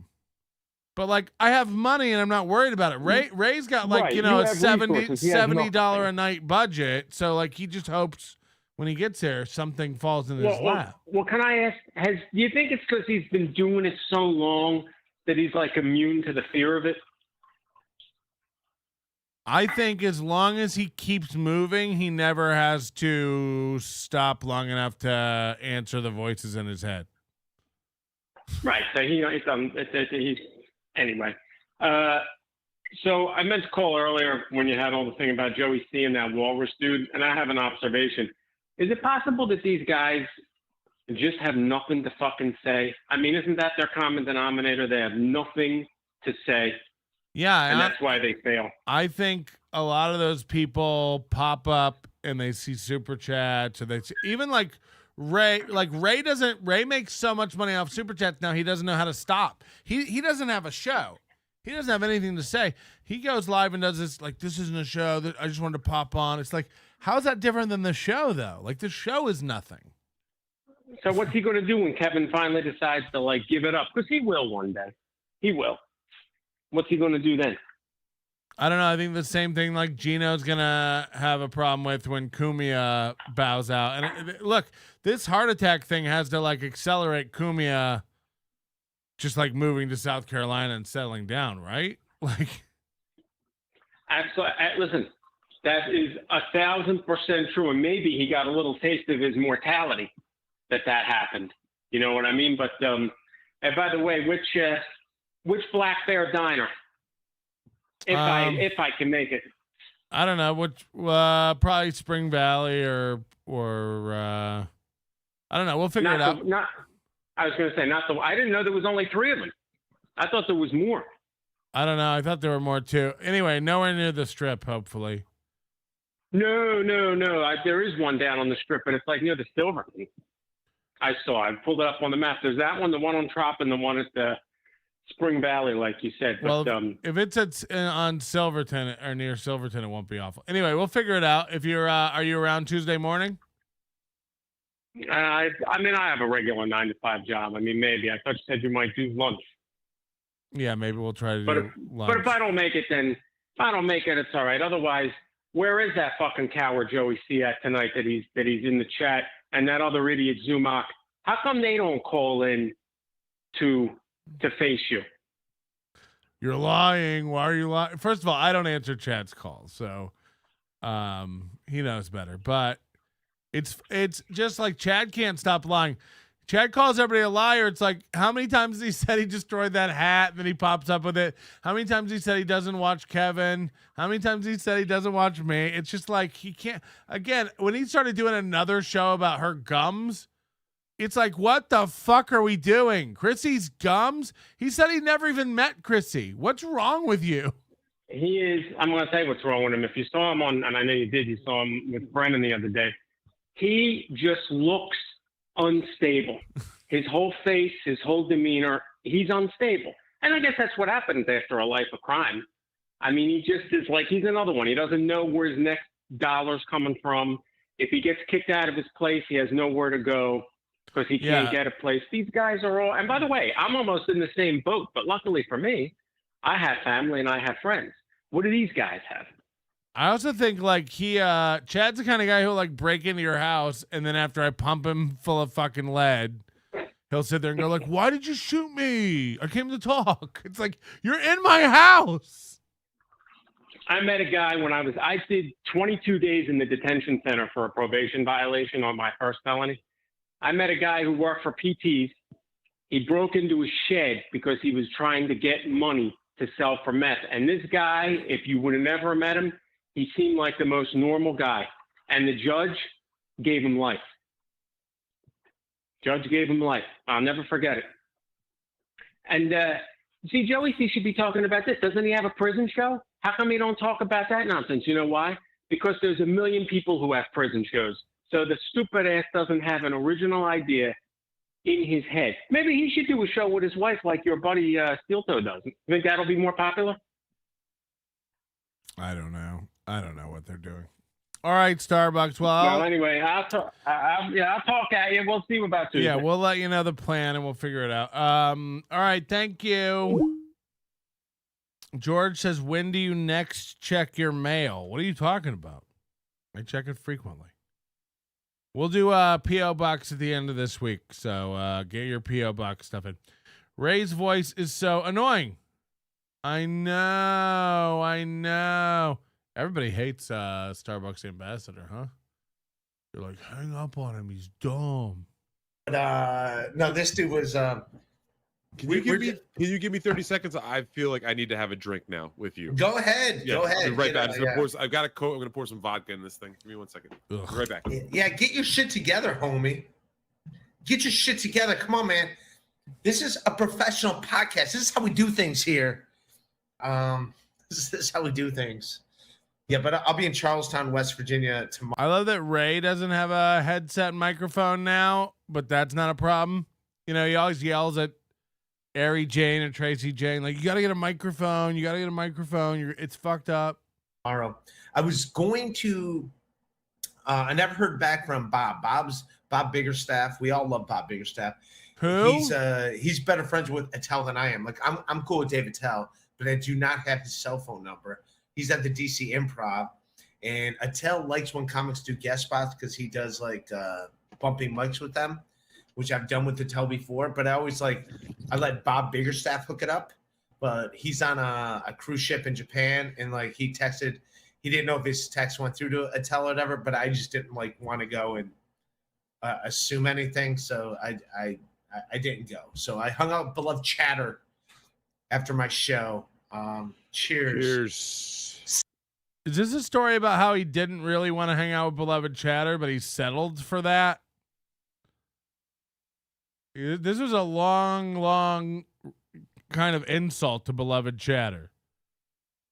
But I have money and I'm not worried about it. Ray's got a $70 a night budget. So he just hopes when he gets there, something falls in his lap. Well, can I ask, do you think it's because he's been doing it so long that he's immune to the fear of it? I think as long as he keeps moving, he never has to stop long enough to answer the voices in his head. Right. So he's anyway. So I meant to call earlier when you had all the thing about Joey C and that walrus dude, and I have an observation. Is it possible that these guys just have nothing to fucking say? I mean, isn't that their common denominator? They have nothing to say. Yeah. And that's why they fail. I think a lot of those people pop up and they see super chats, or they see, even Ray, Ray makes so much money off super chats now, he doesn't know how to stop. He doesn't have a show. He doesn't have anything to say. He goes live and does this, this isn't a show that I just wanted to pop on. It's how's that different than the show, though? The show is nothing. So what's he going to do when Kevin finally decides to, give it up? Because he will one day. He will. What's he going to do then? I don't know. I think the same thing Gino's going to have a problem with when Kumia bows out. And look, this heart attack thing has to accelerate Kumia just moving to South Carolina and settling down, right? Absolutely. Listen, that is 1,000% true. And maybe he got a little taste of his mortality that happened. You know what I mean? But, and by the way, which Black Bear diner? If I can make it. I don't know, which probably Spring Valley or I don't know. We'll figure it out. I was going to say I didn't know there was only 3 of them. I thought there was more. I don't know. I thought there were more too. Anyway, nowhere near the Strip, hopefully. No. There is one down on the Strip, but it's near the Silverton. I pulled it up on the map. There's that one, the one on Trop, and the one at the Spring Valley, like you said. But, well, if it's on Silverton or near Silverton, it won't be awful. Anyway, we'll figure it out. If you're, are you around Tuesday morning? I have a regular 9 to 5 job. Maybe. I thought you said you might do lunch. Yeah, maybe we'll try to do lunch. But if I don't make it, it's all right. Otherwise, where is that fucking coward Joey C at tonight that he's in the chat, and that other idiot Zumak? How come they don't call in to face you? You're lying. Why are you lying? First of all, I don't answer chat's calls, so he knows better. But it's just Chad can't stop lying. Chad calls everybody a liar. It's like, how many times has he said he destroyed that hat and then he pops up with it? How many times he said he doesn't watch Kevin? How many times he said he doesn't watch me? It's just like he can't. Again, when he started doing another show about her gums, it's like, what the fuck are we doing? Chrissy's gums? He said he never even met Chrissy. What's wrong with you? He is, I'm going to tell you what's wrong with him. If you saw him on, and I know you did, you saw him with Brennan the other day, he just looks unstable. His whole face, his whole demeanor, he's unstable. And I guess that's what happens after a life of crime. I mean, he just is like, he's another one. He doesn't know where his next dollar's coming from. If he gets kicked out of his place, he has nowhere to go because he can't get a place. These guys are all, and by the way, I'm almost in the same boat, but luckily for me, I have family and I have friends. What do these guys have? I also think like Chad's the kind of guy who'll like break into your house and then after I pump him full of fucking lead, he'll sit there and go like, why did you shoot me? I came to talk. It's like, you're in my house. I met a guy when I did 22 days in the detention center for a probation violation on my first felony. I met a guy who worked for PTs. He broke into a shed because he was trying to get money to sell for meth. And this guy, if you would have never met him, he seemed like the most normal guy. And the judge gave him life. Judge gave him life. I'll never forget it. And see, Joey C should be talking about this. Doesn't he have a prison show? How come he don't talk about that nonsense? You know why? Because there's a million people who have prison shows. So the stupid ass doesn't have an original idea in his head. Maybe he should do a show with his wife like your buddy Steel Toe does. You think that'll be more popular? I don't know. I don't know what they're doing. All right, Starbucks. Well, anyway, I'll talk at you. We'll see about Tuesday. Yeah, we'll let you know the plan and we'll figure it out. All right, thank you. George says, when do you next check your mail? What are you talking about? I check it frequently. We'll do a P.O. Box at the end of this week, so get your P.O. Box stuff in. Ray's voice is so annoying. I know. Everybody hates Starbucks ambassador, huh? You're like, hang up on him. He's dumb. But no, this dude was. Can you give me 30 seconds? I feel like I need to have a drink now with you. Go ahead. Yeah, Go ahead. Right back. Yeah. I've got a coat. I'm gonna pour some vodka in this thing. Give me 1 second. Be right back. Yeah, get your shit together, homie. Get your shit together. Come on, man. This is a professional podcast. This is how we do things here. This is how we do things. Yeah, but I'll be in Charlestown, West Virginia tomorrow. I love that Ray doesn't have a headset microphone now, but that's not a problem. You know, he always yells at Ari Jane and Tracy Jane, like, you got to get a microphone. You got to get a microphone. It's fucked up. Tomorrow. I was going to, I never heard back from Bob. Bob Biggerstaff. We all love Bob Biggerstaff. Who? He's better friends with Attell than I am. Like, I'm cool with Dave Attell, but I do not have his cell phone number. He's at the DC Improv, and Attell likes when comics do guest spots because he does like bumping mics with them, which I've done with Attell before. But I let Bob Biggerstaff hook it up, but he's on a cruise ship in Japan, and like he texted, he didn't know if his text went through to Attell or whatever, but I just didn't like want to go and assume anything, so I didn't go. So I hung out with Beloved Chatter after my show. Cheers. Is this a story about how he didn't really want to hang out with Beloved Chatter, but he settled for that? This was a long kind of insult to Beloved Chatter.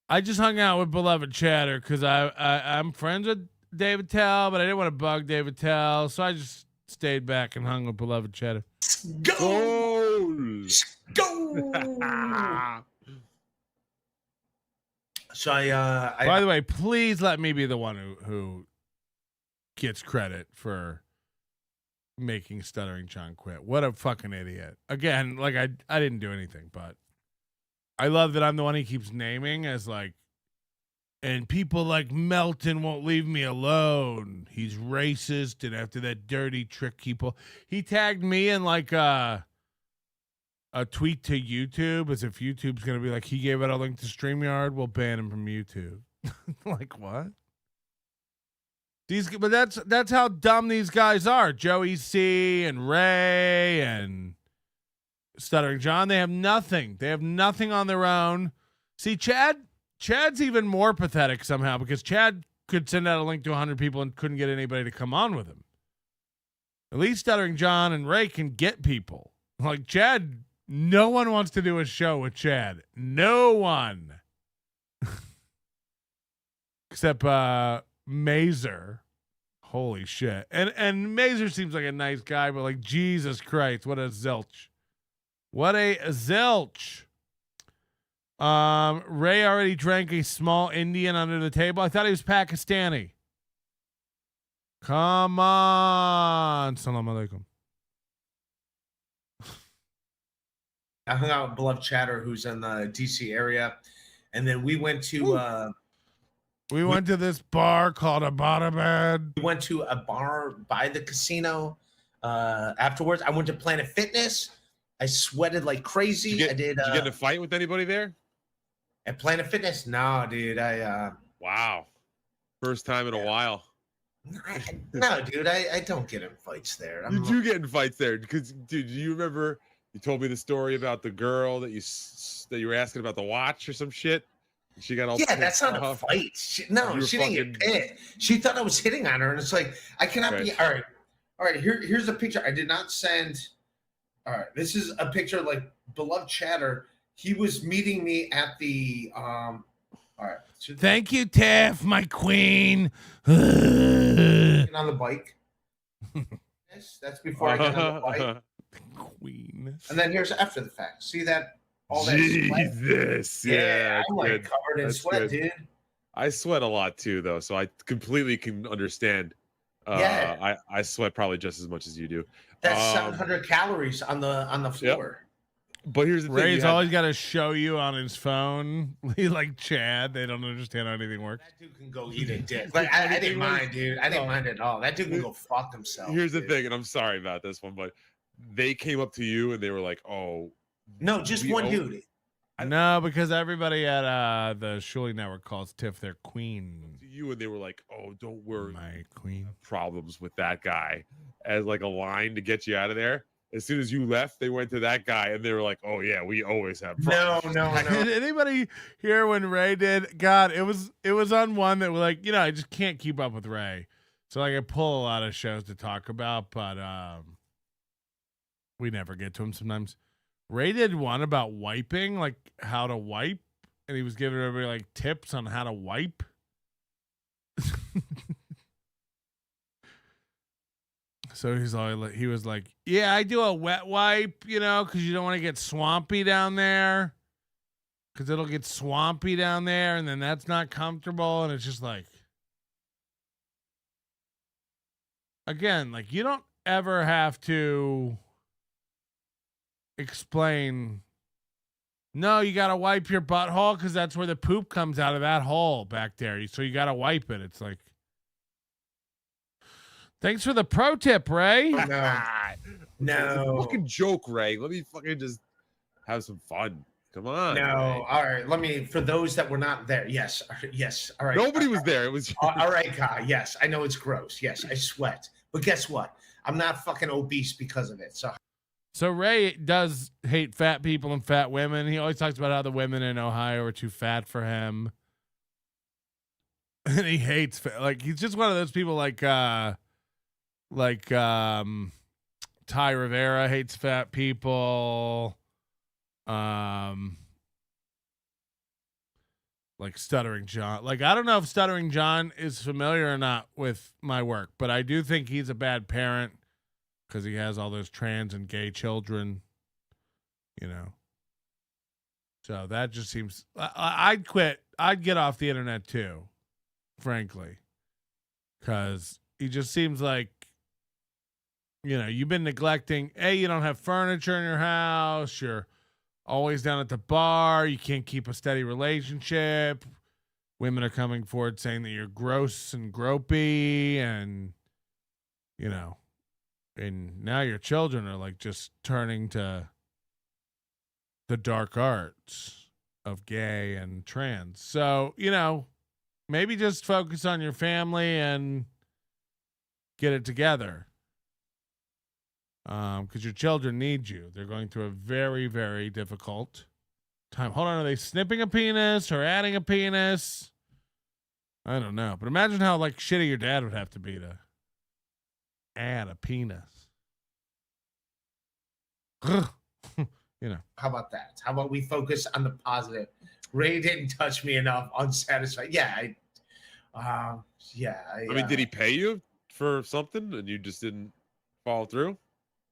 I just hung out with Beloved Chatter because I'm friends with David Tell, but I didn't want to bug David Tell, so I just stayed back and hung with Beloved Chatter. Go! So By the way, please let me be the one who gets credit for making Stuttering John quit. What a fucking idiot. Again, like I didn't do anything, but I love that I'm the one he keeps naming as like, and people like Melton won't leave me alone. He's racist, and after that dirty trick he tagged me in like a tweet to YouTube as if YouTube's going to be like, he gave out a link to StreamYard, we'll ban him from YouTube. Like, what? But that's how dumb these guys are. Joey C and Ray and Stuttering John. They have nothing. They have nothing on their own. See, Chad's even more pathetic somehow because Chad could send out a link to 100 people and couldn't get anybody to come on with him. At least Stuttering John and Ray can get people. Like Chad, no one wants to do a show with Chad. No one. Except Mazer. Holy shit. And Mazer seems like a nice guy, but like Jesus Christ, what a zilch. What a zilch. Ray already drank a small Indian under the table. I thought he was Pakistani. Come on. Salam alaikum. I hung out with Beloved Chatter, who's in the DC area. And then we went to we went to this bar called Abbottabad. We went to a bar by the casino. Afterwards, I went to Planet Fitness. I sweated like crazy. Did you get in a fight with anybody there? At Planet Fitness? No, dude. Wow. First time in a while. No, dude. I don't get in fights there. You do get in fights there because, dude, do you remember you told me the story about the girl that you were asking about the watch or some shit? She got all that's not a fight. She didn't get pissed. She thought I was hitting on her, and it's like I cannot be. All right. Here's a picture. I did not send. All right, this is a picture like Beloved Chatter. He was meeting me at the. All right. Thank you, Tiff, my queen. On the bike. That's before I got on the bike. Queen. And then here's after the fact. See that? All that Jesus. sweat? Yeah, I'm like covered in sweat, dude. I sweat a lot too, though, so I completely can understand. I sweat probably just as much as you do. That's 700 calories on the floor. Yep. But here's the thing: Ray's always got to show you on his phone. Like Chad, they don't understand how anything works. That dude can go eat a dick. Like I didn't mind, dude. I didn't mind at all. That dude can go fuck himself. Here's the thing, and I'm sorry about this one, but they came up to you and they were like, "Oh." No, just one dude. No, because everybody at the Shuley Network calls Tiff their queen. You and they were like, "Oh, don't worry, my queen." Problems with that guy as like a line to get you out of there. As soon as you left, they went to that guy and they were like, "Oh yeah, we always have problems." No. Did anybody hear when Ray did? God, it was on one that was like, I just can't keep up with Ray, so like I pull a lot of shows to talk about, but we never get to him sometimes. Ray did one about wiping, like how to wipe, and he was giving everybody like tips on how to wipe. So he was like, "Yeah, I do a wet wipe, because you don't want to get swampy down there, because it'll get swampy down there, and then that's not comfortable." And it's just like, again, like you don't ever have to explain, no, you got to wipe your butthole because that's where the poop comes out of that hole back there. So you got to wipe it. It's like, thanks for the pro tip, Ray. No. Fucking joke, Ray. Let me fucking just have some fun. Come on. No. Ray. All right. Let me, for those that were not there. Yes. All right. Nobody was there. It was. All right, Kai. Yes. I know it's gross. Yes. I sweat. But guess what? I'm not fucking obese because of it. So Ray does hate fat people and fat women. He always talks about how the women in Ohio are too fat for him. And he hates like he's just one of those people like Ty Rivera hates fat people. Like Stuttering John. Like I don't know if Stuttering John is familiar or not with my work, but I do think he's a bad parent. Because he has all those trans and gay children, So that just seems. I'd quit. I'd get off the internet too, frankly. Because he just seems like, you've been neglecting. A, you don't have furniture in your house. You're always down at the bar. You can't keep a steady relationship. Women are coming forward saying that you're gross and gropey and, And now your children are like just turning to the dark arts of gay and trans. So, maybe just focus on your family and get it together. Because your children need you. They're going through a very, very difficult time. Hold on, are they snipping a penis or adding a penis? I don't know. But imagine how like shitty your dad would have to be to add a penis. You know. How about that? How about we focus on the positive? Ray didn't touch me enough, unsatisfied. Yeah, I mean, did he pay you for something and you just didn't follow through?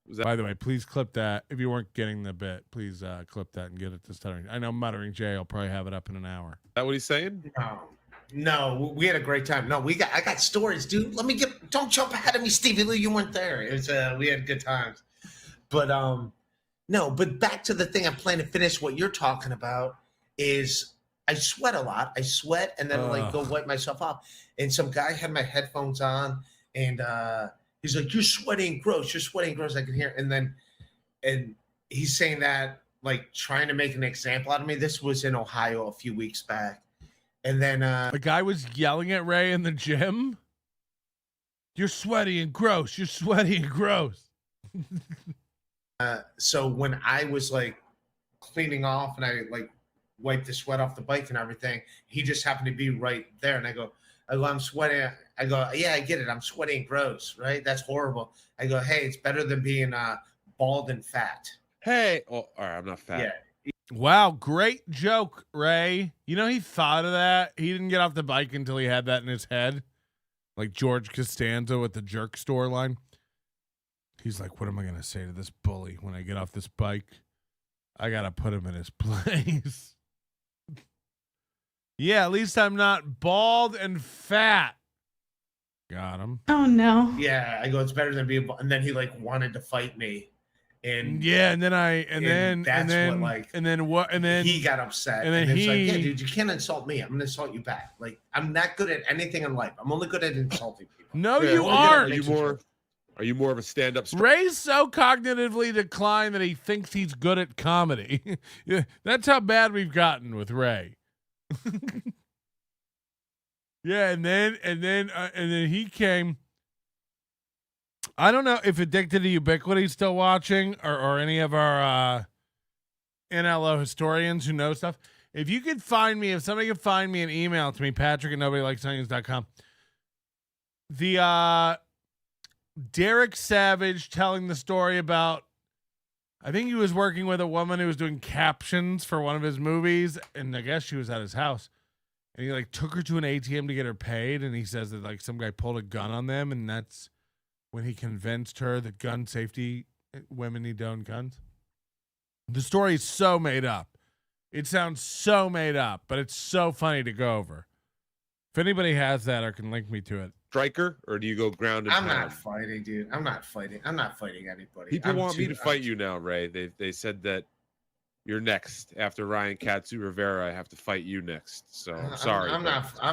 Was that- By the way, please clip that. If you weren't getting the bit, please clip that and get it to Stuttering. I know Muttering Jay will probably have it up in an hour. Is that what he's saying? No, we had a great time. No, I got stories, dude. Don't jump ahead of me, Stevie Lee. You weren't there. It was we had good times. But no, but back to the thing I'm planning to finish. What you're talking about is I sweat a lot. I sweat and then go wipe myself off. And some guy had my headphones on and he's like, "You're sweating gross. You're sweating gross." I can hear. And he's saying that like trying to make an example out of me. This was in Ohio a few weeks back. And then the guy was yelling at Ray in the gym. "You're sweaty and gross. You're sweaty and gross." So when I was like cleaning off and I like wiped the sweat off the bike and everything, he just happened to be right there. And I go, "I'm sweating." I go, "Yeah, I get it. I'm sweating gross, right? That's horrible." I go, "Hey, it's better than being bald and fat." Hey, all right, I'm not fat. Yeah. Wow, great joke, Ray. You know, he thought of that. He didn't get off the bike until he had that in his head. Like George Costanza with the jerk store line. He's like, "What am I going to say to this bully when I get off this bike? I got to put him in his place." Yeah, at least I'm not bald and fat. Got him. Oh, no. Yeah, I go, "It's better than being bald." And then he like wanted to fight me. And yeah, and then he got upset. And then it's like, "Yeah, dude, you can't insult me. I'm gonna insult you back. Like, I'm not good at anything in life. I'm only good at insulting people." No, you aren't. Are you more of a stand-up? Ray's so cognitively declined that he thinks he's good at comedy. Yeah, that's how bad we've gotten with Ray. Yeah, and then he came. I don't know if Addicted to Ubiquity is still watching or any of our NLO historians who know stuff. If somebody could find me an email to me, Patrick@nobodylikesonions.com. The Derek Savage telling the story about, I think he was working with a woman who was doing captions for one of his movies, and I guess she was at his house. And he like took her to an ATM to get her paid, and he says that like some guy pulled a gun on them, and that's when he convinced her that gun safety, women need to own guns. The story is so made up. It sounds so made up, but it's so funny to go over. If anybody has that or can link me to it. Striker, or do you go ground and I'm pound? not fighting, dude. I'm not fighting anybody. People want me to fight you now, Ray. They said that you're next after Ryan Katsu Rivera. I have to fight you next. So I'm sorry. I'm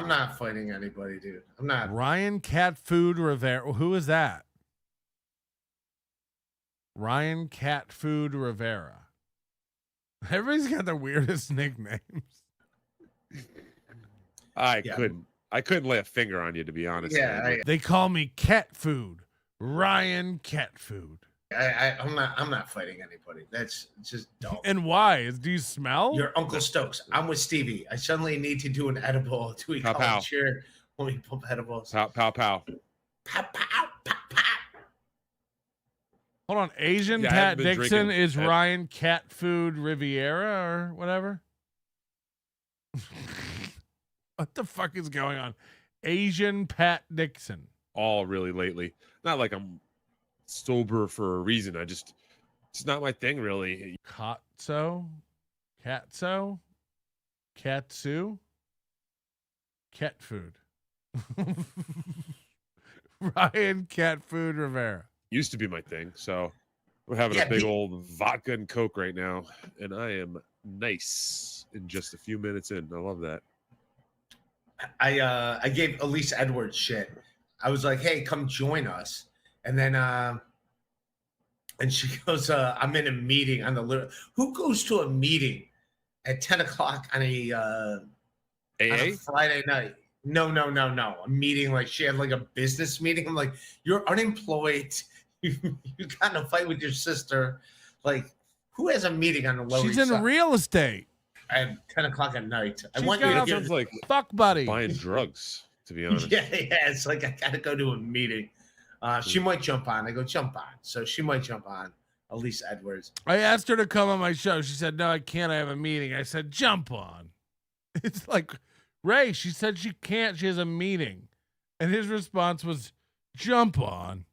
not fighting anybody, dude. I'm not. Ryan Cat Food Rivera. Who is that? Ryan Cat Food Rivera. Everybody's got the weirdest nicknames. I couldn't lay a finger on you, to be honest. Yeah, they call me Cat Food. Ryan Cat Food. I'm not fighting anybody. That's just dumb. And why? Do you smell? Your Uncle Stokes. I'm with Stevie. I suddenly need to do an edible. Do we call it cheer when we pump edibles? Pow, pow, pow. Pow, pow, pow, pow. Hold on. Asian Pat Dixon is Ryan Cat Food Riviera or whatever? What the fuck is going on? Asian Pat Dixon. All really lately. Not like I'm sober for a reason. It's not my thing, really. Katsu? Katsu? Katsu? Cat Food. Ryan Cat Food Rivera. Used to be my thing. So we're having a big old vodka and Coke right now. And I am nice in just a few minutes in. I love that. I gave Elise Edwards shit. I was like, "Hey, come join us." And then and she goes, "I'm in a meeting on the little." Who goes to a meeting at 10 o'clock on a Friday night? No. A meeting, like she had like a business meeting. I'm like, you're unemployed. You got in a fight with your sister. Like, who has a meeting on the Lower She's East in Side? real estate. At 10 o'clock at night. I She's want got you to a get Sounds like fuck buddy. buying drugs, to be honest. Yeah, it's like I gotta go to a meeting. She might jump on. I go, jump on. So she might jump on. Elise Edwards. I asked her to come on my show. She said, no, I can't. I have a meeting. I said, jump on. It's like, Ray, she said she can't. She has a meeting. And his response was, jump on.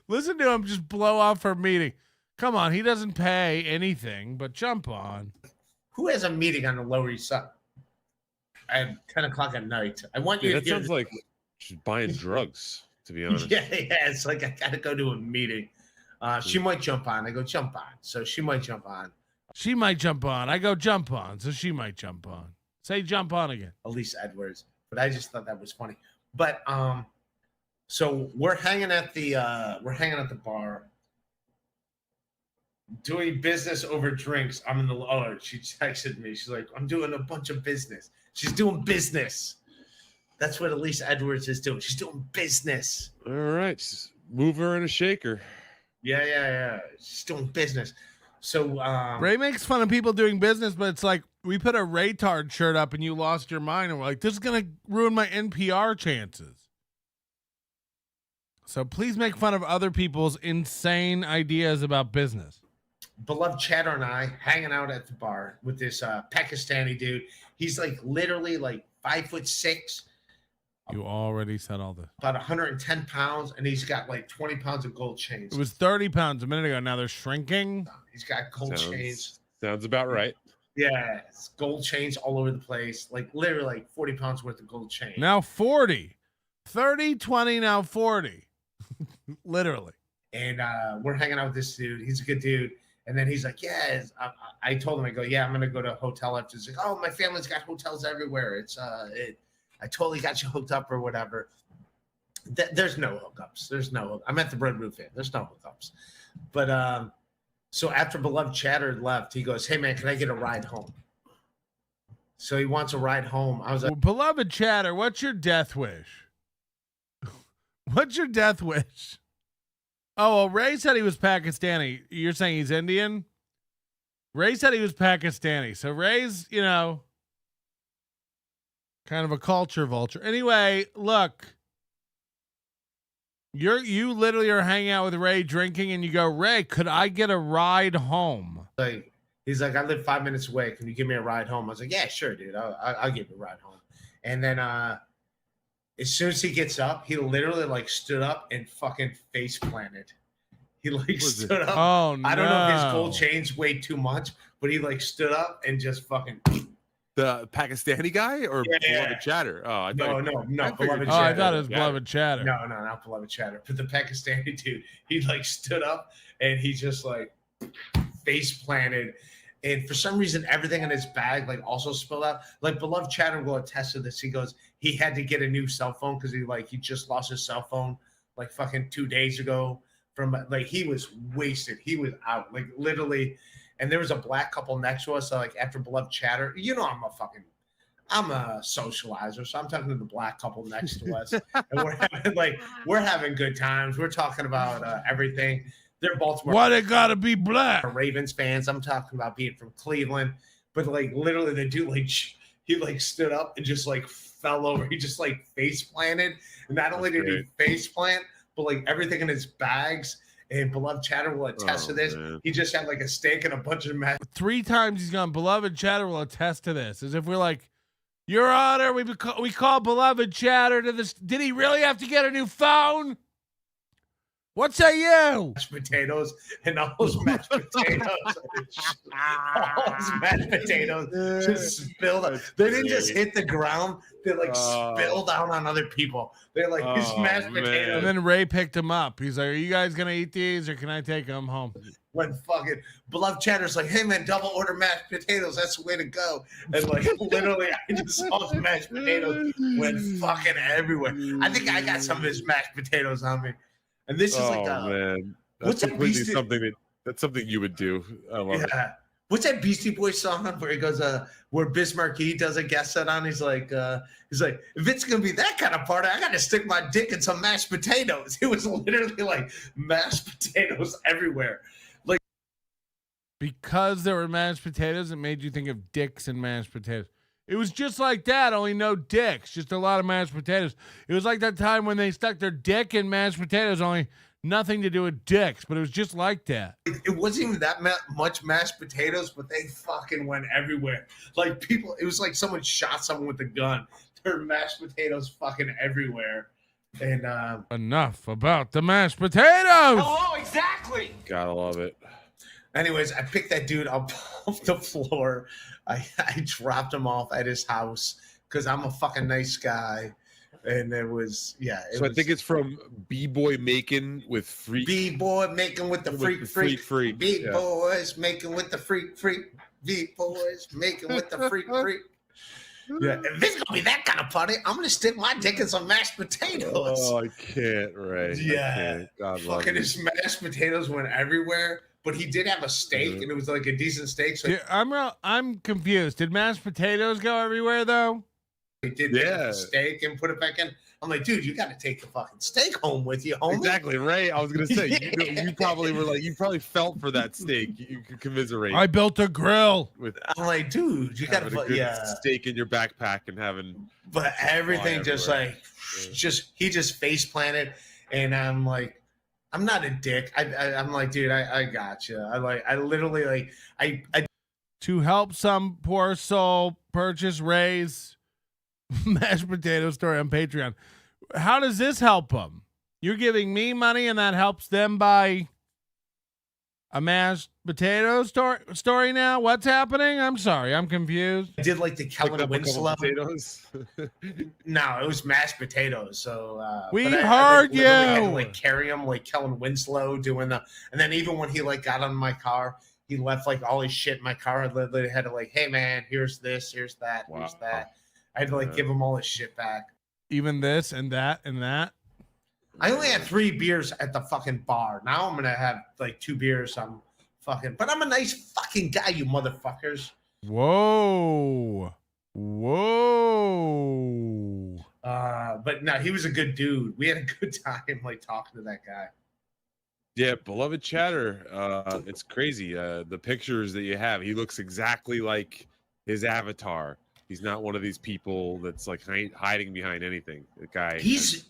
Listen to him just blow off her meeting. Come on. He doesn't pay anything, but jump on. Who has a meeting on the Lower East Side at 10 o'clock at night? I want you Yeah, to that sounds like she's buying drugs, to be honest. Yeah, it's like I gotta go to a meeting. She might jump on. I go, jump on. So she might jump on. She might jump on. I go, jump on. So she might jump on. Say jump on again. Elise Edwards. But I just thought that was funny. But so we're hanging at the bar, doing business over drinks. I'm in the she texted me. She's like, I'm doing a bunch of business. She's doing business. That's what Elise Edwards is doing. She's doing business. All right. Just move her and a shaker. Yeah. She's doing business. So Ray makes fun of people doing business, but it's like we put a Raytard shirt up and you lost your mind and we're like, this is gonna ruin my NPR chances. So please make fun of other people's insane ideas about business. Beloved Chatter and I hanging out at the bar with this Pakistani dude. He's like literally like 5'6". You already said all this. About 110 pounds, and he's got like 20 pounds of gold chains. It was 30 pounds a minute ago. Now they're shrinking. He's got gold chains. Sounds about right. Yeah, it's gold chains all over the place. Like literally like 40 pounds worth of gold chain. Now 40. 30, 20, now 40. Literally. And we're hanging out with this dude. He's a good dude. And then he's like, yeah, I told him, I go, yeah, I'm going to go to a hotel after. He's like, oh, my family's got hotels everywhere. It's I totally got you hooked up or whatever. There's no hookups. I'm at the Red Roof Inn. There's no hookups. But so after Beloved Chatter left, he goes, hey, man, can I get a ride home? So he wants a ride home. I was like, Beloved Chatter, what's your death wish? What's your death wish? Oh, well, Ray said he was Pakistani. You're saying he's Indian? Ray said he was Pakistani. So Ray's, kind of a culture vulture. Anyway, look. You literally are hanging out with Ray drinking and you go, Ray, could I get a ride home? He's like, I live 5 minutes away. Can you give me a ride home? I was like, yeah, sure, dude. I'll give you a ride home. And then as soon as he gets up, he literally like stood up and fucking face planted. He like stood up. Oh, no. I don't know if his gold chains weighed too much, but he like stood up and just fucking. The Pakistani guy or Beloved Chatter? Oh, I thought no. Beloved Chatter. I thought it was Beloved Chatter. No, not Beloved Chatter. But the Pakistani dude, he like stood up and he just like face planted. And for some reason, everything in his bag like also spilled out. Like Beloved Chatter will attest to this. He goes, he had to get a new cell phone because he just lost his cell phone like fucking 2 days ago. From like he was wasted. He was out like literally. And there was a black couple next to us. So like after Beloved Chatter, I'm a socializer. So I'm talking to the black couple next to us. And we're having good times. We're talking about everything. They're Baltimore. Why they gotta be black? Ravens fans. I'm talking about being from Cleveland. But like literally the dude he like stood up and just like fell over. He just like face planted. And not only did he face plant, but like everything in his bags. And Beloved Chatter will attest to this. Man. He just had like a steak and a bunch of mashed. 3 times he's gone. Beloved Chatter will attest to this. As if we're like, Your Honor, we call Beloved Chatter to this. Did he really have to get a new phone? What say you? Mashed potatoes and all those mashed potatoes. All those mashed potatoes just spilled out. They didn't just hit the ground. They like spilled out on other people. They're like, these mashed potatoes. And then Ray picked him up. He's like, are you guys going to eat these or can I take them home? When fucking Beloved Chatter's like, hey man, double order mashed potatoes. That's the way to go. And like literally, I just saw his mashed potatoes went fucking everywhere. I think I got some of his mashed potatoes on me. And this is like man. That's completely something you would do. I love it. what's that Beastie Boys song where he goes, where Bismarck E does a guest set on? He's like, if it's gonna be that kind of party, I gotta stick my dick in some mashed potatoes. It was literally like mashed potatoes everywhere. Like, because there were mashed potatoes, it made you think of dicks and mashed potatoes. It was just like that, only no dicks, just a lot of mashed potatoes. It was like that time when they stuck their dick in mashed potatoes, only nothing to do with dicks, but it was just like that. it wasn't even that much mashed potatoes, but they fucking went everywhere. Like people, it was like someone shot someone with a gun. There were mashed potatoes fucking everywhere. And enough about the mashed potatoes. Oh, exactly. Gotta love it. Anyways, I picked that dude up off the floor. I dropped him off at his house because I'm a fucking nice guy. And it was, yeah. So I think it's from B-Boy Making with Freak. B-Boy Making with the Freak. B-Boys Making with the Freak. B-Boys Making with the Freak. Yeah, if it's gonna be that kind of party, I'm gonna stick my dick in some mashed potatoes. Oh, I can't, right? Yeah, God love fucking it. his mashed potatoes went everywhere. But he did have a steak, and it was like a decent steak. So I'm confused. Did mashed potatoes go everywhere though? he did take the steak and put it back in. I'm like, dude, you got to take the fucking steak home with you, homie. Exactly, right? I was gonna say you probably were like, you probably felt for that steak. You could commiserate. I built a grill. I'm like, dude, you got to put steak in your backpack and having. But everything just everywhere. like, he just face planted, and I'm like, I'm not a dick. I'm like, dude, I got you. I literally like I to help some poor soul purchase Ray's mashed potato story on Patreon. How does this help them? You're giving me money and that helps them buy a mashed potato story now? What's happening? I'm sorry. I'm confused. I did like the Kellen Winslow. Potatoes. No, it was mashed potatoes. So we but heard literally had to, you. like carry him like Kellen Winslow doing the, and then even when he like got on my car, he left like all his shit in my car. I literally had to like, hey man, here's this, here's that, here's that. I had to like give him all his shit back. Even this and that and that. I only had 3 beers at the fucking bar. Now I'm gonna have like 2 beers. I'm fucking, but I'm a nice fucking guy, you motherfuckers. Whoa. But no, he was a good dude. We had a good time like talking to that guy. Yeah, beloved chatter. It's crazy. The pictures that you have, he looks exactly like his avatar. He's not one of these people that's like hiding behind anything. The guy. He's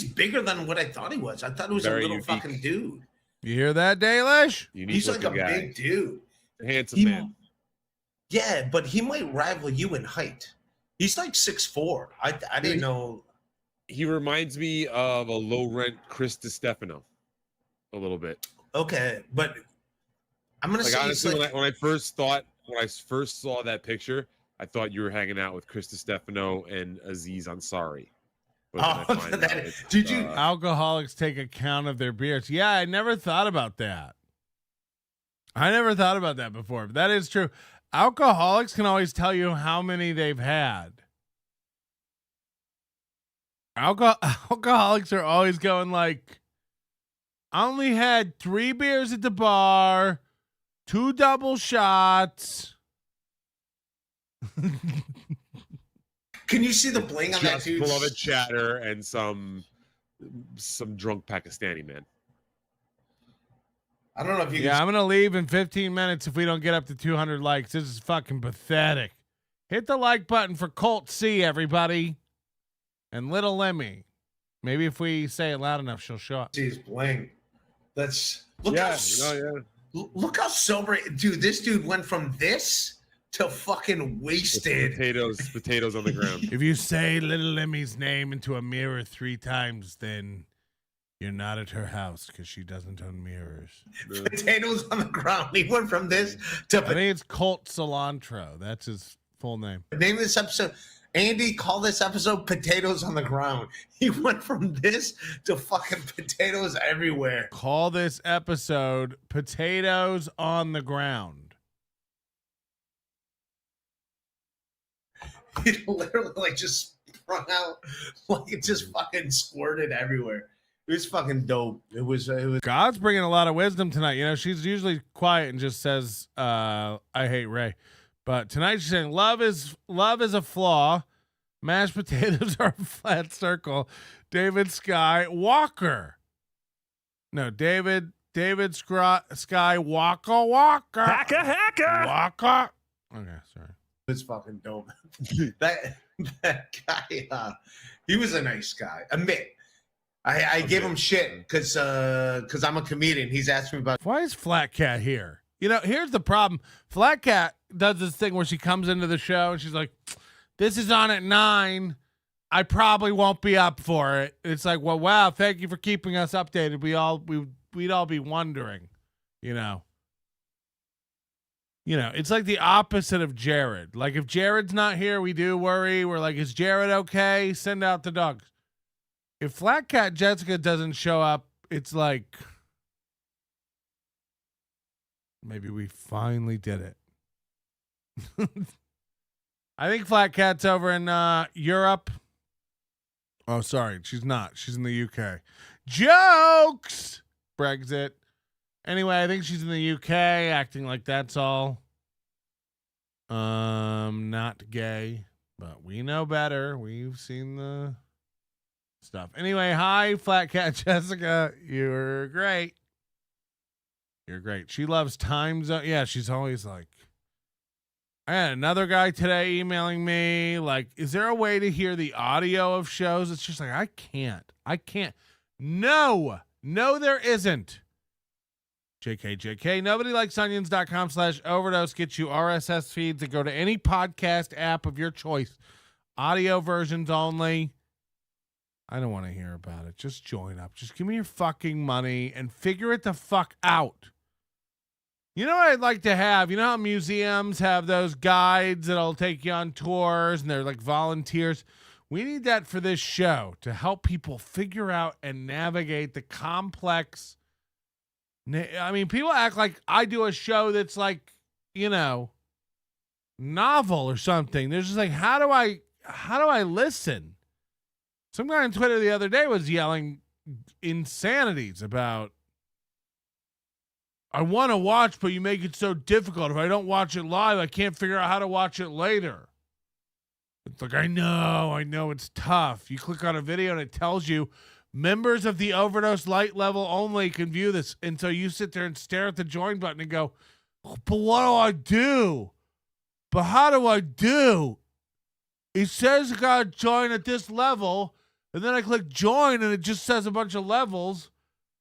bigger than what I thought he was. I thought he was a little unique. fucking dude. You hear that, Dalish? He's like a big dude. Handsome man. Yeah, but he might rival you in height. He's like 6'4". I didn't know. He reminds me of a low rent Chris DiStefano, a little bit. Okay, but I'm gonna say honestly, like, when I first saw that picture, I thought you were hanging out with Chris DiStefano and Aziz Ansari. Did you? Alcoholics take account of their beers. Yeah, I never thought about that. I never thought about that before, but that is true. Alcoholics can always tell you how many they've had. Alcoholics are always going like, I only had 3 beers at the bar, 2 double shots. Can you see the bling on that Just dude? beloved chatter and some drunk Pakistani man. I don't know if you. Yeah, I'm gonna leave in 15 minutes if we don't get up to 200 likes. This is fucking pathetic. Hit the like button for Colt C, everybody, and Little Lemmy. Maybe if we say it loud enough, she'll show up. See his bling. That's look yeah. Look how sober, dude. This dude went from this to fucking wasted. Potatoes on the ground. If you say Little Lemmy's name into a mirror 3 times, then you're not at her house because she doesn't own mirrors. Potatoes on the ground. He went from this to. I think it's Colt Cilantro. That's his full name. Name of this episode. Andy, call this episode Potatoes on the Ground. He went from this to fucking potatoes everywhere. Call this episode Potatoes on the Ground. He literally like just sprung out, like it just fucking squirted everywhere. It was fucking dope. It was. God's bringing a lot of wisdom tonight. You know, she's usually quiet and just says, "I hate Ray," but tonight she's saying, "Love is a flaw. Mashed potatoes are a flat circle." David Sky Walker. No, David Sky Walker. Hacker. Walker. Okay, sorry. It's fucking dope. that guy, he was a nice guy. Admit. I gave him shit because I'm a comedian. He's asked me about. Why is Flat Cat here? You know, here's the problem. Flat Cat does this thing where she comes into the show and she's like, "This is on at 9. I probably won't be up for it." It's like, well, wow, thank you for keeping us updated. We'd all be wondering, you know. You know, it's like the opposite of Jared. Like if Jared's not here, we do worry. We're like, is Jared okay? Send out the dogs. If Flat Cat Jessica doesn't show up, it's like maybe we finally did it. I think Flat Cat's over in Europe. Oh, sorry, she's not. She's in the UK. Jokes! Brexit. Anyway, I think she's in the UK, acting like that's all. Not gay, but we know better. We've seen the stuff. Anyway, hi, Flat Cat Jessica. You're great. You're great. She loves time zone. Yeah, she's always like. I had another guy today emailing me like, is there a way to hear the audio of shows? It's just like, I can't. No, there isn't. JK. NobodyLikesOnions.com/overdose gets you RSS feeds that go to any podcast app of your choice. Audio versions only. I don't want to hear about it. Just join up. Just give me your fucking money and figure it the fuck out. You know what I'd like to have? You know how museums have those guides that'll take you on tours and they're like volunteers? We need that for this show to help people figure out and navigate the complex. I mean, people act like I do a show that's like, you know, novel or something. They're just like, how do I listen? Some guy on Twitter the other day was yelling insanities about, I want to watch, but you make it so difficult. If I don't watch it live, I can't figure out how to watch it later. It's like, I know it's tough. You click on a video and it tells you members of the Overdose Light level only can view this. And so you sit there and stare at the join button and go, but what do I do? But how do I do? It says I got to join at this level. And then I click join and it just says a bunch of levels.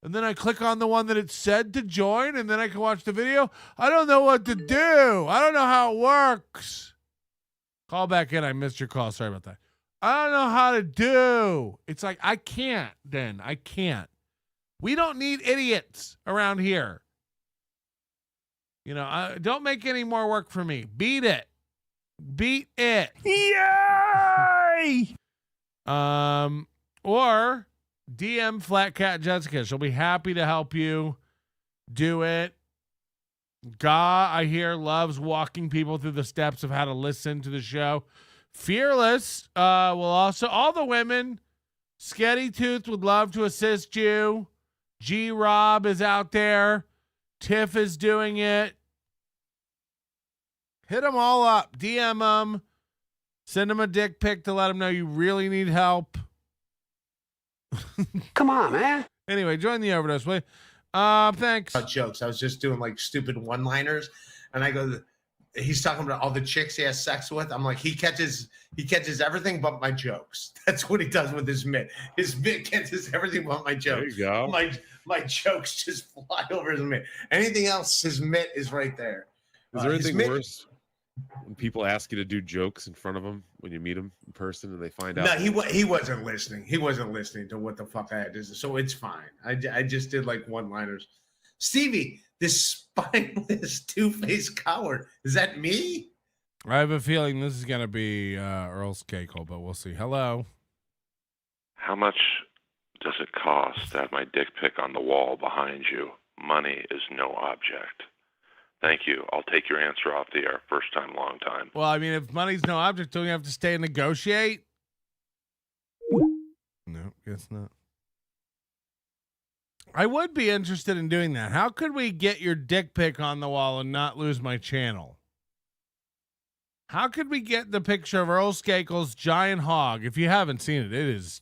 And then I click on the one that it said to join, and then I can watch the video. I don't know what to do. I don't know how it works. Call back in. I missed your call. Sorry about that. I don't know how to do. It's like, I can't, then. I can't. We don't need idiots around here. You know, don't make any more work for me. Beat it. Yay! Or DM Flat Cat Jessica. She'll be happy to help you do it. I hear, loves walking people through the steps of how to listen to the show. Fearless will also, all the women, Sketty Tooth would love to assist you. G Rob is out there. Tiff is doing it. Hit them all up. DM them. Send them a dick pic to let them know you really need help. Come on, man. Anyway, join the Overdose, please. Thanks. Jokes. I was just doing like stupid one-liners, and I go, he's talking about all the chicks he has sex with. I'm like, he catches everything but my jokes. That's what he does with his mitt. His mitt catches everything but my jokes. There you go. My jokes just fly over his mitt. Anything else, his mitt is right there. Is there anything worse when people ask you to do jokes in front of them when you meet them in person and they find out? No, he wasn't listening. He wasn't listening to what the fuck I had to say. So it's fine. I just did like one-liners. Stevie, this spineless two-faced coward. Is that me? I have a feeling this is going to be Earl's Cakel, but we'll see. Hello. How much does it cost to have my dick pic on the wall behind you? Money is no object. Thank you. I'll take your answer off the air. First time, long time. Well, I mean, if money's no object, don't you have to stay and negotiate? No, guess not. I would be interested in doing that. How could we get your dick pic on the wall and not lose my channel? How could we get the picture of Earl Skakel's giant hog? If you haven't seen it, it is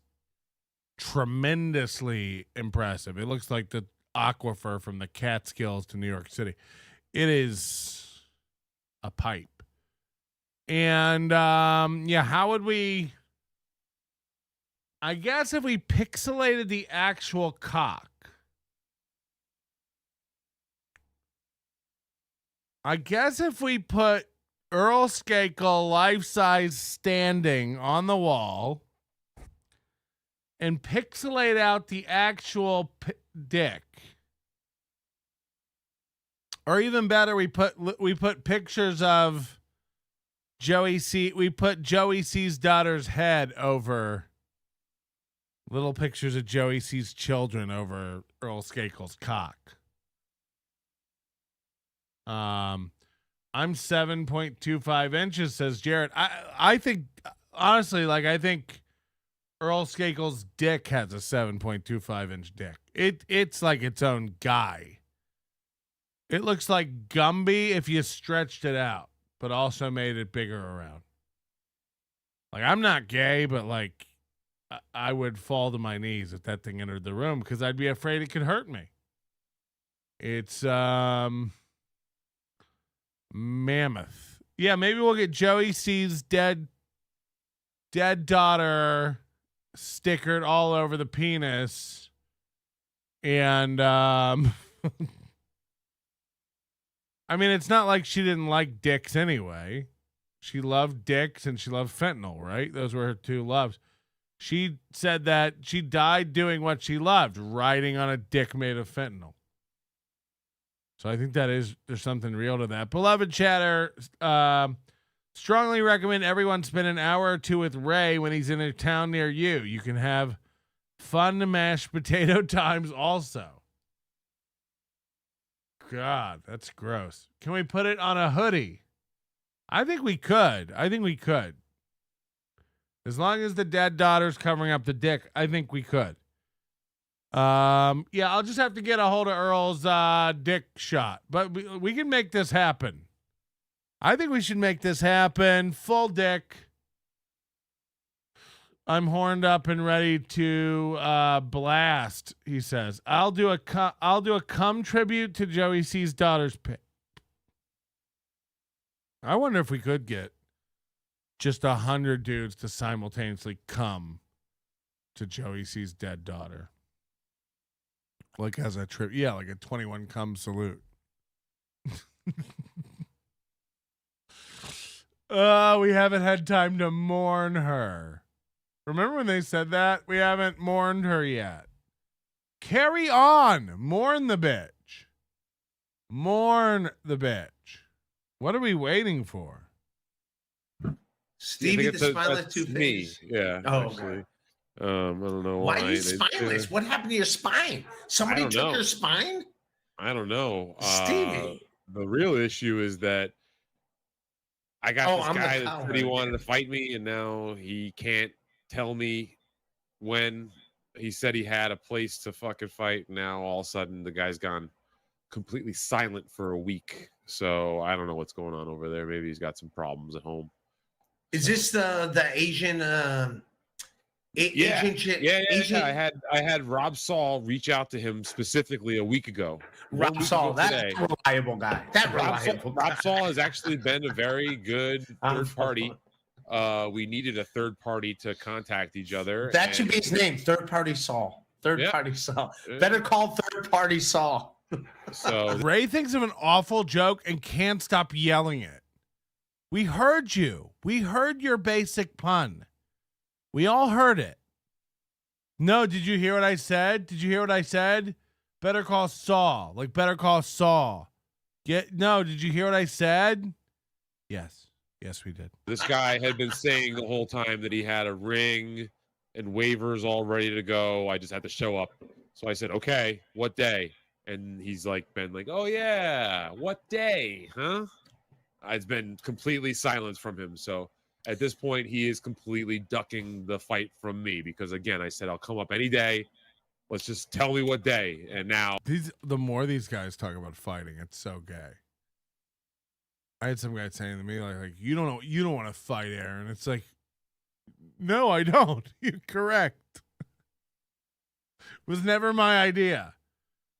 tremendously impressive. It looks like the aquifer from the Catskills to New York City. It is a pipe. And yeah, how would we? I guess if we pixelated the actual cock. I guess if we put Earl Skakel life-size standing on the wall and pixelate out the actual dick. Or even better, we put pictures of Joey C. We put Joey C's daughter's head over little pictures of Joey C's children over Earl Skakel's cock. I'm 7.25 inches, says Jared. I think honestly, like I think Earl Skakel's dick has a 7.25 inch dick. It's like its own guy. It looks like Gumby if you stretched it out, but also made it bigger around. Like, I'm not gay, but like I would fall to my knees if that thing entered the room because I'd be afraid it could hurt me. It's mammoth. Yeah, maybe we'll get Joey C's dead daughter stickered all over the penis. And I mean, it's not like she didn't like dicks anyway. She loved dicks and she loved fentanyl, right? Those were her two loves. She said that she died doing what she loved, riding on a dick made of fentanyl. So I think there's something real to that. Beloved chatter, strongly recommend everyone spend an hour or two with Ray when he's in a town near you. You can have fun mashed potato times also. God, that's gross. Can we put it on a hoodie? I think we could. As long as the dead daughter's covering up the dick, I think we could. Yeah, I'll just have to get a hold of Earl's dick shot. But we can make this happen. I think we should make this happen. Full dick. I'm horned up and ready to blast, he says. I'll do a cum tribute to Joey C's daughter's pic. I wonder if we could get just 100 dudes to simultaneously cum to Joey C's dead daughter. Like as a trip. Yeah, like a 21 cum salute. We haven't had time to mourn her. Remember when they said that? We haven't mourned her yet. Carry on. Mourn the bitch. Mourn the bitch. What are we waiting for? Stevie the Spineless Two-Face. Yeah. Oh, actually. okay. I don't know why are you spineless? What happened to your spine? Somebody took your spine? I don't know. Stevie. The real issue is that I got this guy that said he wanted to fight me, and now he can't tell me when. He said he had a place to fucking fight. Now all of a sudden the guy's gone completely silent for a week. So I don't know what's going on over there. Maybe he's got some problems at home. Is this the Asian? Asian chick? Yeah. I had Rob Saul reach out to him specifically a week ago. Rob Saul, that's a reliable guy. Rob Saul has actually been a very good third party. We needed a third party to contact each other. That should be his name, Third Party Saul. Party Saul. Better call Third Party Saul. So Ray thinks of an awful joke and can't stop yelling it. We heard you. We heard your basic pun. We all heard it. No, did you hear what I said? Better call Saul. Like Better Call Saul. Did you hear what I said? Yes. Yes, we did. This guy had been saying the whole time that he had a ring and waivers all ready to go. I just had to show up. So I said, okay, what day? And he's been like, oh yeah, what day? Huh? It's been completely silence from him. So at this point, he is completely ducking the fight from me because, again, I said I'll come up any day. Let's just tell me what day. And now the more these guys talk about fighting, it's so gay. I had some guy saying to me like you don't want to fight, Aaron. It's like, no, I don't. You're correct. Was never my idea.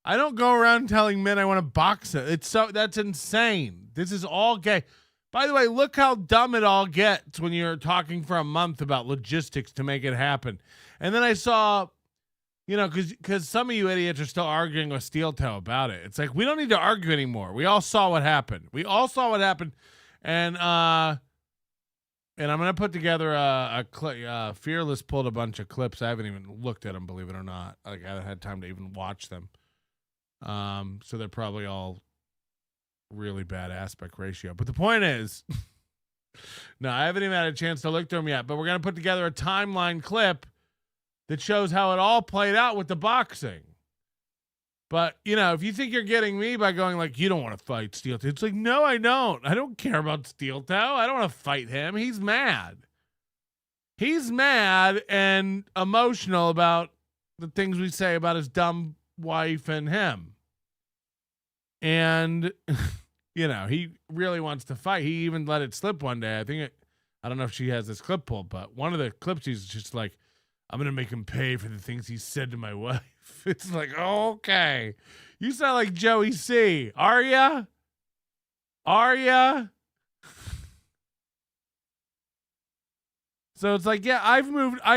I don't go around telling men I want to box it. That's insane. This is all gay. By the way, look how dumb it all gets when you're talking for a month about logistics to make it happen. And then I saw, because some of you idiots are still arguing with Steel Toe about it. It's like, we don't need to argue anymore. We all saw what happened. And I'm going to put together a clip. Fearless pulled a bunch of clips. I haven't even looked at them, believe it or not. Like, I haven't had time to even watch them. So they're probably all really bad aspect ratio. But the point is, no, I haven't even had a chance to look through them yet. But we're going to put together a timeline clip that shows how it all played out with the boxing. But, if you think you're getting me by going like, you don't want to fight Steel Toe, it's like, no, I don't. I don't care about Steel Toe. I don't want to fight him. He's mad. He's mad and emotional about the things we say about his dumb wife and him. And, he really wants to fight. He even let it slip one day. I don't know if she has this clip pulled, but one of the clips, he's just like, I'm going to make him pay for the things he said to my wife. It's like, okay. You sound like Joey C. Are ya? So it's like, yeah, I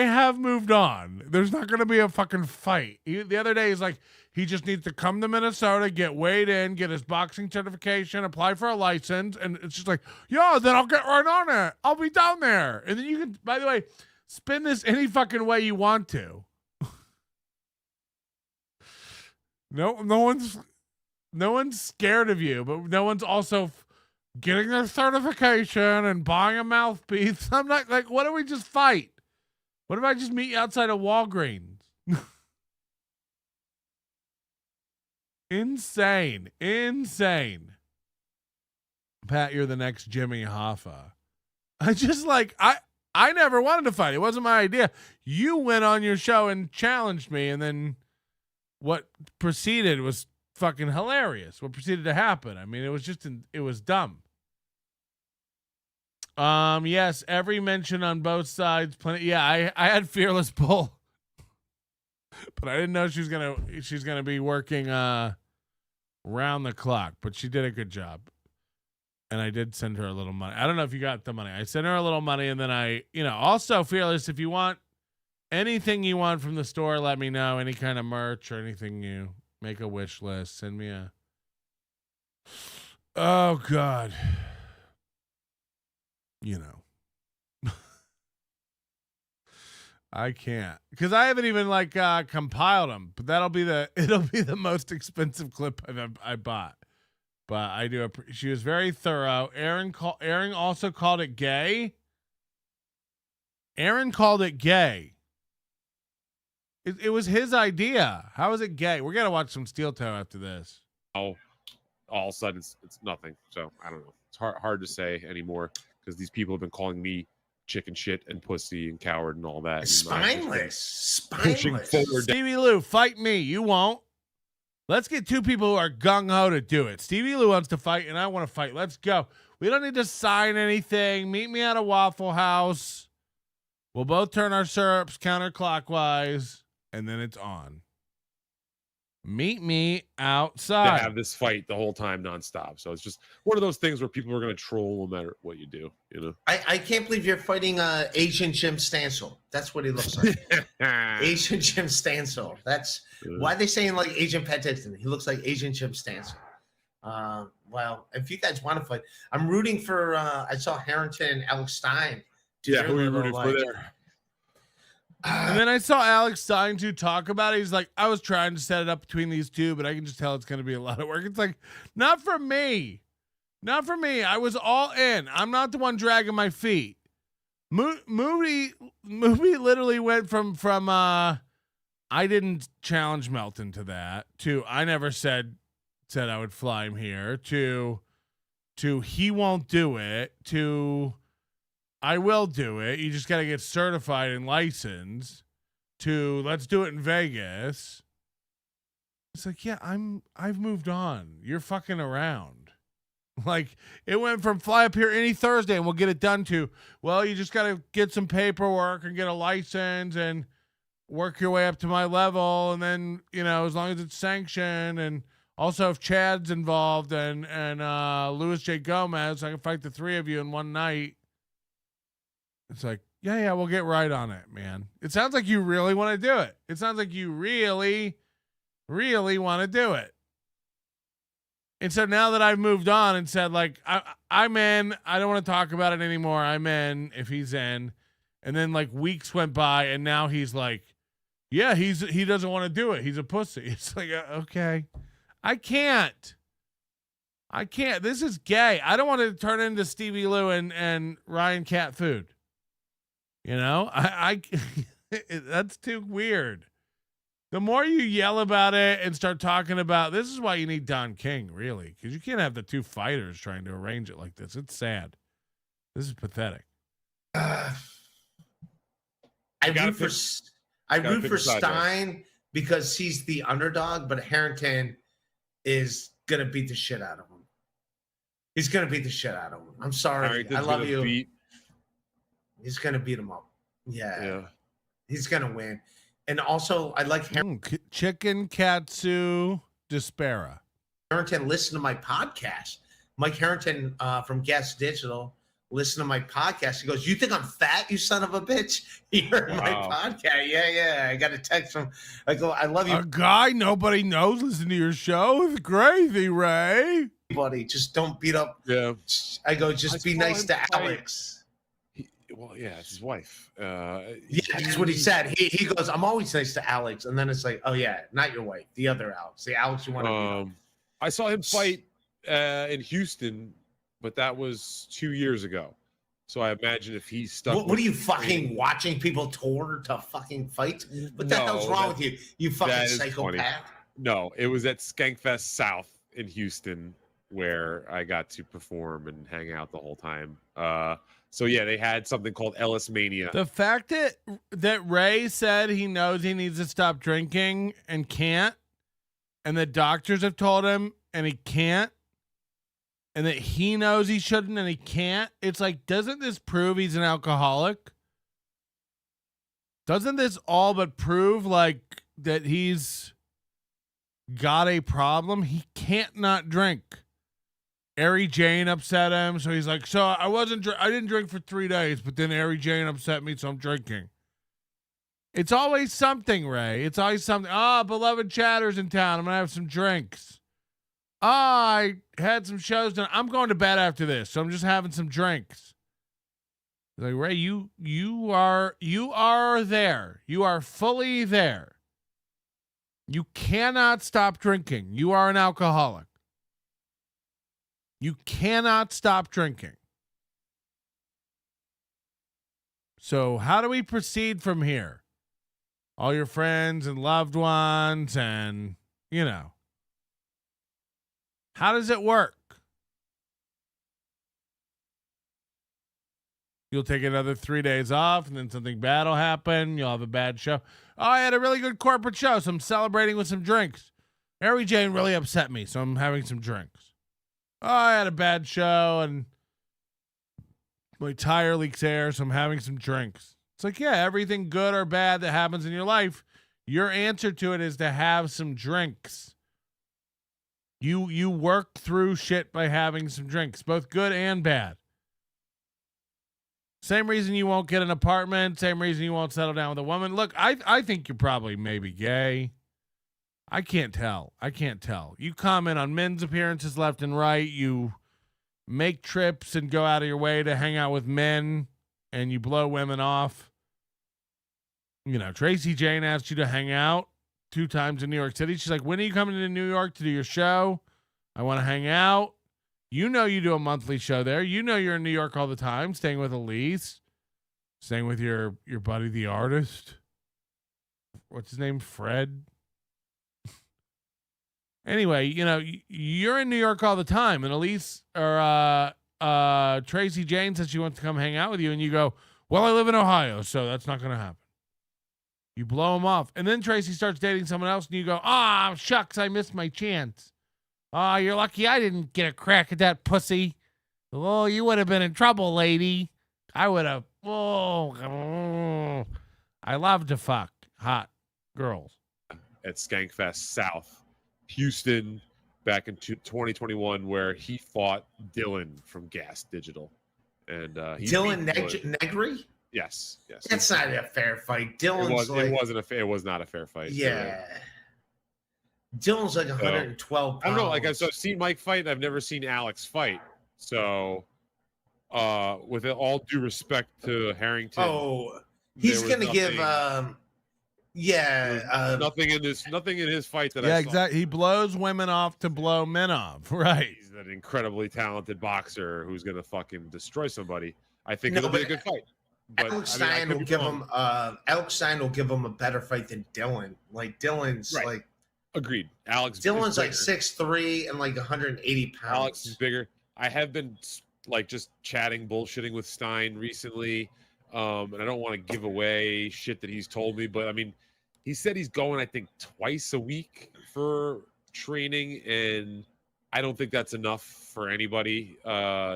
have moved on. There's not going to be a fucking fight. The other day, he's like, he just needs to come to Minnesota, get weighed in, get his boxing certification, apply for a license. And it's just like, yeah, then I'll get right on it. I'll be down there. And then you can, by the way, spin this any fucking way you want to. No one's scared of you, but no one's also getting their certification and buying a mouthpiece. I'm not like, what if we just fight? What if I just meet you outside of Walgreens? Insane. Pat, you're the next Jimmy Hoffa. I never wanted to fight. It wasn't my idea. You went on your show and challenged me, and then what proceeded was fucking hilarious. What proceeded to happen? I mean, it was dumb. Yes, every mention on both sides. Plenty. Yeah, I had Fearless pull, but I didn't know she's gonna be working round the clock. But she did a good job. And I did send her a little money. I don't know if you got the money. I sent her a little money, and then also, Fearless, if you want anything you want from the store, let me know. Any kind of merch or anything, you make a wish list. Send me a... Oh, God. I can't. Because I haven't even, compiled them. But it'll be the most expensive clip I bought. But I do. She was very thorough. Aaron also called it gay. Aaron called it gay. It was his idea. How is it gay? We're gonna watch some Steel Toe after this. Oh, all of a sudden it's nothing. So I don't know. It's hard to say anymore because these people have been calling me chicken shit and pussy and coward and all that. Spineless. Pushing forward. Stevie Lou, fight me. You won't. Let's get two people who are gung-ho to do it. Stevie Lou wants to fight, and I want to fight. Let's go. We don't need to sign anything. Meet me at a Waffle House. We'll both turn our syrups counterclockwise, and then it's on. Meet me outside. They have this fight the whole time nonstop. So it's just one of those things where people are going to troll no matter what you do. I can't believe you're fighting Asian Jim Stansel. That's what he looks like. Asian Jim Stansel. That's why are they saying like Asian Pat Dixon? He looks like Asian Jim Stansel. Well, if you guys want to fight, I'm rooting for. I saw Harrington and Alex Stein. Yeah, who are you rooting for there? And then I saw Alex Stein too talk about it. He's like, I was trying to set it up between these two, but I can just tell it's going to be a lot of work. It's like, not for me. Not for me. I was all in. I'm not the one dragging my feet. Moody literally went from I didn't challenge Melton to that, to I never said I would fly him here, to he won't do it, to I will do it. You just got to get certified and licensed, to let's do it in Vegas. It's like, yeah, I've moved on. You're fucking around. Like, it went from fly up here any Thursday and we'll get it done to, well, you just got to get some paperwork and get a license and work your way up to my level. And then, as long as it's sanctioned, and also if Chad's involved and Louis J. Gomez, I can fight the three of you in one night. It's like, yeah, we'll get right on it, man. It sounds like you really want to do it. It sounds like you really, really want to do it. And so now that I've moved on and said, like, I'm in, I don't want to talk about it anymore. I'm in if he's in. And then like weeks went by and now he's like, yeah, he doesn't want to do it. He's a pussy. It's like, okay, I can't. This is gay. I don't want to turn into Stevie Lou and Ryan Cat Food. I that's too weird. The more you yell about it and start talking about, this is why you need Don King, really, because you can't have the two fighters trying to arrange it like this. It's sad. This is pathetic. I root for Stein because he's the underdog, but Harrington is gonna beat the shit out of him. He's gonna beat the shit out of him. I'm sorry. I love you. He's gonna beat him up. Yeah. He's gonna win. And also, I like Chicken Katsu Despera. Harrington. Listen to my podcast. Mike Harrington from Gas Digital. Listen to my podcast. He goes, "You think I'm fat, you son of a bitch?" He heard my podcast. Yeah. I got a text from. I go, "I love you." A guy nobody knows listen to your show. It's crazy, Ray. Buddy, just don't beat up. Yeah. I go, just be nice to Alex. Well, yeah, it's his wife. Yeah, that's what he said. He goes, "I'm always nice to Alex," and then it's like, "Oh yeah, not your wife, the other Alex, the Alex you want to." I saw him fight in Houston, but that was 2 years ago. So I imagine if he's stuck. What are you fucking watching people tour to fucking fight? What the hell's wrong with you? You fucking psychopath. Funny. No, it was at Skankfest South in Houston where I got to perform and hang out the whole time. So yeah, they had something called Ellis Mania. The fact that Ray said he knows he needs to stop drinking and can't, and that doctors have told him and he can't, and that he knows he shouldn't and he can't. It's like, doesn't this prove he's an alcoholic? Doesn't this all but prove like that he's got a problem? He can't not drink. Ari Jane upset him, so he's like, "So I didn't drink for 3 days, but then Ari Jane upset me, so I'm drinking." It's always something, Ray. It's always something. Beloved Chatter's in town. I'm gonna have some drinks. I had some shows done. I'm going to bed after this, so I'm just having some drinks. Like, Ray, you are there. You are fully there. You cannot stop drinking. You are an alcoholic. You cannot stop drinking. So how do we proceed from here? All your friends and loved ones and, how does it work? You'll take another 3 days off and then something bad will happen. You'll have a bad show. Oh, I had a really good corporate show, so I'm celebrating with some drinks. Mary Jane really upset me, so I'm having some drinks. Oh, I had a bad show and my tire leaks air, so I'm having some drinks. It's like, yeah, everything good or bad that happens in your life, your answer to it is to have some drinks. You work through shit by having some drinks, both good and bad. Same reason you won't get an apartment, same reason you won't settle down with a woman. Look, I think you're probably maybe gay. I can't tell. You comment on men's appearances left and right. You make trips and go out of your way to hang out with men, and you blow women off. Tracy Jane asked you to hang out 2 times in New York City. She's like, "When are you coming to New York to do your show? I want to hang out." You do a monthly show there. You're in New York all the time, staying with Elise, staying with your buddy, the artist. What's his name? Fred. Anyway, you're in New York all the time, and Elise or Tracy Jane says she wants to come hang out with you, and you go, "Well, I live in Ohio, so that's not going to happen." You blow him off. And then Tracy starts dating someone else, and you go, "Ah, shucks, I missed my chance. Oh, you're lucky I didn't get a crack at that pussy. Oh, you would have been in trouble, lady. I would have. Oh, I love to fuck hot girls." At Skankfest South, Houston, back in 2021, where he fought Dylan from Gas Digital. And Dylan Negri? Yes. That's not a fair fight. Dylan's it was not a fair fight. Yeah. Dylan's like 112 pounds. I don't know. Like, I've seen Mike fight, and I've never seen Alex fight. So, with all due respect to Harrington, he's gonna give. Nothing in his fight that I saw. Yeah, exactly. He blows women off to blow men off. Right. He's an incredibly talented boxer who's gonna fucking destroy somebody. I think it'll be a good fight. But, Alex Stein will give him. Alex Stein will give him a better fight than Dylan. Like Dylan's like. Agreed. Dylan's like 6'3" and like 180 pounds. Alex is bigger. I have been like just chatting, bullshitting with Stein recently, and I don't want to give away shit that he's told me, but I mean, he said he's going, I think, twice a week for training, and I don't think that's enough for anybody.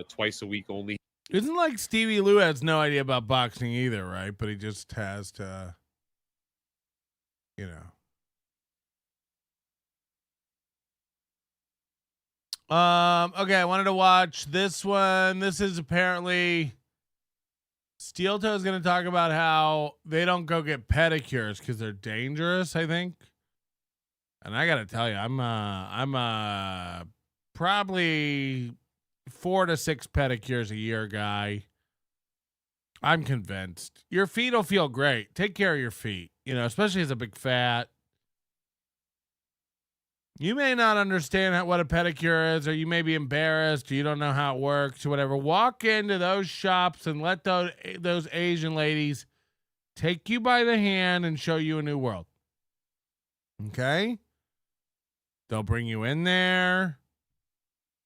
Twice a week only. Isn't like Stevie Lou has no idea about boxing either, right? But he just has to, you know. Okay, I wanted to watch this one. This is apparently Steel Toe is going to talk about how they don't go get pedicures because they're dangerous, I think. And I got to tell you, I'm probably 4 to 6 pedicures a year guy. I'm convinced. Your feet will feel great. Take care of your feet, you know, especially as a big fat. You may not understand what a pedicure is, or you may be embarrassed, or you don't know how it works, or whatever. Walk into those shops and let those Asian ladies take you by the hand and show you a new world. Okay? They'll bring you in there.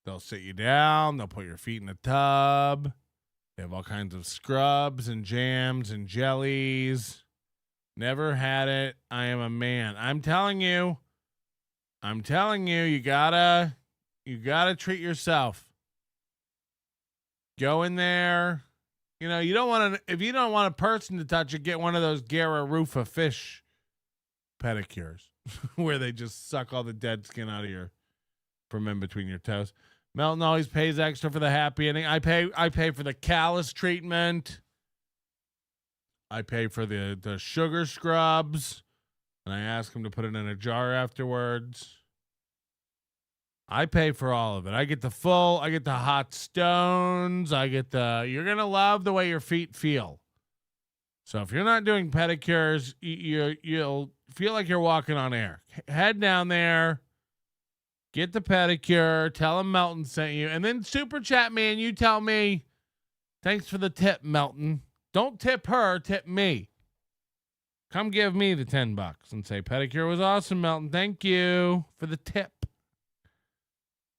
They'll sit you down. They'll put your feet in the tub. They have all kinds of scrubs and jams and jellies. Never had it. I am a man. I'm telling you, you gotta treat yourself. Go in there. You know, you don't want to, if you don't want a person to touch it, get one of those Gara Rufa fish pedicures where they just suck all the dead skin out of from in between your toes. Melton always pays extra for the happy ending. I pay for the callus treatment. I pay for the sugar scrubs. And I ask him to put it in a jar afterwards. I pay for all of it. I get the hot stones. You're going to love the way your feet feel. So if you're not doing pedicures, you'll feel like you're walking on air. Head down there, get the pedicure, tell him Melton sent you, and then super chat me and you tell me, thanks for the tip, Melton. Don't tip her, tip me. Come give me the $10 and say, pedicure was awesome, Melton. Thank you for the tip.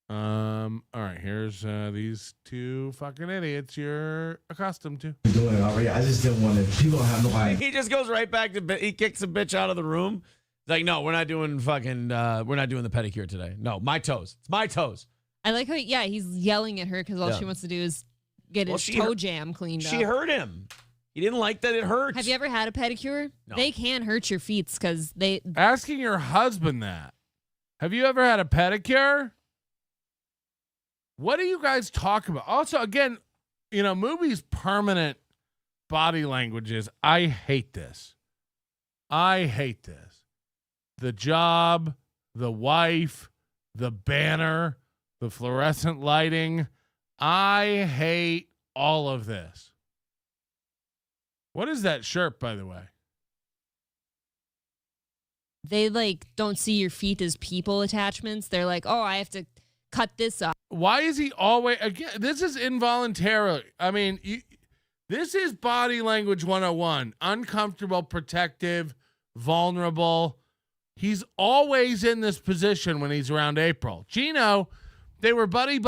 All right, here's these two fucking idiots you're accustomed to. Doing it already. I just didn't want to. People don't have no idea. He just goes right back to. He kicks the bitch out of the room. He's like, no, we're not doing fucking. We're not doing the pedicure today. No, my toes. It's my toes. I like how he's yelling at her because all she wants to do is get his toe jam cleaned up. She hurt him. He didn't like that it hurts. Have you ever had a pedicure? No. They can hurt your feet because they. Asking your husband that. Have you ever had a pedicure? What do you guys talk about? Also, again, you know, Moody's permanent body languages. I hate this. The job, the wife, the banner, the fluorescent lighting. I hate all of this. What is that shirt, by the way? They don't see your feet as people attachments. They're like, oh, I have to cut this off. Why is he always, again, this is involuntary. I mean, this is body language 101. Uncomfortable, protective, vulnerable. He's always in this position when he's around April. Gino, they were buddy.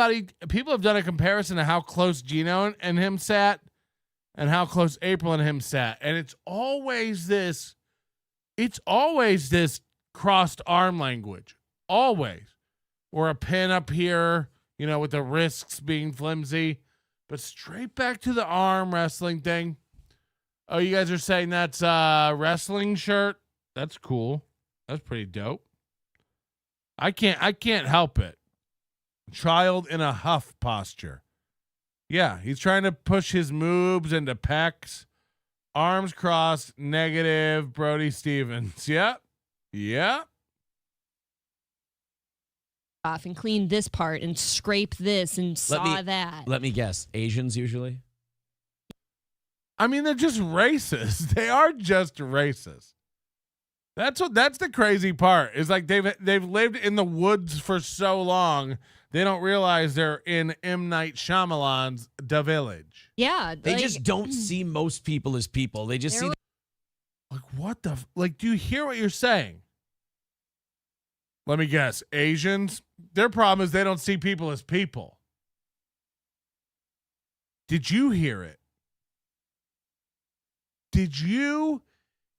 People have done a comparison to how close Gino and him sat and how close April and him sat. And it's always this it's always this crossed arm language. Always. Or a pin up here, you know, with the wrists being flimsy. But straight back to the arm wrestling thing. Oh, you guys are saying that's a wrestling shirt? That's cool. That's pretty dope. I can't help it. Child in a huff posture. Yeah, he's trying to push his moves into pecs. Arms crossed, negative, Brody Stevens. Yep. Yep. Off and clean this part and scrape this and saw that. Let me guess. Asians usually? I mean, they're just racist. They are just racist. That's the crazy part. Is like they've lived in the woods for so long, they don't realize they're in M. Night Shyamalan's The Village. Yeah, They just don't see most people as people. They just see. Like what the like? Do you hear what you're saying? Let me guess. Asians, their problem is they don't see people as people. Did you hear it? Did you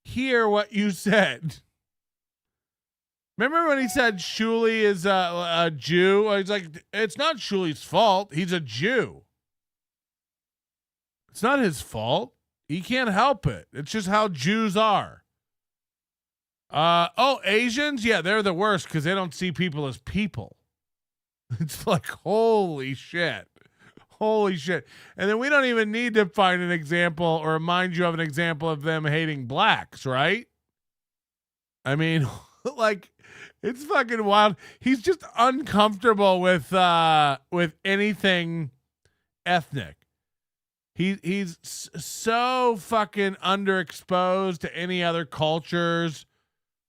hear what you said? Remember when he said Shuli is a Jew? He's like, it's not Shuli's fault. He's a Jew. It's not his fault. He can't help it. It's just how Jews are. Asians? Yeah, they're the worst because they don't see people as people. It's like, holy shit. Holy shit. And then we don't even need to find an example or remind you of an example of them hating blacks, right? I mean, like, it's fucking wild. He's just uncomfortable with anything ethnic. He's so fucking underexposed to any other cultures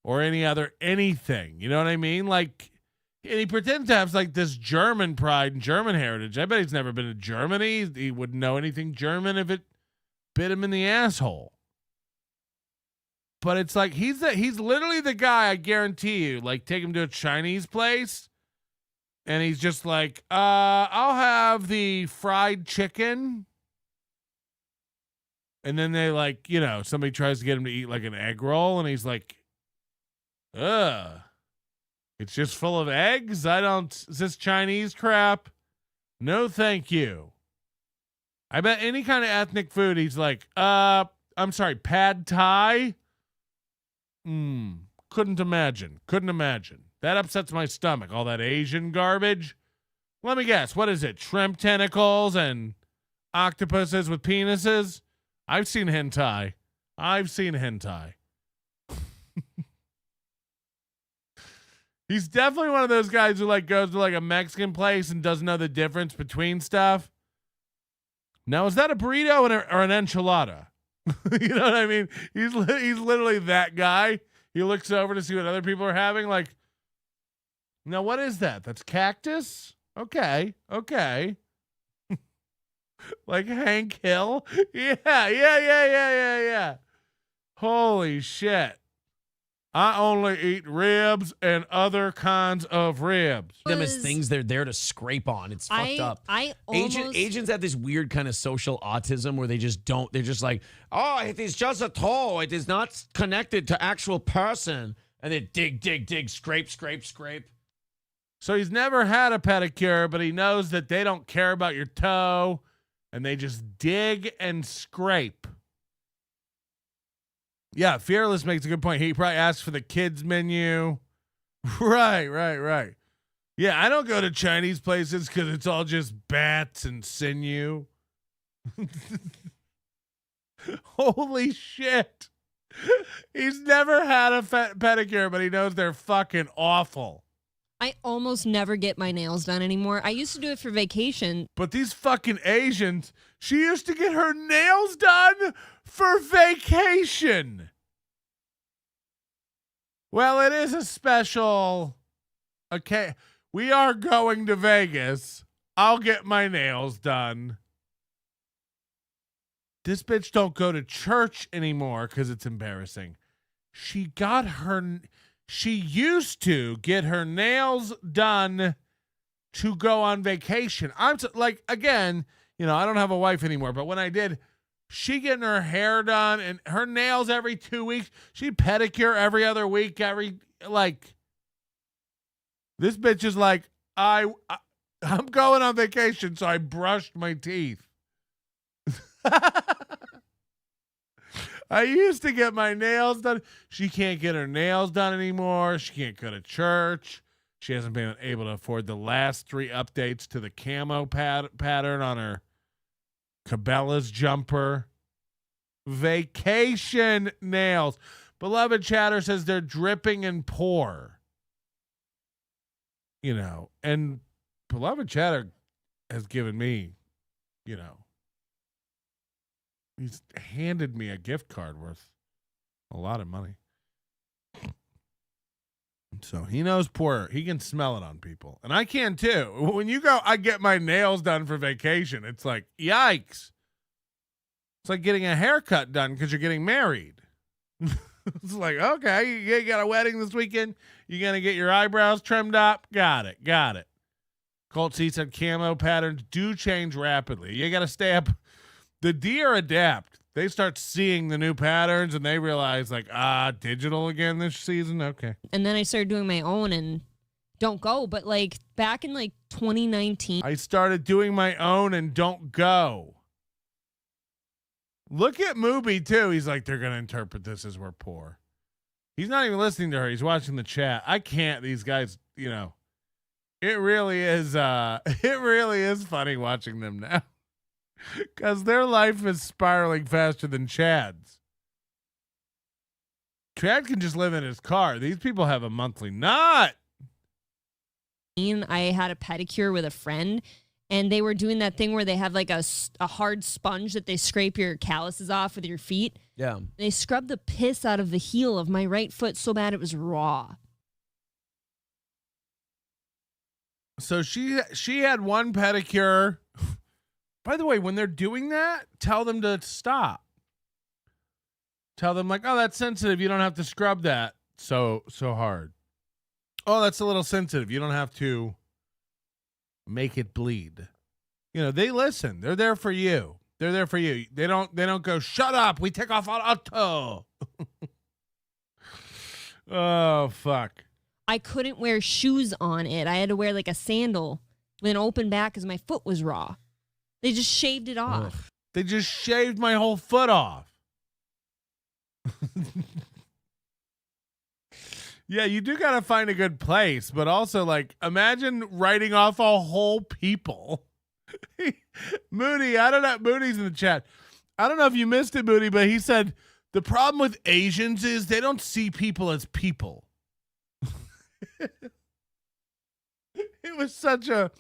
or any other anything. You know what I mean? Like, and he pretends to have like this German pride and German heritage. I bet he's never been to Germany. He wouldn't know anything German if it bit him in the asshole. But it's like he's literally the guy, I guarantee you, like take him to a Chinese place and he's just like, I'll have the fried chicken. And then they like, you know, somebody tries to get him to eat like an egg roll and he's like, ugh. It's just full of eggs? Is this Chinese crap? No, thank you. I bet any kind of ethnic food, he's like, I'm sorry, pad thai? Couldn't imagine. That upsets my stomach, all that Asian garbage. Let me guess, what is it? Shrimp tentacles and octopuses with penises? I've seen hentai. He's definitely one of those guys who like goes to like a Mexican place and doesn't know the difference between stuff. Now, is that a burrito or an enchilada? You know what I mean? He's literally that guy. He looks over to see what other people are having. Like, now what is that? That's cactus? Okay. Like Hank Hill? Yeah. Holy shit. I only eat ribs and other kinds of ribs. Them as things they're there to scrape on. It's fucked up. Asians have this weird kind of social autism where they just don't. They're just like, oh, it is just a toy. It is not connected to actual person. And they dig, scrape. So he's never had a pedicure, but he knows that they don't care about your toe, and they just dig and scrape. Yeah, Fearless makes a good point. He probably asked for the kids menu. Right. Yeah, I don't go to Chinese places because it's all just bats and sinew. Holy shit. He's never had a pedicure, but he knows they're fucking awful. I almost never get my nails done anymore. I used to do it for vacation. But these fucking Asians, she used to get her nails done for vacation. Well, it is a special. Okay, we are going to Vegas. I'll get my nails done. This bitch don't go to church anymore because it's embarrassing. She used to get her nails done to go on vacation. Again, you know, I don't have a wife anymore, but when I did, She getting her hair done and her nails every 2 weeks. She pedicure every other week. This bitch is like, I'm going on vacation, so I brushed my teeth. I used to get my nails done. She can't get her nails done anymore. She can't go to church. She hasn't been able to afford the last 3 updates to the camo pattern on her Cabela's jumper. Vacation nails. Beloved Chatter says they're dripping and poor. You know, and Beloved Chatter has given me, you know, he's handed me a gift card worth a lot of money. So he knows poor. He can smell it on people. And I can too. When you go, I get my nails done for vacation. It's like, yikes. It's like getting a haircut done because you're getting married. It's like, okay, you got a wedding this weekend. You're going to get your eyebrows trimmed up. Got it. Colt C said camo patterns do change rapidly. You got to stay up. The deer adapt. They start seeing the new patterns and they realize like, digital again this season. Okay. And then I started doing my own and don't go. But like back in like 2019. I started doing my own and don't go. Look at Moody too. He's like, they're going to interpret this as we're poor. He's not even listening to her. He's watching the chat. I can't. These guys, you know, it really is funny watching them now. Because their life is spiraling faster than Chad's. Chad can just live in his car. These people have a monthly nut. I had a pedicure with a friend, and they were doing that thing where they have like a hard sponge that they scrape your calluses off with your feet. Yeah. They scrubbed the piss out of the heel of my right foot so bad it was raw. So she had one pedicure. By the way, when they're doing that, tell them to stop. Tell them like, oh, that's sensitive. You don't have to scrub that so hard. Oh, that's a little sensitive. You don't have to make it bleed. You know, they listen. They're there for you. They're there for you. They don't go, shut up. We take off our auto. Oh, fuck. I couldn't wear shoes on it. I had to wear like a sandal with an open back because my foot was raw. They just shaved it off. Ugh. They just shaved my whole foot off. Yeah, you do got to find a good place, but also like imagine writing off a whole people. Moody, I don't know. Moody's in the chat. I don't know if you missed it, Moody, but he said the problem with Asians is they don't see people as people. It was such a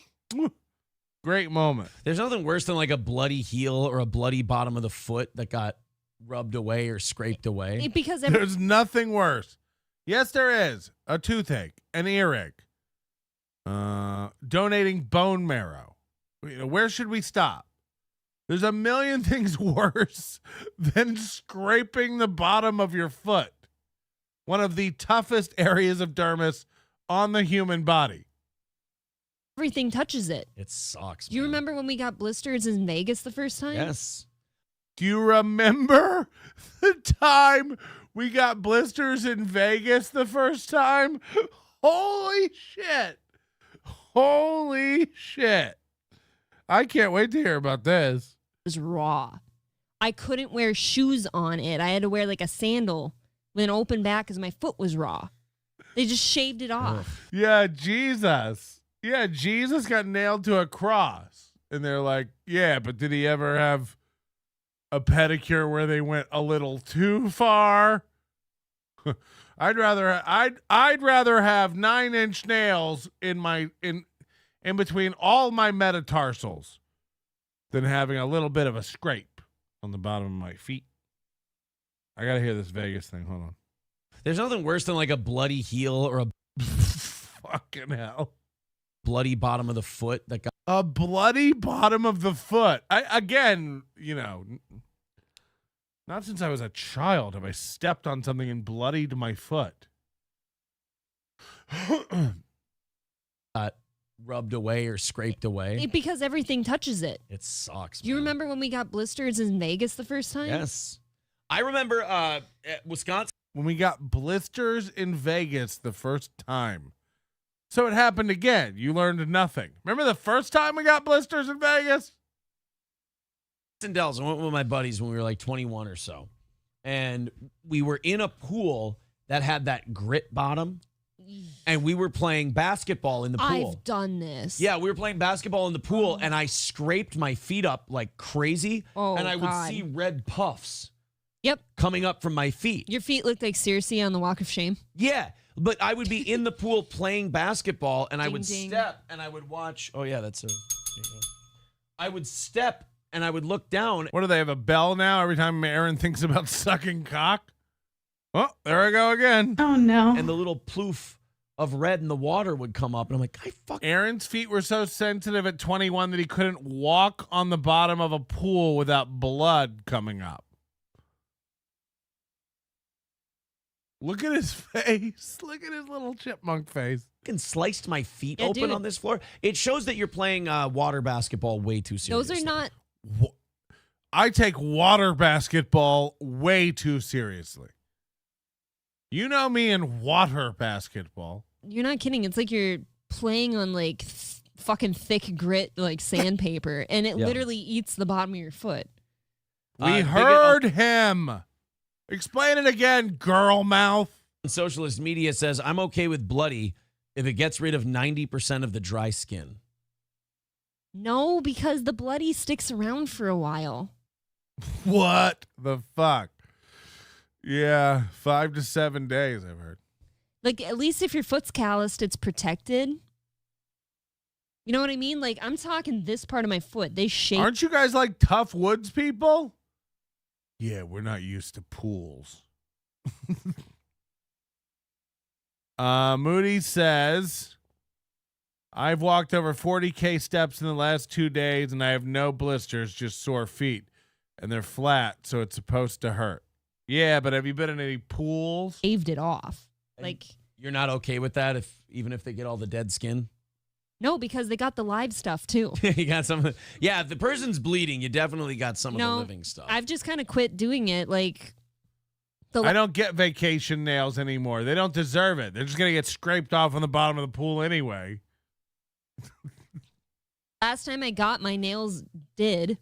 great moment. There's nothing worse than like a bloody heel or a bloody bottom of the foot that got rubbed away or scraped away. Because there's nothing worse. Yes, there is. A toothache, an earache, donating bone marrow. You know, where should we stop? There's a million things worse than scraping the bottom of your foot. One of the toughest areas of dermis on the human body. Everything touches it. It sucks. Do you remember when we got blisters in Vegas the first time? Yes. Do you remember the time we got blisters in Vegas the first time? Holy shit. Holy shit. I can't wait to hear about this. It was raw. I couldn't wear shoes on it. I had to wear like a sandal with an open back because my foot was raw. They just shaved it off. Yeah, Jesus. Yeah, Jesus got nailed to a cross. And they're like, yeah, but did he ever have a pedicure where they went a little too far? I'd rather have 9-inch nails in between all my metatarsals than having a little bit of a scrape on the bottom of my feet. I gotta hear this Vegas thing. Hold on. There's nothing worse than like a bloody heel or a fucking hell. Bloody bottom of the foot that got a bloody bottom of the foot. Again, you know, not since I was a child have I stepped on something and bloodied my foot. rubbed away or scraped away. Because everything touches it. It sucks. Do you remember when we got blisters in Vegas the first time? Yes. I remember at Wisconsin. When we got blisters in Vegas the first time. So it happened again. You learned nothing. Remember the first time we got blisters in Vegas? Dells. I went with my buddies when we were like 21 or so. And we were in a pool that had that grit bottom. And we were playing basketball in the pool. I've done this. Yeah, we were playing basketball in the pool, and I scraped my feet up like crazy. And I would see red puffs. Yep. Coming up from my feet. Your feet looked like Circe on the Walk of Shame. Yeah, but I would be in the pool playing basketball, and I would step, and I would watch. Oh, yeah, that's a... I would step, and I would look down. What do they have, a bell now every time Aaron thinks about sucking cock? Oh, there I go again. Oh, no. And the little ploof of red in the water would come up, and I'm like, Aaron's feet were so sensitive at 21 that he couldn't walk on the bottom of a pool without blood coming up. Look at his face. Look at his little chipmunk face. And sliced my feet open on this floor. It shows that you're playing water basketball way too seriously. Those are not... I take water basketball way too seriously. You know me in water basketball. You're not kidding. It's like you're playing on like fucking thick grit, like sandpaper, and it literally eats the bottom of your foot. We heard him. Explain it again, girl mouth. Socialist media says, I'm okay with bloody if it gets rid of 90% of the dry skin. No, because the bloody sticks around for a while. What the fuck? Yeah, 5 to 7 days, I've heard. Like, at least if your foot's calloused, it's protected. You know what I mean? Like, I'm talking this part of my foot. They shape. Aren't you guys like tough woods people? Yeah, we're not used to pools. Moody says, I've walked over 40K steps in the last 2 days, and I have no blisters, just sore feet. And they're flat, so it's supposed to hurt. Yeah, but have you been in any pools? Shaved it off. Like, you're not okay with that, even if they get all the dead skin? No, because they got the live stuff too. You got some. Yeah, if the person's bleeding, you definitely got some of the living stuff. I've just kind of quit doing it. Like, I don't get vacation nails anymore. They don't deserve it. They're just gonna get scraped off on the bottom of the pool anyway. Last time I got my nails did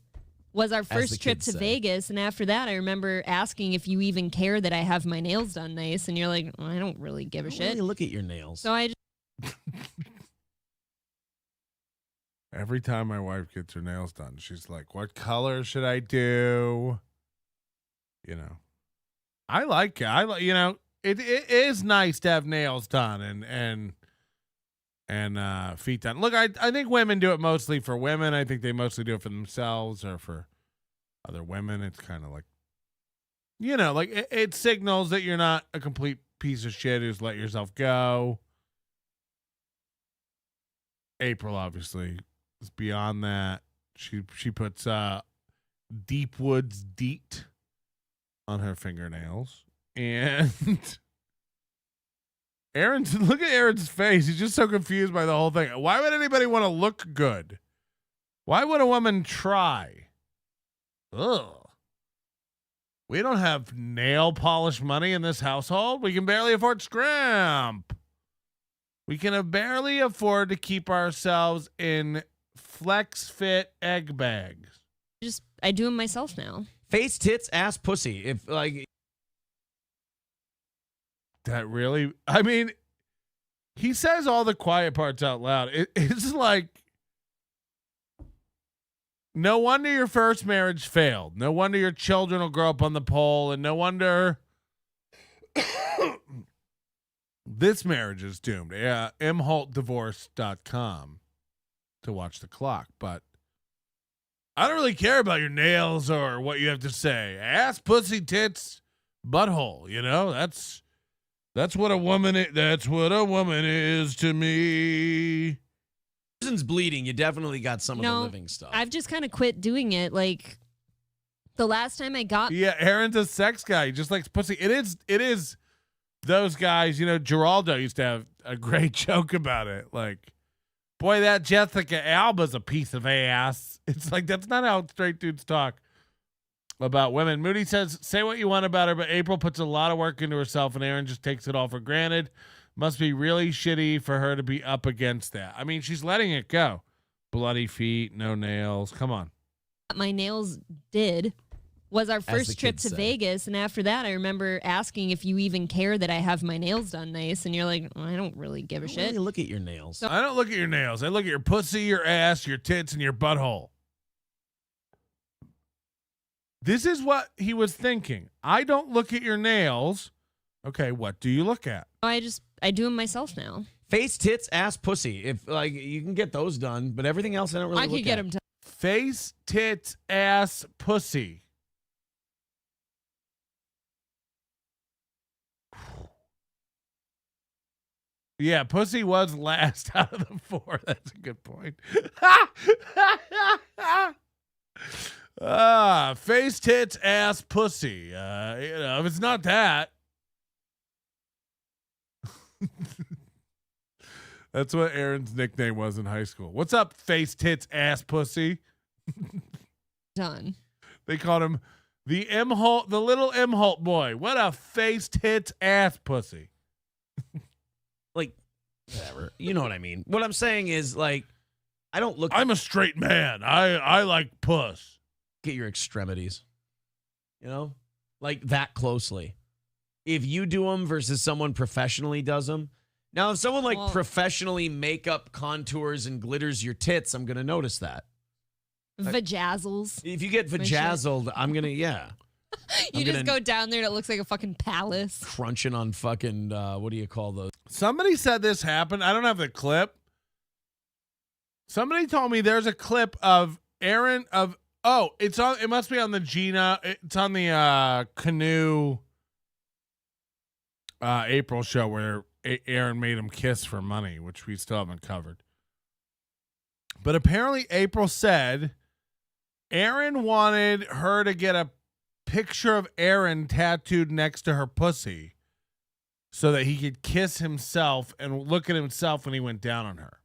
was our first trip to Vegas, and after that, I remember asking if you even care that I have my nails done nice, and you're like, well, I don't really give a shit. Really look at your nails. So I just. Every time my wife gets her nails done, she's like, what color should I do? You know, I like it. You know, it is nice to have nails done and feet done. Look, I think women do it mostly for women. I think they mostly do it for themselves or for other women. It's kind of like, you know, like it signals that you're not a complete piece of shit who's let yourself go. April, obviously, is beyond that. She puts Deep Woods DEET on her fingernails. And look at Aaron's face. He's just so confused by the whole thing. Why would anybody want to look good? Why would a woman try? Ugh. We don't have nail polish money in this household. We can barely afford scrimp. We can barely afford to keep ourselves in flex fit egg bags. I do them myself now. Face, tits, ass, pussy. If like that really, I mean, he says all the quiet parts out loud. It's like, no wonder your first marriage failed. No wonder your children will grow up on the pole, and no wonder this marriage is doomed. Yeah, mholtdivorce.com to watch the clock. But I don't really care about your nails or what you have to say. Ass, pussy, tits, butthole. You know, that's what a woman is. That's what a woman is to me. Person's bleeding. You definitely got some of the living stuff. I've just kind of quit doing it. Like the last time I got. Yeah, Aaron's a sex guy. He just likes pussy. It is those guys. You know, Geraldo used to have a great joke about it. Like, Boy, that Jessica Alba's a piece of ass. It's like, that's not how straight dudes talk about women. Moody says, say what you want about her, but April puts a lot of work into herself and Aaron just takes it all for granted. Must be really shitty for her to be up against that. I mean, she's letting it go. Bloody feet, no nails. Come on. My nails did was our first trip to Vegas. And after that, I remember asking if you even care that I have my nails done nice. And you're like, well, I don't really give a shit. Really look at your nails. I don't look at your nails. I look at your pussy, your ass, your tits, and your butthole. This is what he was thinking. I don't look at your nails. Okay, what do you look at? I do them myself now. Face, tits, ass, pussy. If like you can get those done, but everything else I don't really look at. I could get them done. Face, tits, ass, pussy. Yeah, pussy was last out of the 4. That's a good point. Face, tits, ass, pussy. If it's not that. That's what Aaron's nickname was in high school. What's up, face, tits, ass, pussy? Done. They called him the little Imholt boy. What a face, tits, ass, pussy. Like, whatever. You know what I mean. What I'm saying is, like, I don't look. I'm a straight man. I like puss. Get your extremities. You know, like that closely. If you do them versus someone professionally does them. Now, if someone like professionally makeup contours and glitters your tits, I'm going to notice that. Vajazzles. If you get vajazzled, I'm going to, yeah. You just go down there and it looks like a fucking palace. Crunching on fucking, what do you call those? Somebody said this happened. I don't have the clip. Somebody told me there's a clip of Aaron of, it must be on the Gina. It's on the Canoe April show where Aaron made him kiss for money, which we still haven't covered. But apparently April said Aaron wanted her to get a picture of Aaron tattooed next to her pussy so that he could kiss himself and look at himself when he went down on her.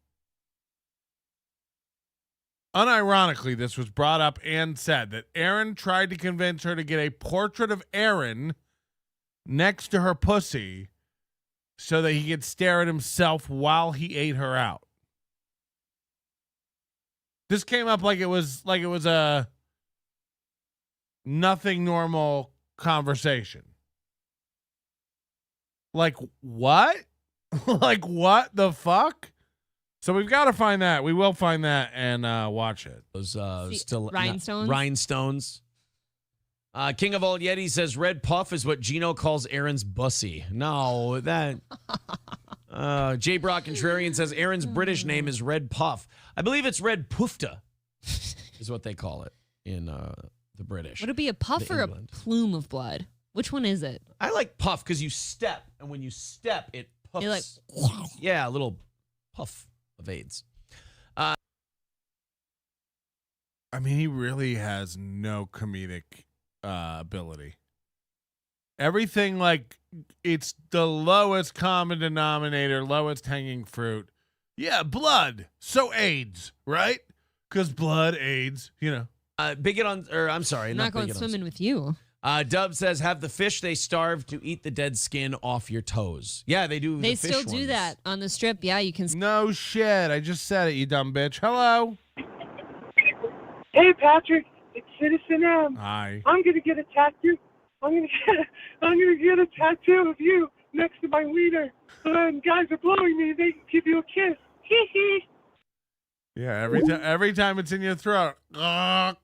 Unironically, this was brought up and said that Aaron tried to convince her to get a portrait of Aaron next to her pussy so that he could stare at himself while he ate her out. This came up like it was a nothing normal conversation. Like what? Like what the fuck? So we've got to find that. We will find that and watch it. Those still rhinestones. Rhinestones. King of All Yeti says red puff is what Gino calls Aaron's bussy. No, that. J. Brock Contrarian says Aaron's British name is Red Puff. I believe it's Red Pufta, is what they call it in the British. Would it be a puff or England. A plume of blood? Which one is it? I like puff because you step, and when you step, it puffs. You're like, yeah, a little puff of AIDS. I mean, he really has no comedic ability. Everything, like, it's the lowest common denominator, lowest hanging fruit. Yeah, blood. So AIDS, right? Because blood, AIDS, you know. Bigot on, or I'm sorry. I'm not going swimming with you. Dub says, have the fish they starve to eat the dead skin off your toes. Yeah, they do. They still do that on the strip. Yeah, you can. No shit. I just said it, you dumb bitch. Hello. Hey, Patrick. It's Citizen M. Hi. I'm going to get a tattoo. I'm gonna get a tattoo of you next to my wiener. And guys are blowing me. They give you a kiss. Hee hee. Yeah, every time it's in your throat. Come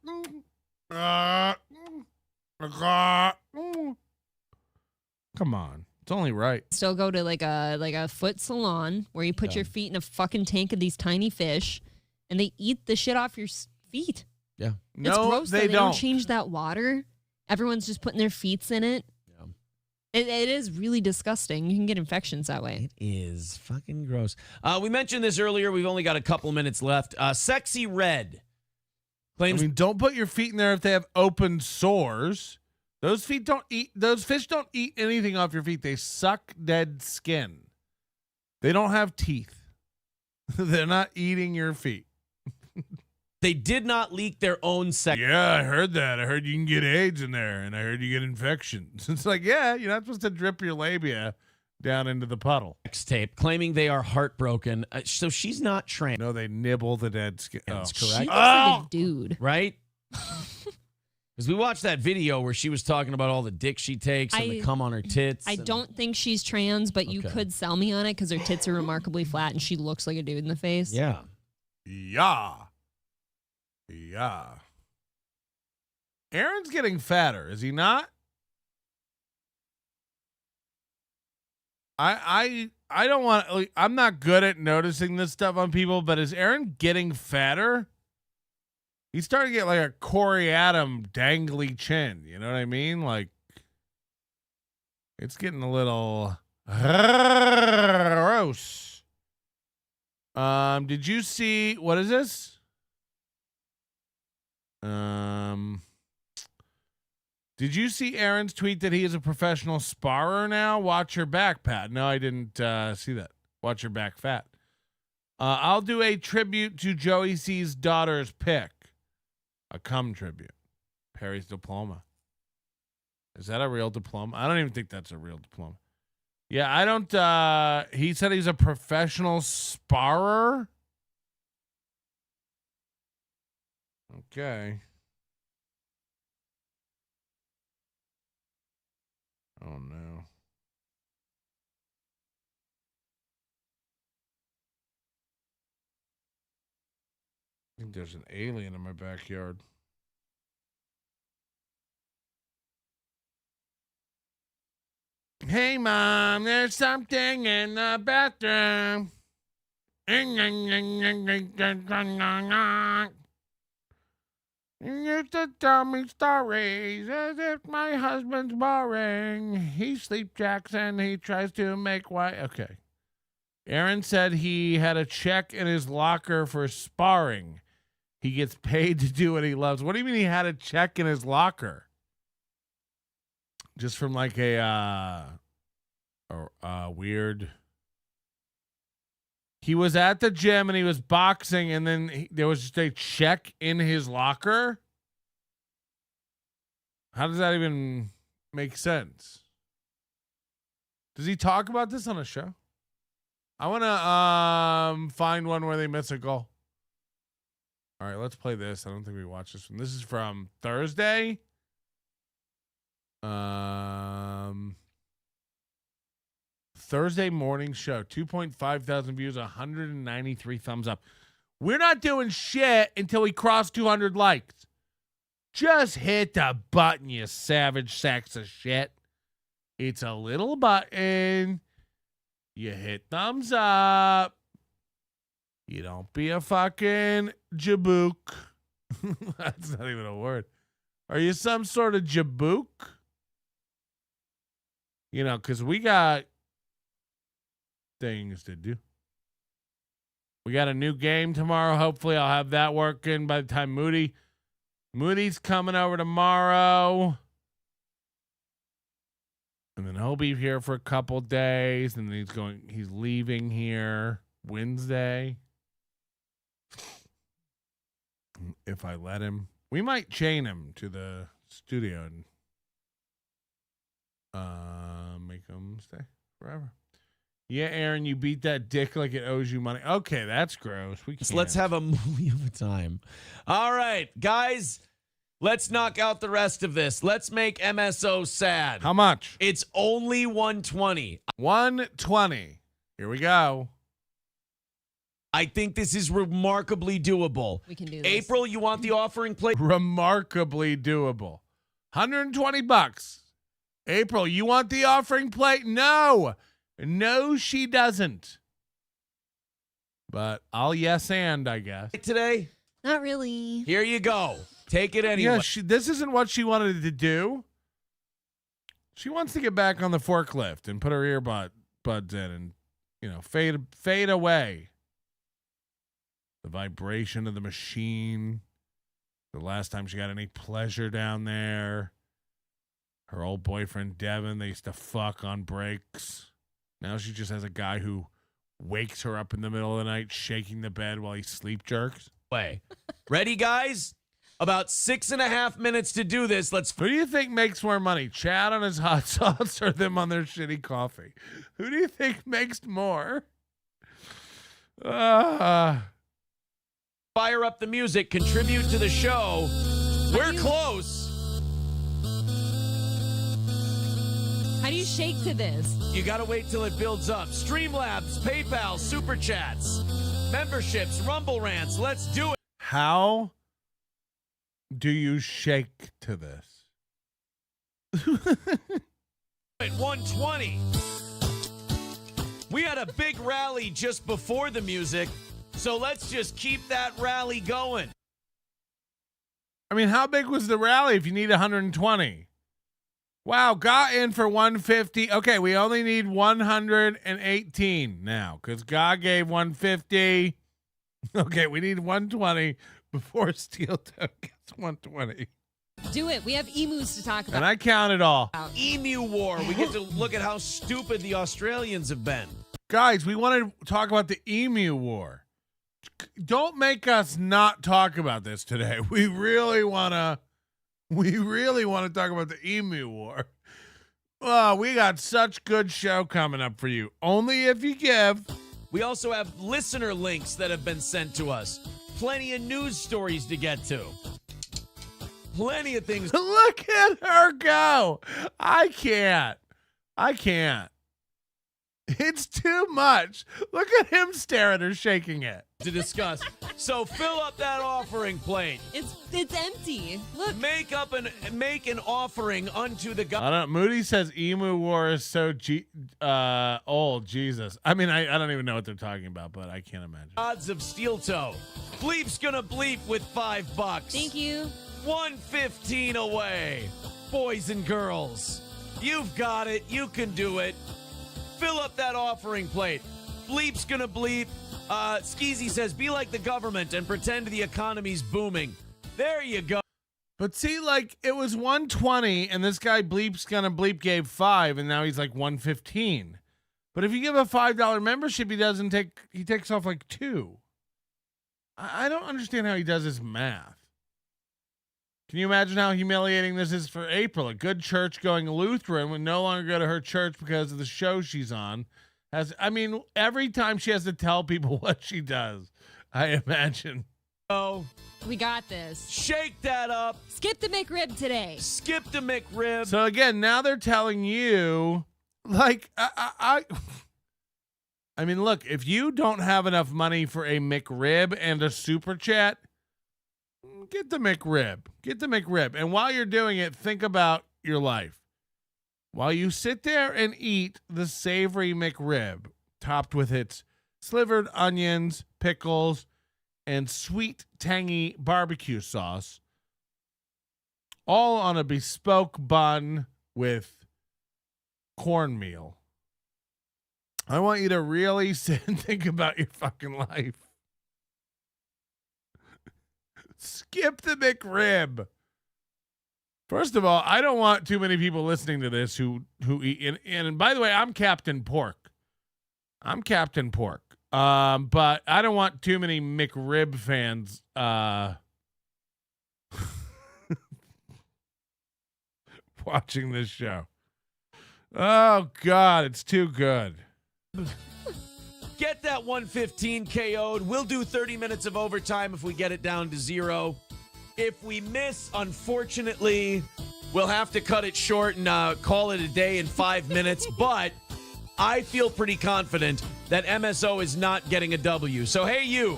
on, it's only right. Still go to like a foot salon where you put your feet in a fucking tank of these tiny fish, and they eat the shit off your feet. Yeah, it's gross. They don't change that water. Everyone's just putting their feet in it. Yeah. It is really disgusting. You can get infections that way. It is fucking gross. We mentioned this earlier. We've only got a couple minutes left. Sexy Red claims. I mean, don't put your feet in there if they have open sores. Those fish don't eat anything off your feet. They suck dead skin. They don't have teeth. They're not eating your feet. They did not leak their own sex. Yeah, I heard that. I heard you can get AIDS in there, and I heard you get infections. It's like, yeah, you're not supposed to drip your labia down into the puddle. Tape claiming they are heartbroken. So she's not trans. No, they nibble the dead skin. That's correct. She looks like a dude. Right? Because we watched that video where she was talking about all the dick she takes and the cum on her tits. I don't think she's trans, but you could sell me on it because her tits are remarkably flat and she looks like a dude in the face. Yeah. Yeah. Yeah. Aaron's getting fatter, is he not? I don't want, like, I'm not good at noticing this stuff on people, but is Aaron getting fatter? He's starting to get like a Corey Adam dangly chin. You know what I mean? Like, it's getting a little gross. Did you see, what is this? Did you see Aaron's tweet that he is a professional sparrer now? Watch your back, Pat. No, I didn't see that. Watch your back, Fat. I'll do a tribute to Joey C's daughter's pick. A cum tribute. Perry's diploma. Is that a real diploma? I don't even think that's a real diploma. Yeah, I don't, he said he's a professional sparrer. Okay. Oh, no. I think there's an alien in my backyard. Hey, Mom, there's something in the bathroom. You used to tell me stories as if my husband's boring. He sleepjacks and he tries to make white. Okay. Aaron said he had a check in his locker for sparring. He gets paid to do what he loves. What do you mean he had a check in his locker? Just from like a weird. He was at the gym and he was boxing, and then there was just a check in his locker. How does that even make sense? Does he talk about this on a show? I want to find one where they miss a goal. All right, let's play this. I don't think we watched this one. This is from Thursday. Thursday morning show. 2.5 thousand views, 193 thumbs up. We're not doing shit until we cross 200 likes. Just hit the button, you savage sacks of shit. It's a little button. You hit thumbs up. You don't be a fucking jabook. That's not even a word. Are you some sort of jabook? You know, because we got things to do. We got a new game tomorrow. Hopefully I'll have that working by the time Moody's coming over tomorrow. And then he'll be here for a couple days. And then he's leaving here Wednesday. If I let him. We might chain him to the studio and make him stay forever. Yeah, Aaron, you beat that dick like it owes you money. Okay, that's gross. Let's have a movie of a time. All right, guys, let's knock out the rest of this. Let's make MSO sad. How much? It's only 120. 120. Here we go. I think this is remarkably doable. We can do this. April, you want the offering plate? Remarkably doable. $120. April, you want the offering plate? No. No, she doesn't. But I'll yes and, I guess. Today? Not really. Here you go. Take it anyway. Yeah, this isn't what she wanted to do. She wants to get back on the forklift and put her earbuds in and, you know, fade away. The vibration of the machine. The last time she got any pleasure down there. Her old boyfriend, Devin, they used to fuck on breaks. Now she just has a guy who wakes her up in the middle of the night, shaking the bed while he sleep jerks. Ready, guys? About 6.5 minutes to do this. Who do you think makes more money, Chad on his hot sauce or them on their shitty coffee? Who do you think makes more? Fire up the music. Contribute to the show. We're close. How do you shake to this? You got to wait till it builds up. Streamlabs, PayPal, Super Chats, memberships, Rumble Rants. Let's do it. How do you shake to this? At 120. We had a big rally just before the music, so let's just keep that rally going. I mean, how big was the rally if you need 120? Wow, got in for 150. Okay, we only need 118 now because God gave 150. Okay, we need 120 before Steel Toe gets 120. Do it. We have emus to talk about. And I count it all. Emu War. We get to look at how stupid the Australians have been. Guys, we want to talk about the Emu War. Don't make us not talk about this today. We really want to talk about the Emu War. Oh, we got such good show coming up for you. Only if you give. We also have listener links that have been sent to us. Plenty of news stories to get to. Plenty of things. Look at her go. I can't. It's too much. Look at him stare at her shaking it. To discuss. So fill up that offering plate. It's empty. Look. Make an offering unto the God. I don't. Moody says Emu War is so old. Jesus. I mean, I don't even know what they're talking about, but I can't imagine. Odds of Steel Toe. Bleep's gonna bleep with $5. Thank you. 115 away. Boys and girls, you've got it. You can do it. Fill up that offering plate. Bleep's gonna bleep. Skeezy says, be like the government and pretend the economy's booming. There you go. But see, like, it was 120, and this guy Bleep's gonna bleep gave 5, and now he's like 115. But if you give a $5 membership, he takes off like 2. I don't understand how he does his math. Can you imagine how humiliating this is for April? A good church-going Lutheran would no longer go to her church because of the show she's on. Every time she has to tell people what she does, I imagine. Oh, we got this. Shake that up. Skip the McRib today. Skip the McRib. So again, now they're telling you, like, I mean, look, if you don't have enough money for a McRib and a super chat, get the McRib. Get the McRib. And while you're doing it, think about your life. While you sit there and eat the savory McRib, topped with its slivered onions, pickles, and sweet, tangy barbecue sauce, all on a bespoke bun with cornmeal, I want you to really sit and think about your fucking life. Skip the McRib. First of all, I don't want too many people listening to this who eat. And by the way, I'm Captain Pork. But I don't want too many McRib fans watching this show. Oh, God, it's too good. Get that 115 KO'd. We'll do 30 minutes of overtime if we get it down to 0. If we miss, unfortunately, we'll have to cut it short and call it a day in 5 minutes. But I feel pretty confident that MSO is not getting a W. So, hey, you,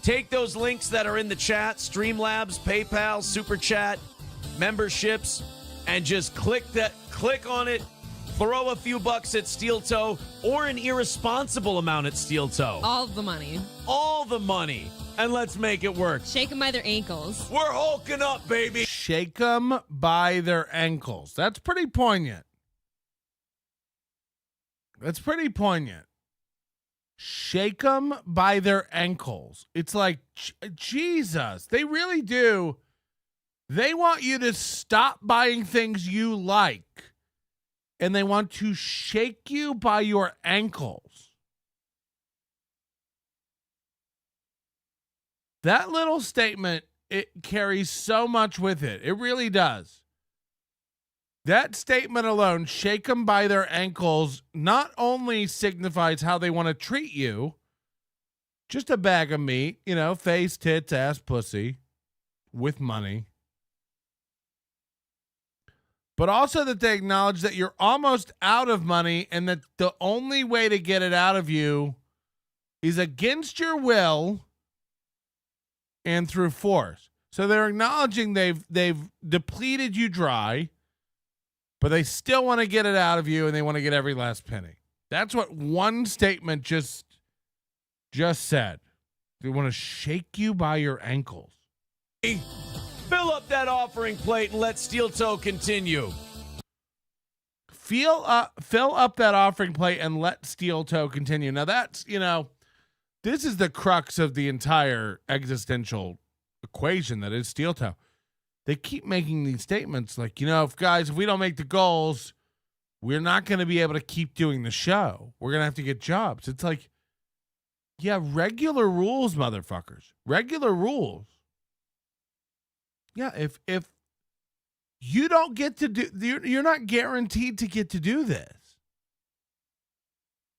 take those links that are in the chat, Streamlabs, PayPal, Super Chat, memberships, and just click on it. Throw a few bucks at Steel Toe or an irresponsible amount at Steel Toe. All the money. All the money. And let's make it work. Shake them by their ankles. We're hulking up, baby. Shake them by their ankles. That's pretty poignant. Shake them by their ankles. It's like, Jesus, they really do. They want you to stop buying things you like. And they want to shake you by your ankles. That little statement, it carries so much with it. It really does. That statement alone, shake them by their ankles, not only signifies how they want to treat you, just a bag of meat, face, tits, ass, pussy, with money. But also that they acknowledge that you're almost out of money and that the only way to get it out of you is against your will and through force. So they're acknowledging they've depleted you dry, but they still want to get it out of you and they want to get every last penny. That's what one statement just said. They want to shake you by your ankles. Fill up that offering plate and let Steel Toe continue. Fill up that offering plate and let Steel Toe continue. Now that's, this is the crux of the entire existential equation that is Steel Toe. They keep making these statements like, if we don't make the goals, we're not going to be able to keep doing the show. We're going to have to get jobs. It's like, yeah, regular rules, motherfuckers. Regular rules. Yeah, if you don't get to do, you're not guaranteed to get to do this.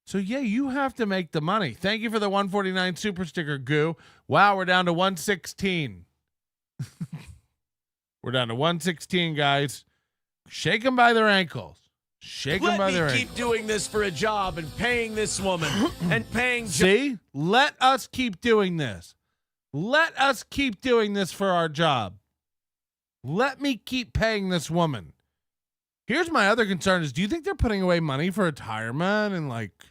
So yeah, you have to make the money. Thank you for the 149 super sticker, Goo. Wow, we're down to 116. We're down to 116, guys. Shake them by their ankles. Shake them by their ankles. Let me keep doing this for a job and paying this woman and paying. See, let us keep doing this. Let us keep doing this for our job. Let me keep paying this woman. Here's my other concern is, do you think they're putting away money for retirement and like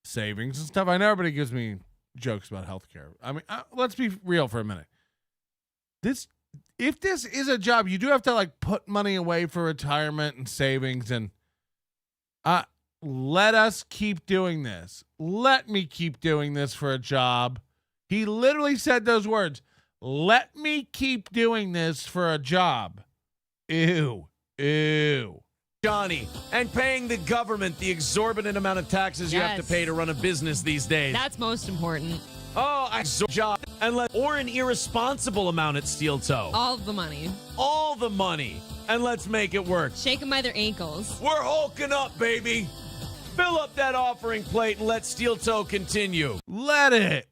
savings and stuff? I know everybody gives me jokes about healthcare. I mean, let's be real for a minute. If this is a job, you do have to like put money away for retirement and savings, and let us keep doing this. Let me keep doing this for a job. He literally said those words. Let me keep doing this for a job. Ew. Johnny, and paying the government the exorbitant amount of taxes you have to pay to run a business these days. That's most important. Job or an irresponsible amount at Steel Toe. All the money. All the money. And let's make it work. Shake them by their ankles. We're hulking up, baby. Fill up that offering plate and let Steel Toe continue. Let it.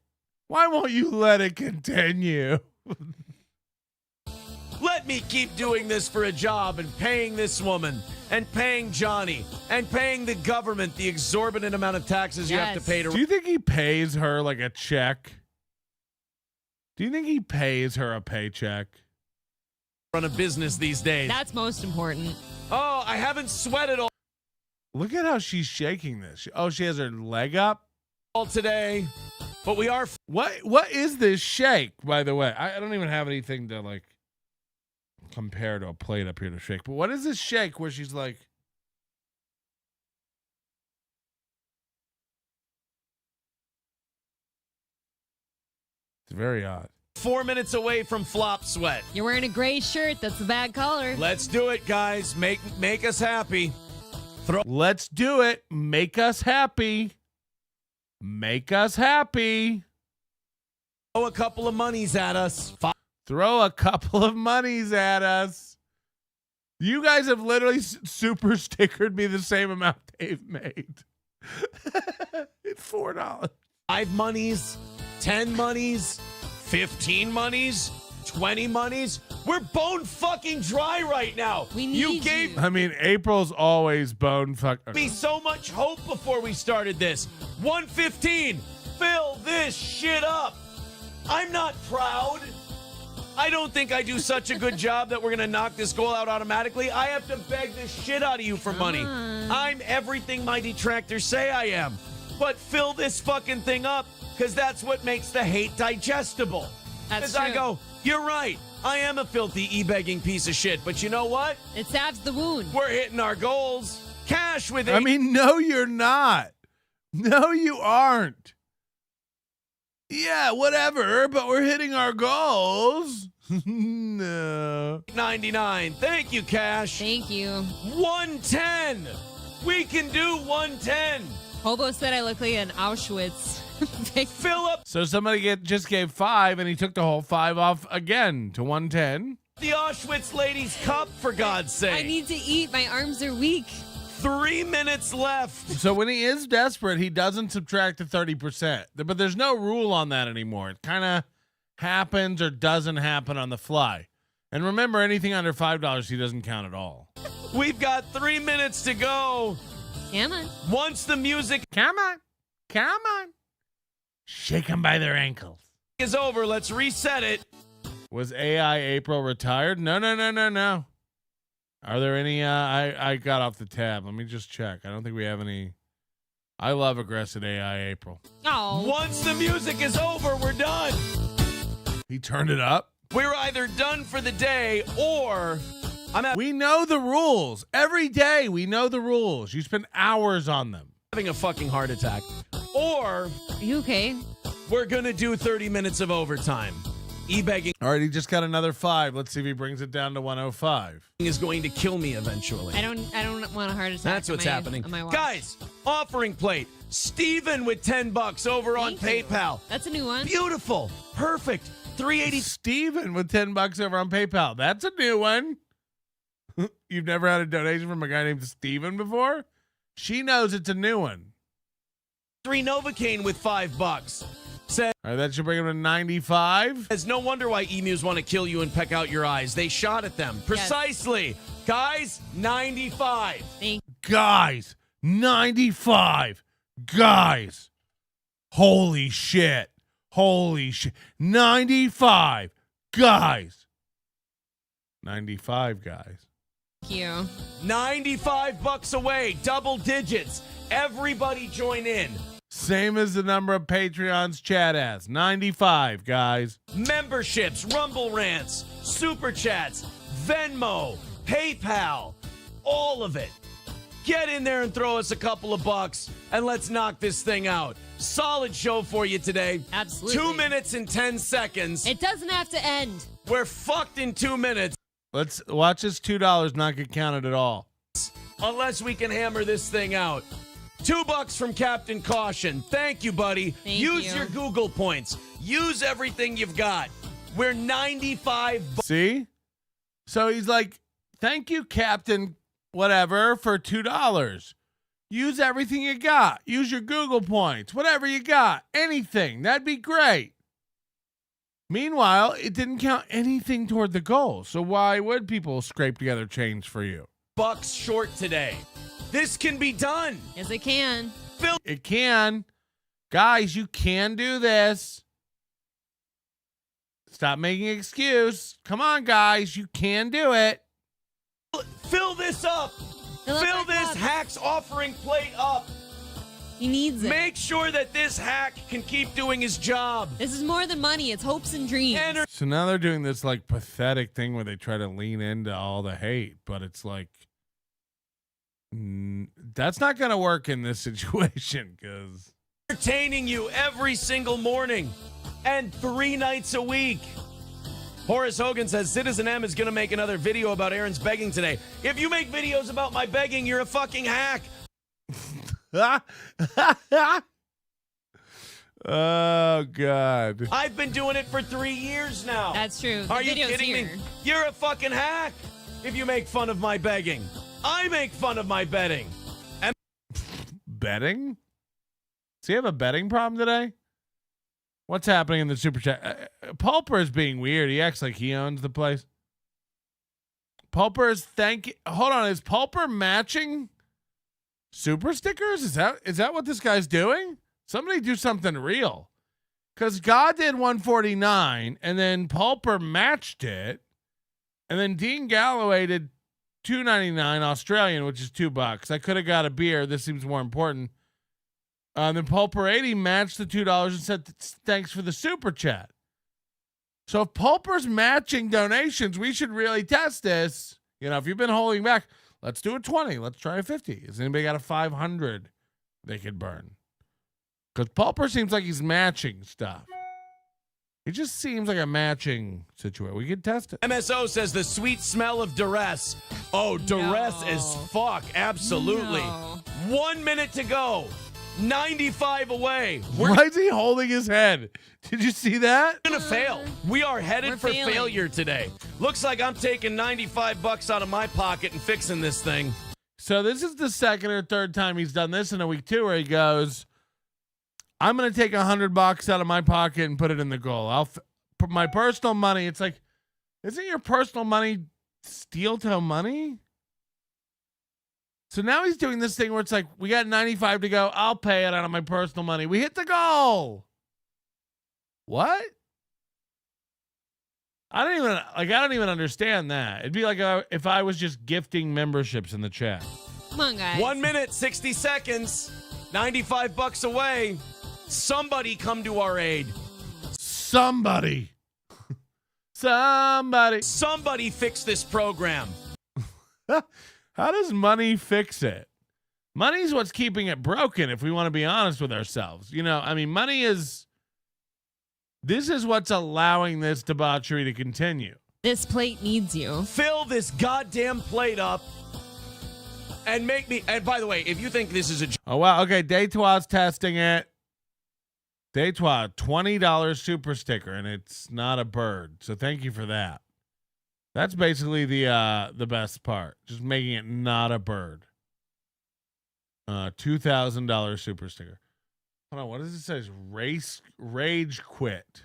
Why won't you let it continue? Let me keep doing this for a job and paying this woman and paying Johnny and paying the government the exorbitant amount of taxes you have to pay to. Do you think he pays her like a check? Do you think he pays her a paycheck? Run a business these days. That's most important. I haven't sweated all. Look at how she's shaking this. She has her leg up all today. But we are. What is this shake, by the way? I don't even have anything to like compare to a plate up here to shake. But what is this shake where she's like, it's very odd. 4 minutes away from flop sweat. You're wearing a gray shirt. That's a bad color. Let's do it, guys. Make us happy. Let's do it. Make us happy. Make us happy. Throw a couple of monies at us. Throw a couple of monies at us. You guys have literally super stickered me the same amount they've made. It's $4. 5 monies, 10 monies, 15 monies, 20 monies. We're bone fucking dry right now. We need you. I mean, April's always bone fuck. Be so much hope before we started this. 115. Fill this shit up. I'm not proud. I don't think I do such a good job that we're going to knock this goal out automatically. I have to beg the shit out of you for money. I'm everything my detractors say I am. But fill this fucking thing up, because that's what makes the hate digestible. That's true. I go, you're right. I am a filthy e-begging piece of shit. But you know what? It salves the wound. We're hitting our goals. Cash with it. I mean, no, you're not. No, you aren't. Yeah, whatever, but we're hitting our goals. No. 99. Thank you, Cash. Thank you. 110. We can do 110. Hobo said I look like an Auschwitz. Philip. So somebody just gave 5, and he took the whole 5 off again to 110. The Auschwitz ladies cup, for God's sake. I need to eat. My arms are weak. 3 minutes left. So when he is desperate, he doesn't subtract the 30%. But there's no rule on that anymore. It kind of happens or doesn't happen on the fly. And remember, anything under $5, he doesn't count at all. We've got 3 minutes to go. Come on. Once the music... Come on. Come on. Shake them by their ankles. ...is over, let's reset it. Was AI April retired? No. Are there any? I got off the tab. Let me just check. I don't think we have any. I love aggressive AI April. Oh. Once the music is over, we're done. He turned it up. We're either done for the day or we know the rules. Every day we know the rules. You spend hours on them. Having a fucking heart attack. Or are you okay? We're gonna do 30 minutes of overtime. E-begging. All right, he just got another 5. Let's see if he brings it down to 105. Is going to kill me eventually. I don't want a heart attack. That's what's happening. Guys, offering plate. Steven with $10 over on PayPal. That's a new one. Beautiful. Perfect. 380. Steven with $10 over on PayPal. That's a new one. You've never had a donation from a guy named Steven before? She knows it's a new one. 3 Novocaine with $5. Said, all right, that should bring him to 95. It's no wonder why emus want to kill you and peck out your eyes. They shot at them. Precisely. Yes. Guys, 95. Guys, 95. Guys. Holy shit. 95. Guys. 95, guys. Thank you. $95 away. Double digits. Everybody join in. Same as the number of Patreons chat has. 95, guys. Memberships, Rumble Rants, Super Chats, Venmo, PayPal, all of it. Get in there and throw us a couple of bucks, and let's knock this thing out. Solid show for you today. Absolutely. 2 minutes and 10 seconds. It doesn't have to end. We're fucked in 2 minutes. Let's watch this $2 not get counted at all. Unless we can hammer this thing out. $2 from Captain Caution. Thank you, buddy. Use your Google points. Use everything you've got. We're 95. See? So he's like, thank you, Captain whatever, for $2. Use everything you got. Use your Google points. Whatever you got. Anything. That'd be great. Meanwhile, it didn't count anything toward the goal. So why would people scrape together change for you? Bucks short today. This can be done. Yes, it can. It can. Guys, you can do this. Stop making an excuse. Come on, guys. You can do it. Fill this up. Fill this hack's offering plate up. He needs it. Make sure that this hack can keep doing his job. This is more than money. It's hopes and dreams. So now they're doing this like pathetic thing where they try to lean into all the hate, but it's like, that's not going to work in this situation because entertaining you every single morning and 3 nights a week. Horace Hogan says Citizen M is going to make another video about Aaron's begging today. If you make videos about my begging, you're a fucking hack. Oh, God. I've been doing it for 3 years now. That's true. Are you kidding me? You're a fucking hack if you make fun of my begging. I make fun of my betting. And betting? Does he have a betting problem today? What's happening in the super chat? Pulper is being weird. He acts like he owns the place. Pulper is hold on. Is Pulper matching super stickers? Is that what this guy's doing? Somebody do something real. Because God did 149, and then Pulper matched it, and then Dean Galloway did $2.99 Australian, which is $2. I could have got a beer. This seems more important. Then Pulper 80 matched the $2 and said thanks for the super chat. So if Pulper's matching donations, we should really test this. You know, if you've been holding back, let's do a 20. Let's try a 50. Has anybody got a 500 they could burn? Because Pulper seems like he's matching stuff. It just seems like a matching situation. We could test it. MSO says the sweet smell of duress. Oh, duress as fuck. Absolutely. No. 1 minute to go. 95 away. Why is he holding his head? Did you see that? We're going to fail. We are headed for failing. failure today. Looks like I'm taking $95 out of my pocket and fixing this thing. So this is the second or third time he's done this in a week 2 where he goes, I'm going to take $100 out of my pocket and put it in the goal. I'll put my personal money. It's like, isn't your personal money steel toe money? So now he's doing this thing where it's like, we got 95 to go. I'll pay it out of my personal money. We hit the goal. What? I don't even understand that. It'd be like if I was just gifting memberships in the chat. Come on, guys. 1 minute, 60 seconds, $95 away. Somebody come to our aid. Somebody. Somebody fix this program. How does money fix it? Money's what's keeping it broken, if we want to be honest with ourselves. You know, I mean, this is what's allowing this debauchery to continue. This plate needs you. Fill this goddamn plate up and make me. And by the way, if you think this is a. Oh, wow. Okay. Daytois testing it. Daytois, $20 super sticker, and it's not a bird. So thank you for that. That's basically the best part. Just making it not a bird. $2,000 super sticker. Hold on, what does it say? Rage quit.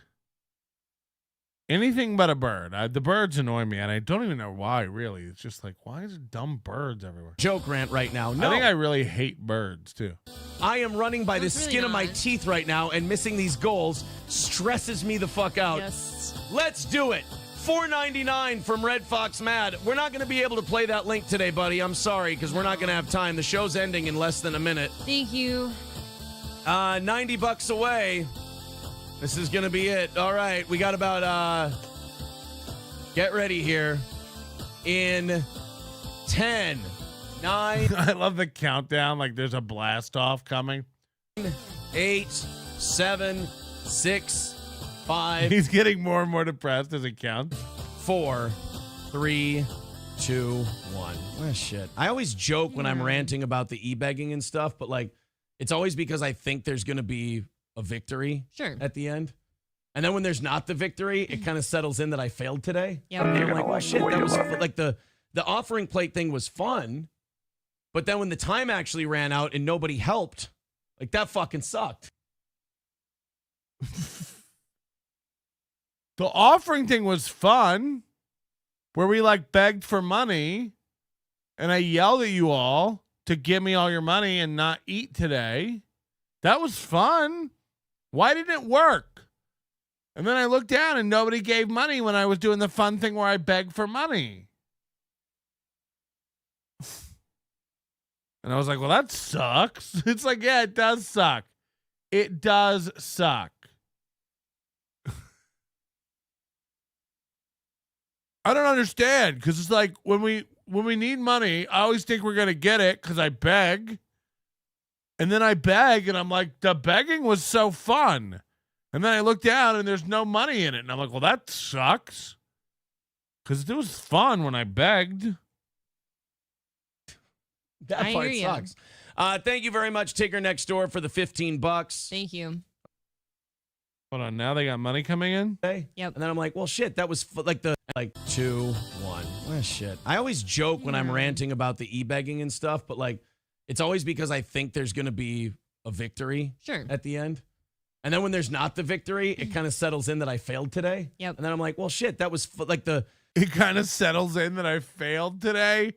Anything but a bird. The birds annoy me, and I don't even know why, really. It's just like, why is there dumb birds everywhere? Joke rant right now. No. I think I really hate birds, too. I am running by the skin of my teeth right now, and missing these goals stresses me the fuck out. Yes. Let's do it. $4.99 from Red Fox Mad. We're not going to be able to play that link today, buddy. I'm sorry, because we're not going to have time. The show's ending in less than a minute. Thank you. $90 away. This is going to be it. All right. We got about, get ready here. In 10, 9. I love the countdown. Like there's a blast off coming. 8, 7, 6, 5. He's getting more and more depressed as it counts. 4, 3, 2, 1. Oh, shit. I always joke when I'm ranting about the e-begging and stuff, but like, it's always because I think there's going to be a victory at the end. And then when there's not the victory, it kind of settles in that I failed today. Yep. And I'm like, oh, shit, that was like the offering plate thing was fun. But then when the time actually ran out and nobody helped, like that fucking sucked. The offering thing was fun, where we like begged for money and I yelled at you all to give me all your money and not eat today. That was fun. Why didn't it work? And then I looked down and nobody gave money when I was doing the fun thing where I begged for money. And I was like, well, that sucks. It's like, yeah, it does suck. It does suck. I don't understand, because it's like when we need money, I always think we're going to get it because I beg. And then I beg and I'm like, the begging was so fun. And then I look down and there's no money in it. And I'm like, well, that sucks. Because it was fun when I begged. That part sucks. Thank you very much, Tigger Next Door, for the $15. Thank you. Hold on, now they got money coming in? Yep. And then I'm like, well, shit, that was like 2, 1. Oh, shit. I always joke when I'm ranting about the e-begging and stuff, but like, it's always because I think there's going to be a victory at the end. And then when there's not the victory, it kind of settles in that I failed today. Yep. And then I'm like, well, shit, that was like It kind of settles in that I failed today.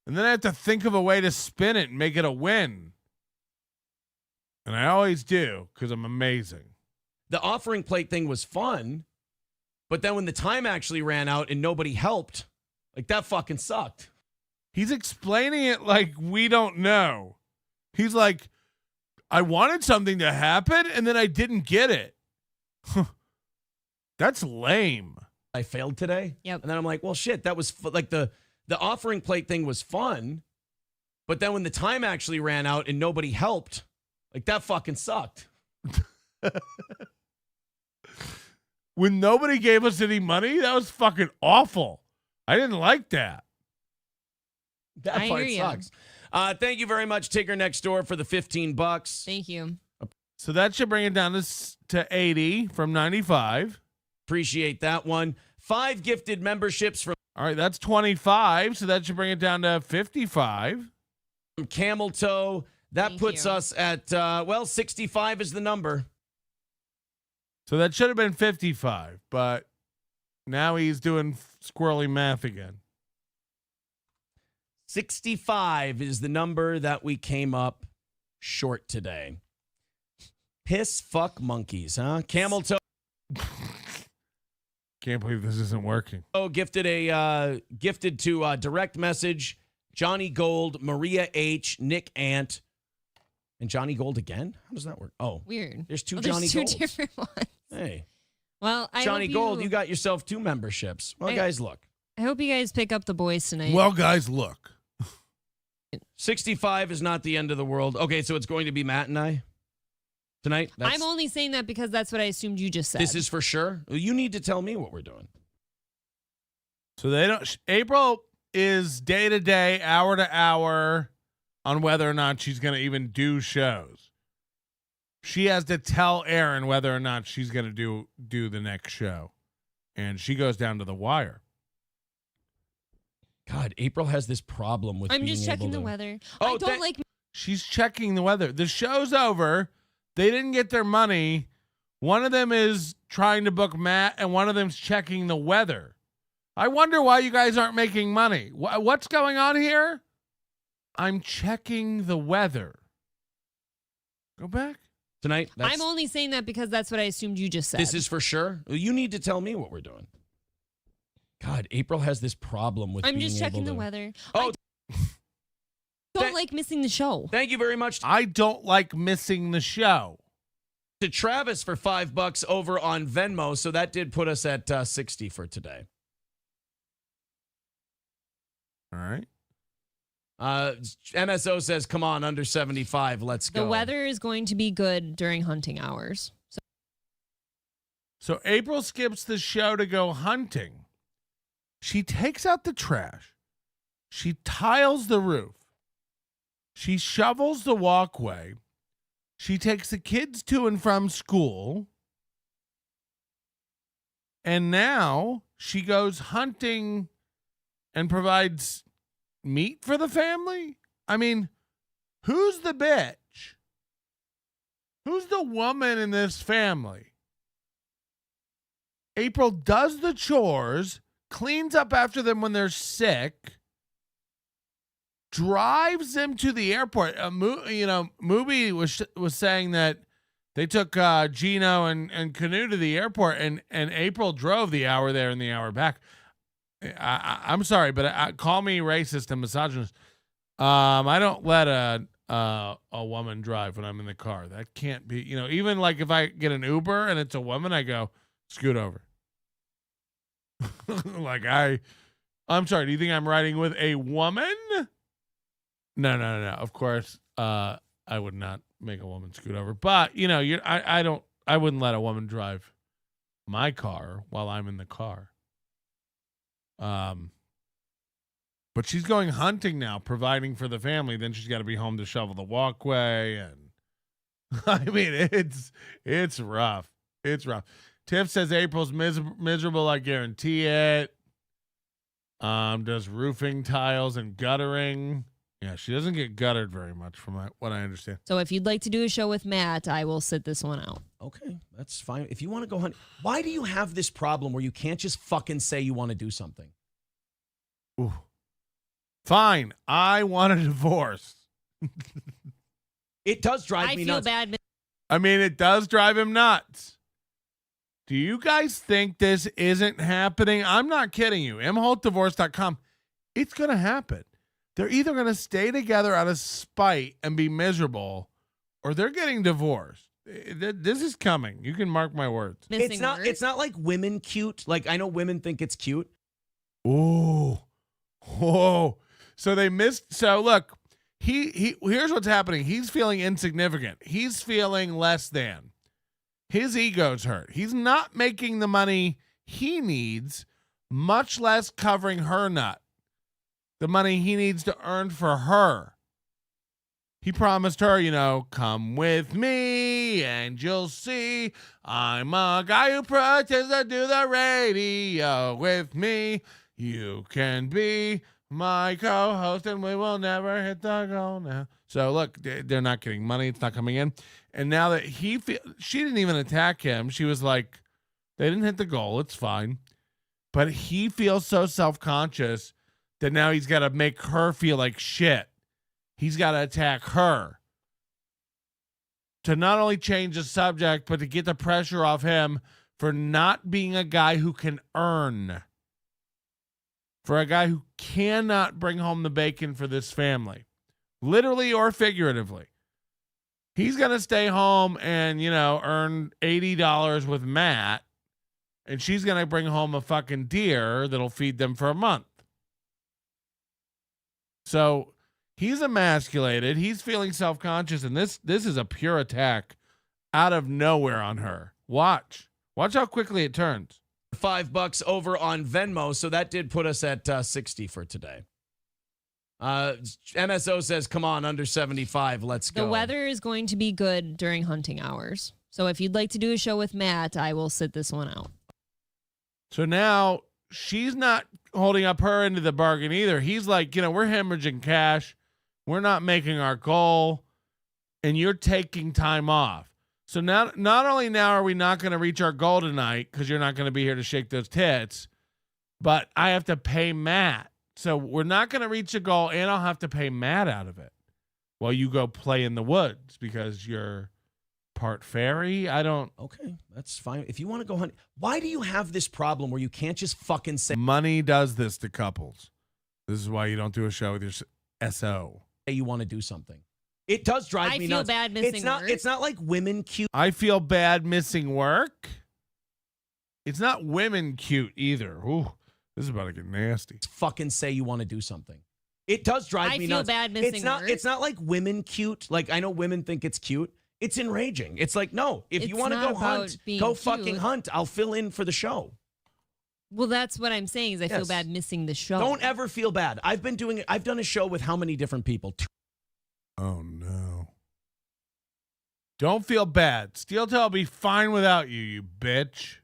And then I have to think of a way to spin it and make it a win. And I always do, because I'm amazing. The offering plate thing was fun, but then when the time actually ran out and nobody helped, like that fucking sucked. He's explaining it like we don't know. He's like, I wanted something to happen and then I didn't get it. That's lame. I failed today. Yep. And then I'm like, well, shit, that was like the offering plate thing was fun, but then when the time actually ran out and nobody helped, like that fucking sucked. When nobody gave us any money, that was fucking awful. I didn't like that. That part sucks. Thank you very much, Tigger Next Door, for the $15. Thank you. So that should bring it down to 80 from 95. Appreciate that one. 5 gifted memberships from. All right, that's 25. So that should bring it down to 55. From Camel Toe. That puts us at, 65 is the number. So that should have been 55, but now he's doing squirrely math again. 65 is the number that we came up short today. Piss fuck monkeys, huh? Camel Toe. Can't believe this isn't working. Oh, gifted to direct message. Johnny Gold, Maria H, Nick Ant, and Johnny Gold again. How does that work? Oh, weird. There's two There's Johnny two Golds. different ones. Hey, well, Johnny Gold, you got yourself 2 memberships. Well, guys, look. I hope you guys pick up the boys tonight. Well, guys, look. 65 is not the end of the world. Okay, so it's going to be Matt and I tonight. I'm only saying that because that's what I assumed you just said. This is for sure. You need to tell me what we're doing. So they don't. April is day to day, hour to hour on whether or not she's going to even do shows. She has to tell Aaron whether or not she's going to do the next show, and she goes down to the wire. God, April has this problem with. I'm just checking the weather. Oh, I don't like. She's checking the weather. The show's over. They didn't get their money. One of them is trying to book Matt, and one of them's checking the weather. I wonder why you guys aren't making money. What's going on here? I'm checking the weather. Go back. Tonight? I'm only saying that because that's what I assumed you just said. This is for sure. You need to tell me what we're doing. God, April has this problem with. I'm just checking the weather. Oh, I don't like missing the show. Thank you very much. I don't like missing the show. To Travis for $5 over on Venmo, so that did put us at 60 for today. All right. MSO says, "Come on, under 75, let's go." The weather is going to be good during hunting hours. So April skips the show to go hunting. She takes out the trash. She tiles the roof. She shovels the walkway. She takes the kids to and from school. And now she goes hunting and provides meat for the family? I mean, who's the bitch? Who's the woman in this family? April does the chores, cleans up after them when they're sick, drives them to the airport. Moody was saying that they took Gino and Canoe to the airport, and April drove the hour there and the hour back. I'm sorry, but call me racist and misogynist. I don't let a woman drive when I'm in the car. That can't be. Even like if I get an Uber and it's a woman, I go scoot over. I'm sorry. Do you think I'm riding with a woman? No. Of course, I would not make a woman scoot over. But I wouldn't let a woman drive my car while I'm in the car. But she's going hunting now, providing for the family. Then she's got to be home to shovel the walkway, and I mean, it's rough. It's rough. Tiff says April's miserable. I guarantee it. Does roofing tiles and guttering. Yeah, she doesn't get guttered very much, from what I understand. So if you'd like to do a show with Matt, I will sit this one out. Okay, that's fine. If you want to go hunt, why do you have this problem where you can't just fucking say you want to do something? Ooh. Fine. I want a divorce. It does drive me nuts. I feel bad. I mean, it does drive him nuts. Do you guys think this isn't happening? I'm not kidding you. mholtdivorce.com. It's going to happen. They're either going to stay together out of spite and be miserable, or they're getting divorced. This is coming. You can mark my words. It's not like women cute. Like, I know women think it's cute. Ooh. Whoa. So they missed. So look, he here's what's happening. He's feeling insignificant. He's feeling less than. His ego's hurt. He's not making the money he needs, much less covering her nut. The money he needs to earn for her. he promised her, you know, come with me and you'll see I'm a guy who pretends to do the radio with me. You can be my co-host and we will never hit the goal now. So look, they're not getting money. It's not coming in. And now that she didn't even attack him. She was like, they didn't hit the goal. It's fine. But he feels so self-conscious that now he's got to make her feel like shit. He's got to attack her to not only change the subject, but to get the pressure off him for not being a guy who can earn. For a guy who cannot bring home the bacon for this family, literally or figuratively. He's going to stay home and, you know, earn $80 with Matt, and she's going to bring home a fucking deer that'll feed them for a month. So he's emasculated. He's feeling self-conscious, and this is a pure attack out of nowhere on her. Watch how quickly it turns. $5 over on Venmo, so that did put us at 60 for today. MSO says, come on, under 75, let's go. The weather is going to be good during hunting hours. So if you'd like to do a show with Matt, I will sit this one out. So now she's not holding up her end of the bargain either. He's like, you know, we're hemorrhaging cash. We're not making our goal. And you're taking time off. So now, not only now are we not going to reach our goal tonight because you're not going to be here to shake those tits, but I have to pay Matt. So we're not going to reach the goal, and I'll have to pay Matt out of it while you go play in the woods because you're part fairy. Okay, that's fine. If you want to go hunt, why do you have this problem where you can't just fucking say money does this to couples? This is why you don't do a show with your SO. You want to do something. It does drive me nuts. I feel bad missing work. It's not like women cute. I feel bad missing work. It's not women cute either. Ooh, this is about to get nasty. Fucking say you want to do something. It does drive me nuts. I feel bad missing work. It's not like women cute. Like, I know women think it's cute. It's enraging. It's like, no, if you want to go hunt, go fucking hunt. I'll fill in for the show. Well, that's what I'm saying is I feel bad missing the show. Don't ever feel bad. I've done a show with how many different people? Oh, no. Don't feel bad. Steel Toe will be fine without you, you bitch.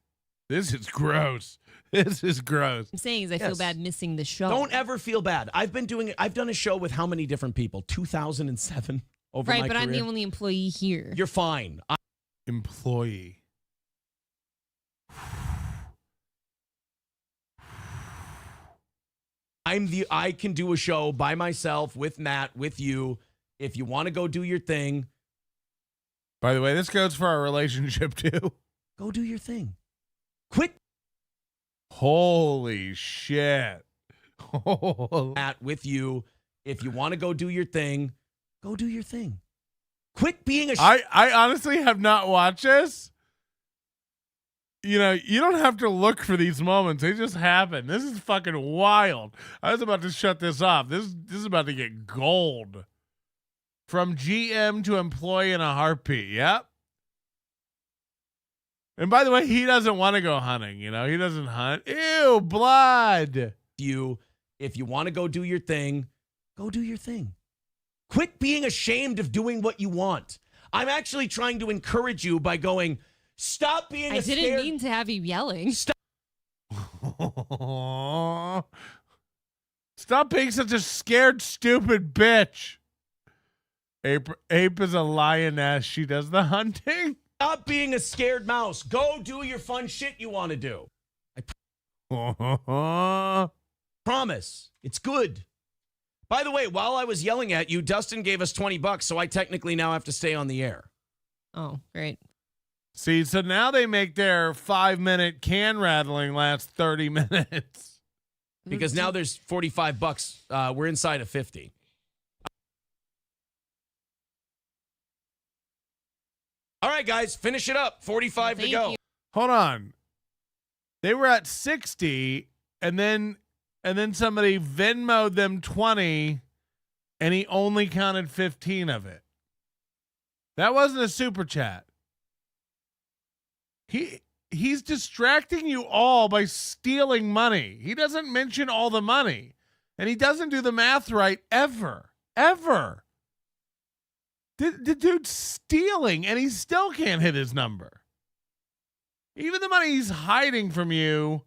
This is gross. This is gross. I'm saying is I feel bad missing the show. Don't ever feel bad. I've done a show with how many different people? 2007 over my career. Right, but I'm the only employee here. You're fine. Employee. I can do a show by myself with Matt, with you. If you want to go do your thing. By the way, this goes for our relationship too. Go do your thing. Quit. Holy shit. Matt, with you. If you want to go do your thing, go do your thing. Quit being a I honestly have not watched this. You know, you don't have to look for these moments. They just happen. This is fucking wild. I was about to shut this off. This is about to get gold. From GM to employee in a heartbeat. Yep. And by the way, he doesn't want to go hunting. You know, he doesn't hunt. Ew, blood. If you want to go do your thing, go do your thing. Quit being ashamed of doing what you want. I'm actually trying to encourage you by going, stop being I didn't mean to have you yelling. Stop being such a scared, stupid bitch. Ape is a lioness. She does the hunting. Stop being a scared mouse. Go do your fun shit you want to do. I promise. It's good. By the way, while I was yelling at you, Dustin gave us $20, so I technically now have to stay on the air. Oh, great. See, so now they make their 5-minute can rattling last 30 minutes. Because now there's $45. We're inside of 50. All right, guys, finish it up. 45 to go. Hold on. They were at 60, and then somebody Venmo'd them 20, and he only counted 15 of it. That wasn't a super chat. He's distracting you all by stealing money. He doesn't mention all the money, and he doesn't do the math right ever. Ever. The dude's stealing, and he still can't hit his number. Even the money he's hiding from you,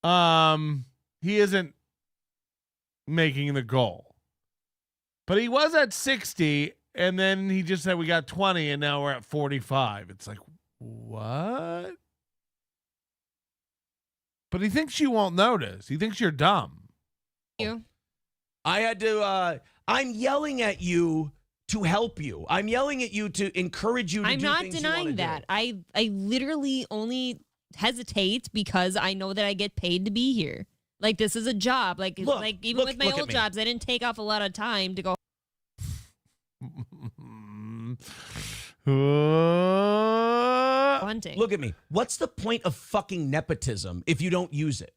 he isn't making the goal. But he was at 60, and then he just said we got 20, and now we're at 45. It's like, what? But he thinks you won't notice. He thinks you're dumb. You. I had to. I'm yelling at you to help you. I'm yelling at you to encourage you to I'm do not things denying you want that. to do. I literally only hesitate because I know that I get paid to be here. Like, this is a job. Like even with my old jobs, I didn't take off a lot of time to go. Hunting. Look at me. What's the point of fucking nepotism if you don't use it?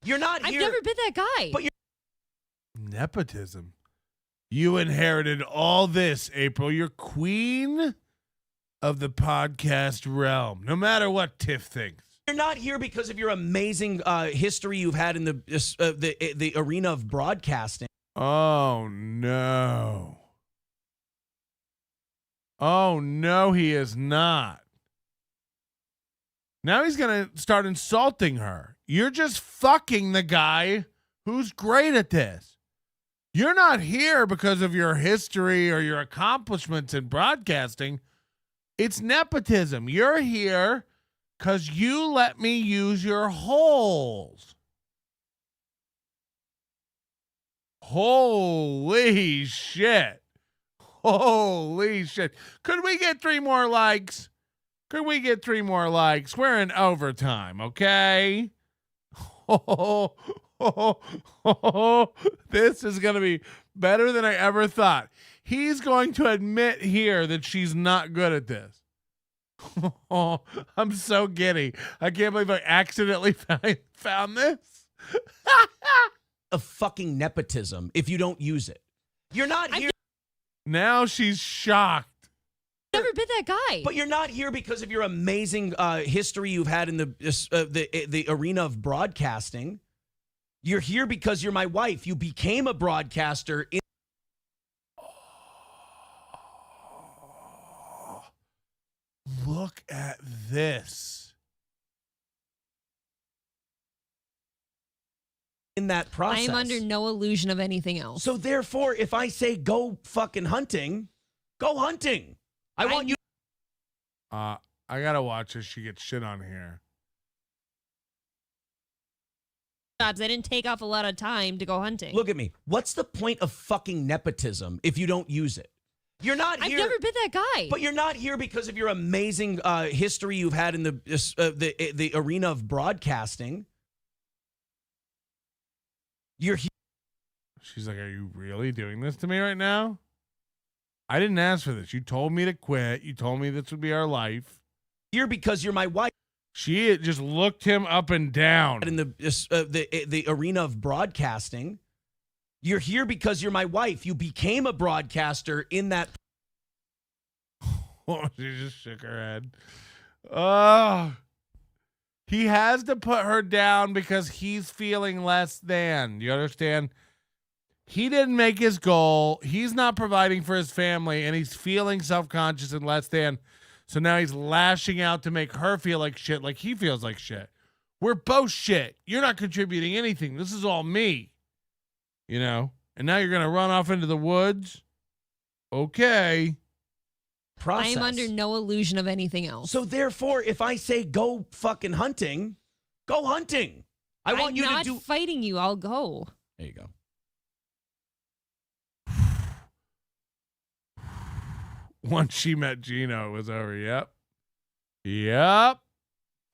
You're not here. I've never been that guy. But you're Nepotism. You inherited all this, April. You're queen of the podcast realm, no matter what Tiff thinks. You're not here because of your amazing history you've had in the arena of broadcasting. Oh, no. Oh, no, he is not. Now he's going to start insulting her. You're just fucking the guy who's great at this. You're not here because of your history or your accomplishments in broadcasting. It's nepotism. You're here because you let me use your holes. Holy shit. Holy shit. Could we get 3 more likes? Could we get 3 more likes? We're in overtime, okay? This is going to be better than I ever thought. He's going to admit here that she's not good at this. I'm so giddy. I can't believe I accidentally found this. Of fucking nepotism if you don't use it. You're not here. Now she's shocked. Never been that guy. But you're not here because of your amazing history you've had in the arena of broadcasting. You're here because you're my wife. You became a broadcaster. Look at this. In that process. I'm under no illusion of anything else. So therefore, if I say go fucking hunting, go hunting. I want you. I gotta watch as she gets shit on here. Jobs. I didn't take off a lot of time to go hunting. Look at me. What's the point of fucking nepotism if you don't use it? You're not here. I've never been that guy. But you're not here because of your amazing history you've had in the arena of broadcasting. You're here. She's like, are you really doing this to me right now? I didn't ask for this. You told me to quit. You told me this would be our life. Here because you're my wife. She just looked him up and down. In the arena of broadcasting. You're here because you're my wife. You became a broadcaster in that. Oh, she just shook her head. Oh. He has to put her down because he's feeling less than. You understand? He didn't make his goal. He's not providing for his family, and he's feeling self-conscious and less than. So now he's lashing out to make her feel like shit, like he feels like shit. We're both shit. You're not contributing anything. This is all me. You know? And now you're going to run off into the woods? Okay. Process. I am under no illusion of anything else. So therefore, if I say go fucking hunting, go hunting. I want you to do. I'm not fighting you. I'll go. There you go. Once she met Gino, it was over. Yep. Yep.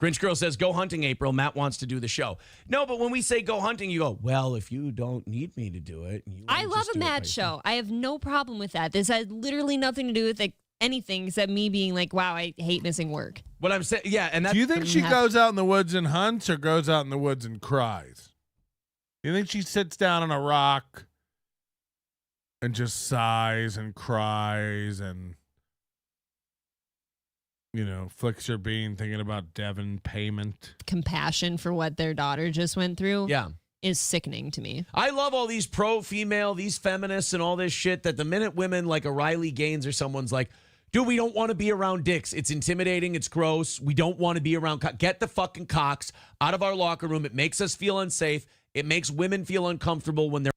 Grinch Girl says, go hunting, April. Matt wants to do the show. No, but when we say go hunting, you go, well, if you don't need me to do it. I love a Matt show. I have no problem with that. This has literally nothing to do with anything except me being like, wow, I hate missing work. What I'm saying, yeah. And do you think she goes out in the woods and hunts or goes out in the woods and cries? Do you think she sits down on a rock and just sighs and cries and, you know, flicks her bean thinking about Devin payment? Compassion for what their daughter just went through. Yeah. is sickening to me. I love all these pro-female, these feminists and all this shit that the minute women like a Riley Gaines or someone's like, dude, we don't want to be around dicks. It's intimidating. It's gross. We don't want to be around. Get the fucking cocks out of our locker room. It makes us feel unsafe. It makes women feel uncomfortable when they're...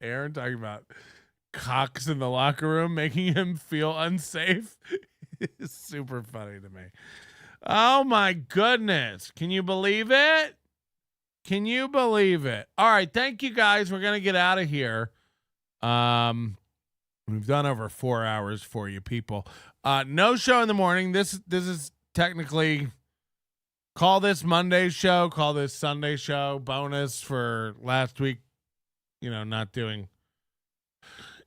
Aaron talking about cocks in the locker room making him feel unsafe. It's super funny to me. Oh my goodness. Can you believe it? Can you believe it? All right. Thank you guys. We're going to get out of here. We've done over 4 hours for you people. No show in the morning. This is technically, call this Monday show, call this Sunday show, bonus for last week, not doing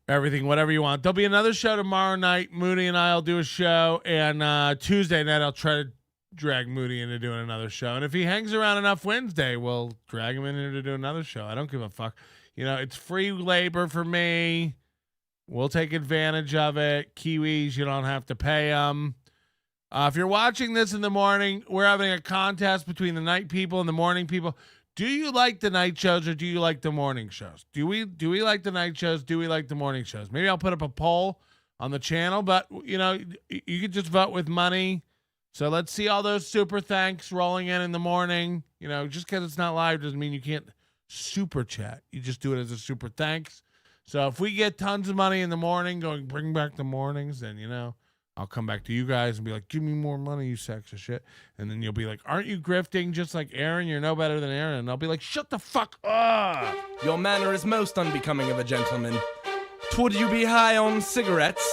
everything, whatever you want. There'll be another show tomorrow night. Moody and I'll do a show, and Tuesday night I'll try to drag Moody into doing another show. And if he hangs around enough Wednesday, we'll drag him in here to do another show. I don't give a fuck. It's free labor for me. We'll take advantage of it. Kiwis, you don't have to pay them. If you're watching this in the morning, we're having a contest between the night people and the morning people. Do you like the night shows or do you like the morning shows? Do we like the night shows? Do we like the morning shows? Maybe I'll put up a poll on the channel, but you could just vote with money. So let's see all those super thanks rolling in the morning. Just because it's not live doesn't mean you can't super chat. You just do it as a super thanks. So if we get tons of money in the morning going, bring back the mornings, then, I'll come back to you guys and be like, give me more money, you sacks of shit. And then you'll be like, aren't you grifting just like Aaron? You're no better than Aaron. And I'll be like, shut the fuck up. Your manner is most unbecoming of a gentleman. Would you be high on cigarettes?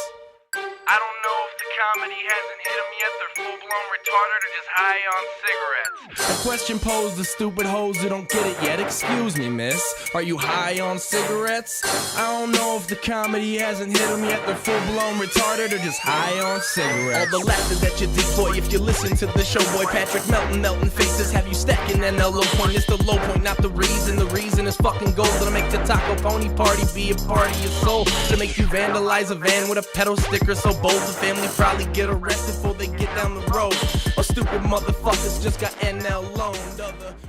I don't know if the comedy hasn't hit them yet. They're full-blown retarded or just high on cigarettes. A question posed to stupid hoes who don't get it yet. Excuse me, miss. Are you high on cigarettes? I don't know if the comedy hasn't hit them yet. They're full-blown retarded or just high on cigarettes. All the laughter that you dig, boy, if you listen to the show, boy. Patrick Melton faces have you stacking and the low point. It's the low point, not the reason. The reason is fucking gold. It'll make the taco pony party be a party of soul. To make you vandalize a van with a pedal sticker so bold. The family probably get arrested before they get down the road. Or stupid motherfuckers just got NL loaned.